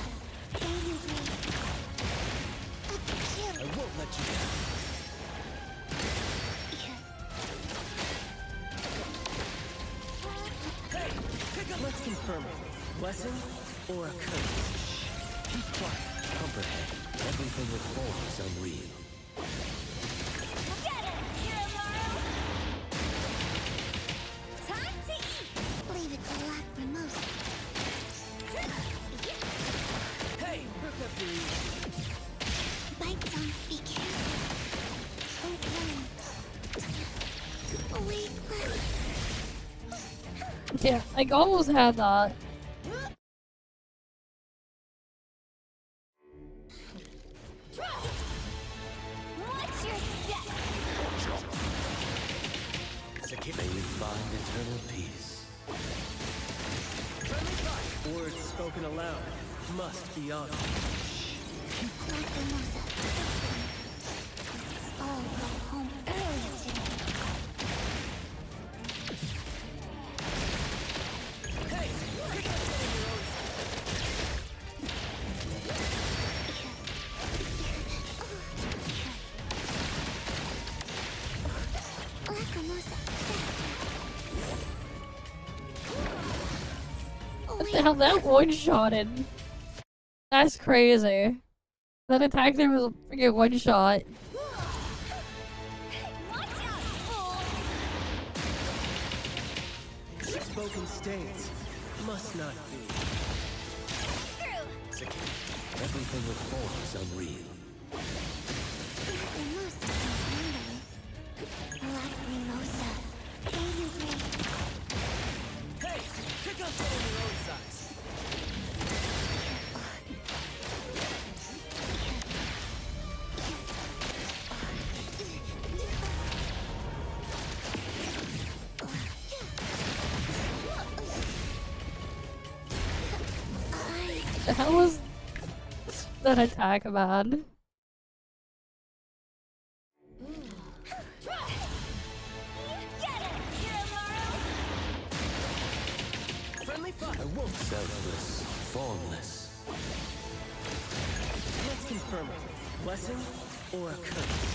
can you breathe? I won't let you down. Hey, pick up. Let's confirm it. Blessing or a curse? Keep quiet. Comprehension. Everything with form is unreal. Get it, Hiromaru! Yeah, I almost had that. Watch your step. May you find eternal peace. Words spoken aloud must be honored. Lacrimosa. Let's all go home early today. Hey! Pick up some of your own Lacrimosa. What the hell, that one-shotted? That's crazy. That attack there was a freaking one-shot. Watch out, fool! Spoken states must not be. Through. Everything with form is unreal. Lacrimosa can handle it. Lacrimosa. Can you break? Hey! Pick up some of your own size. The hell was that attack, man? Get it, Kiramaru! Friendly fire. I won't. Selfless, formless. Let's confirm it. Blessing or a curse?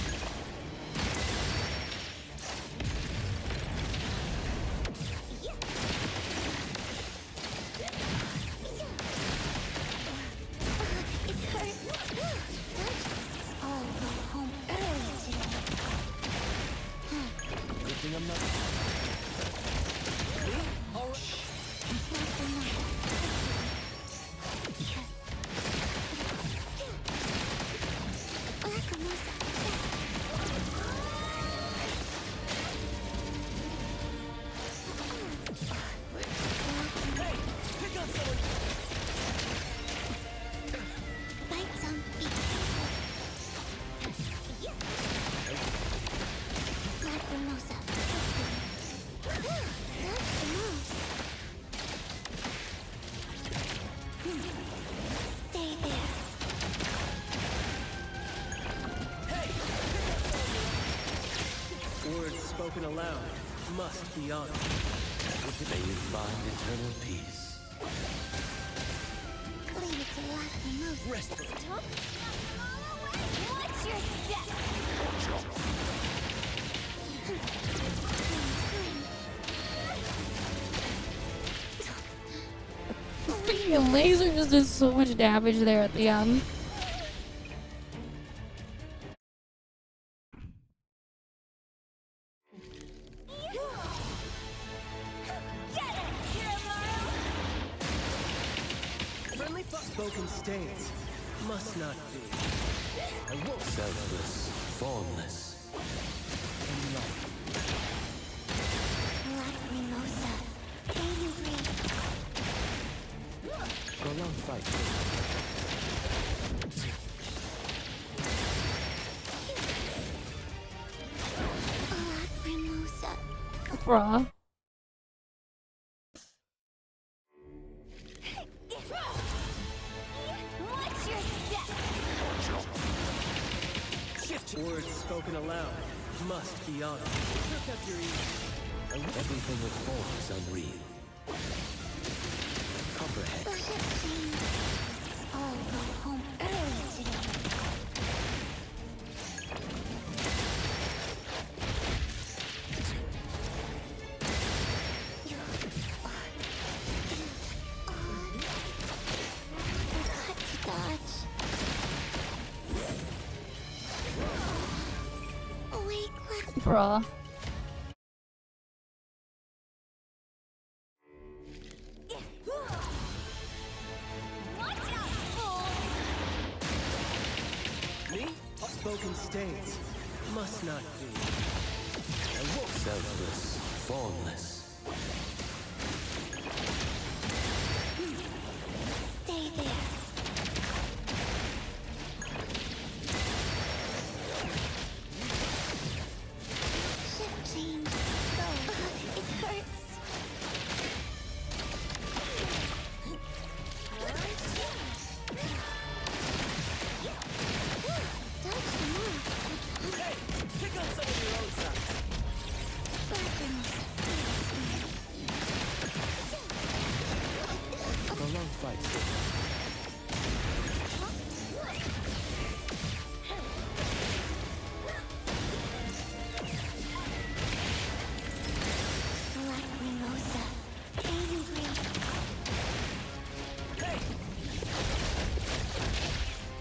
It hurts. Let's all go home early today. Good thing I'm not. Lacrimosa. Hey! Pick up some of Bite some. Be careful. Lacrimosa. That's the most. Stay there. Words spoken aloud must be honored. May you find eternal peace. Leave it to Lacrimosa. Rest. Watch your step. Freaking laser just did so much damage there at the end. Get it, Kiramaru! Friendly spoken states must not be. I won't. Selfless, formless. Lacrimosa. Can you breathe? Prolonged fight. Lacrimosa. Bruh. Watch your step. Shift. Words spoken aloud must be honored. Pick up your ears. Everything with form is unreal. Comprehend. Let us change. Let's all go home early today. Forgot to dodge. Awake, Bruh. Watch out, fool! Me? Spoken states must not be. I won't. Selfless, formless.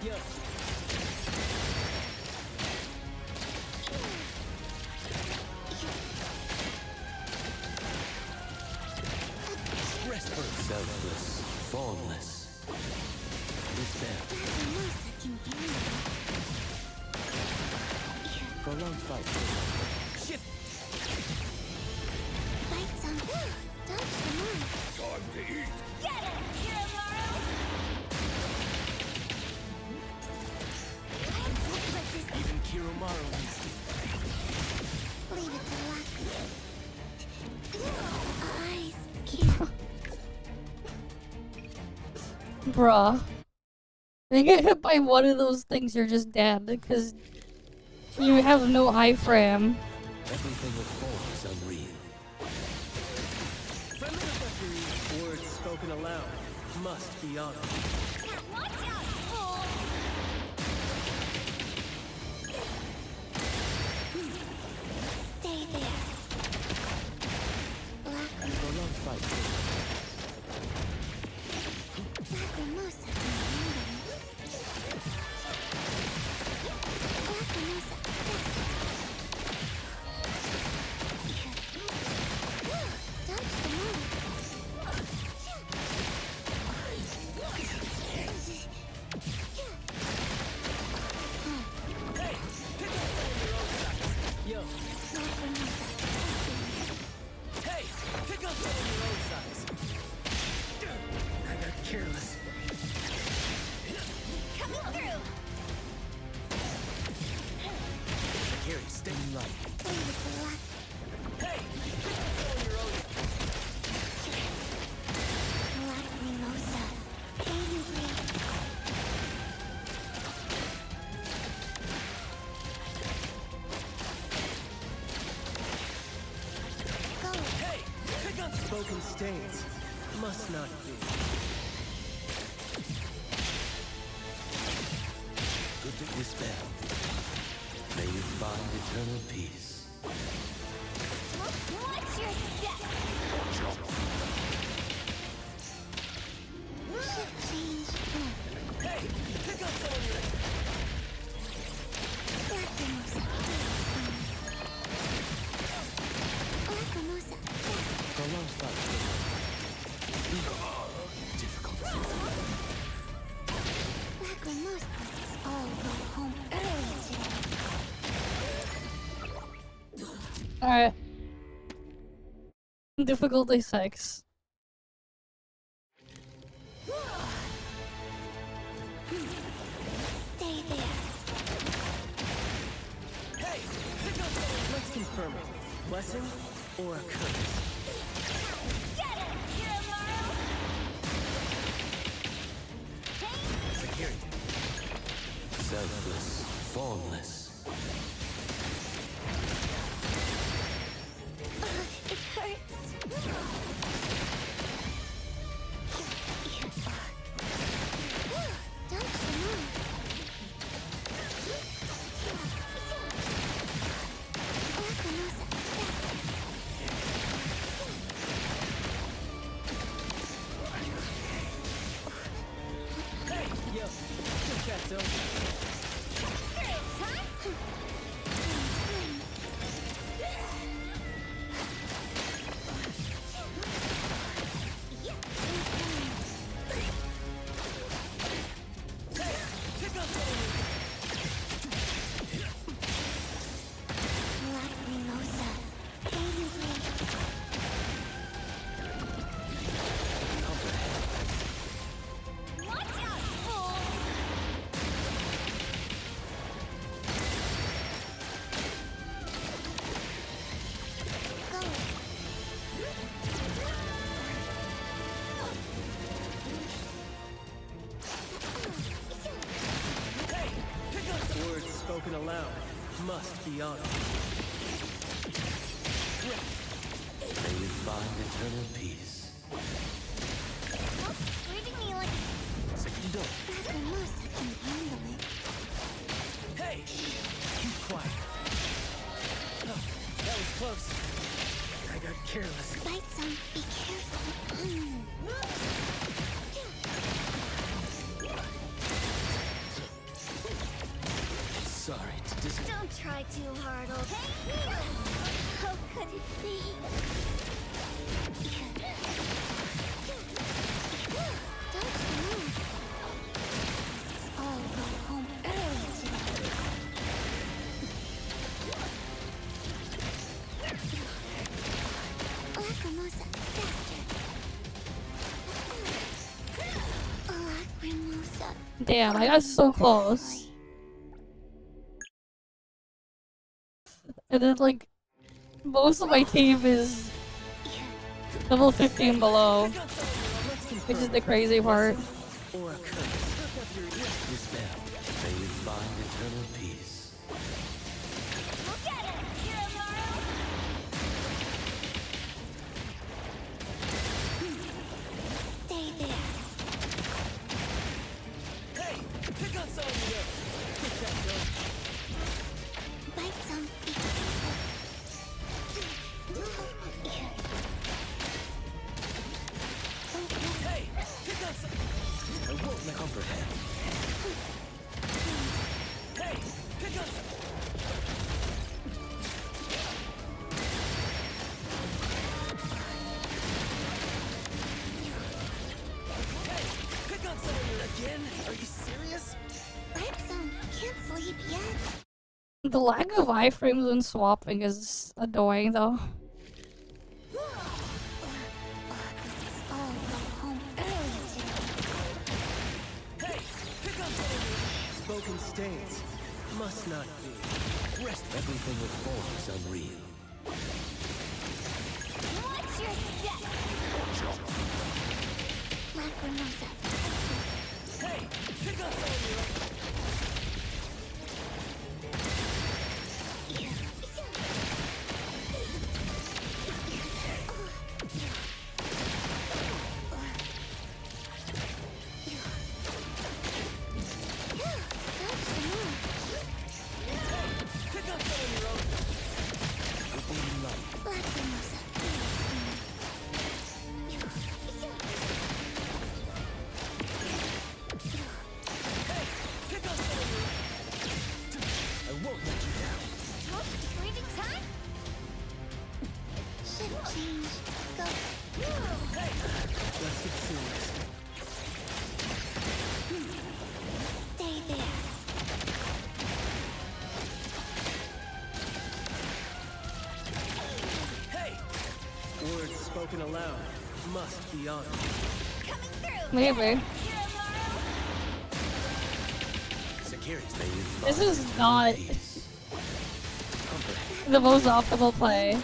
Yo. Rest for selfless, formless. Despair. Lacrimosa can handle it. Prolonged fight. Shift. Bite some. Dodge the mark. Time to eat. Get it, Kiromaru! I look like this. Even Kiromaru needs to. Leave it to luck. Eyes. Can't. Bruh. If you get hit by one of those things, you're just dead, because you have no iframe. Everything with form is unreal. Friendly referee, words spoken aloud must be honored. Watch out, fool! Stay there. Prolonged fight. Lacrimosa can handle it. Lacrimosa. Dodge the mark. Yo. Lacrimosa. Hey, pick up some of your own size. I got careless. Coming through! Carry, stay light. Leave it to luck. Hey, pick up some of your own. Lacrimosa. Baby breath. Go. Hey, pick up. Spoken stains must not be. Good to dispel. May you find eternal peace. Watch your step! Shift change. Hey, pick up some of your. Lacrimosa. Lacrimosa. Prolonged fight. Difficult. Lacrimosa. All go home early today. Alright. Difficulty 6. Stay there. Hey, pick up some of Let's confirm it. Blessing or a curse? Get it, Kiromaru! security. Selfless, formless. It hurts. Dodge the mark. Lacrimosa. Hey, yo. Good chat, though. Pick up some of Lacrimosa. Baby breath. Watch out, fool! Go. Words spoken aloud must be honored. May you find eternal peace. Treating me like Sekido. Lacrimosa can handle it. Hey, keep quiet. Oh, that was close. I got careless. Bite some. Be careful. Don't try too hard, okay? How could it be? Don't move. I'll go home early today. Lacrimosa, faster. Lacrimosa. Damn, I got so close. And then, like, most of my team is level 15 below, which is the crazy part. Or a curse. This spell, may you find eternal peace. We'll get it, Hero. Stay there. Hey, pick on someone you know. Get that done. Bite some. Hey, pick on some. I won't let comprehend. Hey, pick on some. Hey, pick on someone you again? Are you serious? Bite some. Can't sleep yet. The lack of iframes when swapping is annoying though. I'll go home early today. Hey, pick on someone you spoken states. Must not be. Rest. Everything with form is unreal. Watch your step. Lacrimosa. Hey, pick on someone you pick on someone your own. Lacrimosa. Pick on someone your own. I won't let you down. Smoke breathing time? Shift change. Go. Let's get serious. Stay there. Hey! Words spoken aloud must be honored. Coming through. Maybe. Hero. Security, may you This find is not peace. Comprehend. the most optimal play.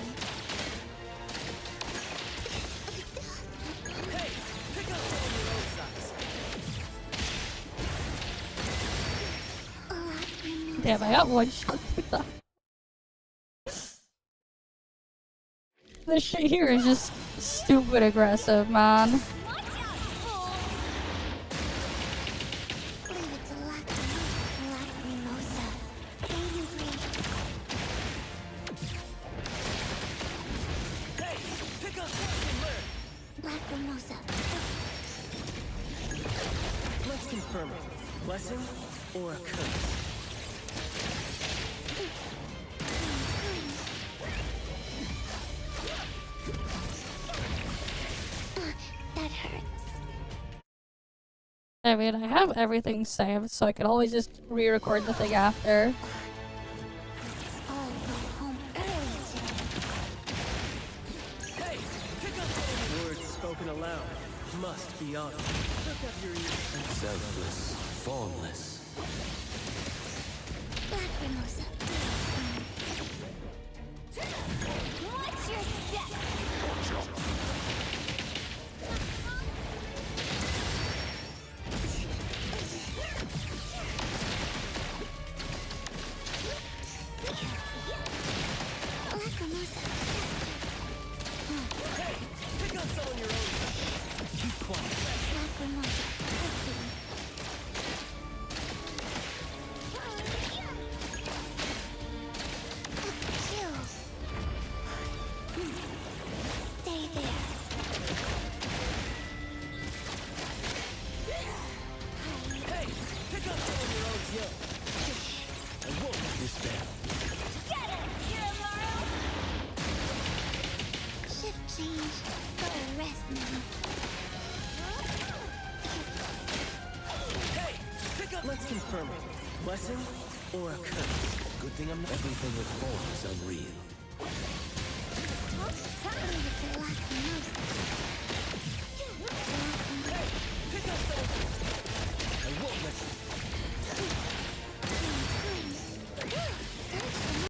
Hey! Pick on someone your own size. Lacrimosa. Damn, I got one shot with that. This shit here is just stupid aggressive, man. Watch out, fool. Leave it to Lacrimosa. Lacrimosa. May you breathe. Hey! Pick on someone you learn. Lacrimosa. Let's confirm it. Blessing or a curse? That hurts. I mean, I have everything saved, so I can always just re-record the thing after. I'll go home early today. Hey! Pick on someone. Words spoken aloud must be honored. Look up your ears. Selfless, formless. Lacrimosa. Watch your step. Lacrimosa. Hey! Pick on someone your own size. Keep quiet. Lacrimosa. Chill. Stay there. Hey! Pick on someone your own skill. I won't let this down. changed. Go rest now. Hey, pick up. Let's confirm it. Blessing or a curse? Good thing I'm not. Everything with form is unreal. Leave it to Lacrimosa.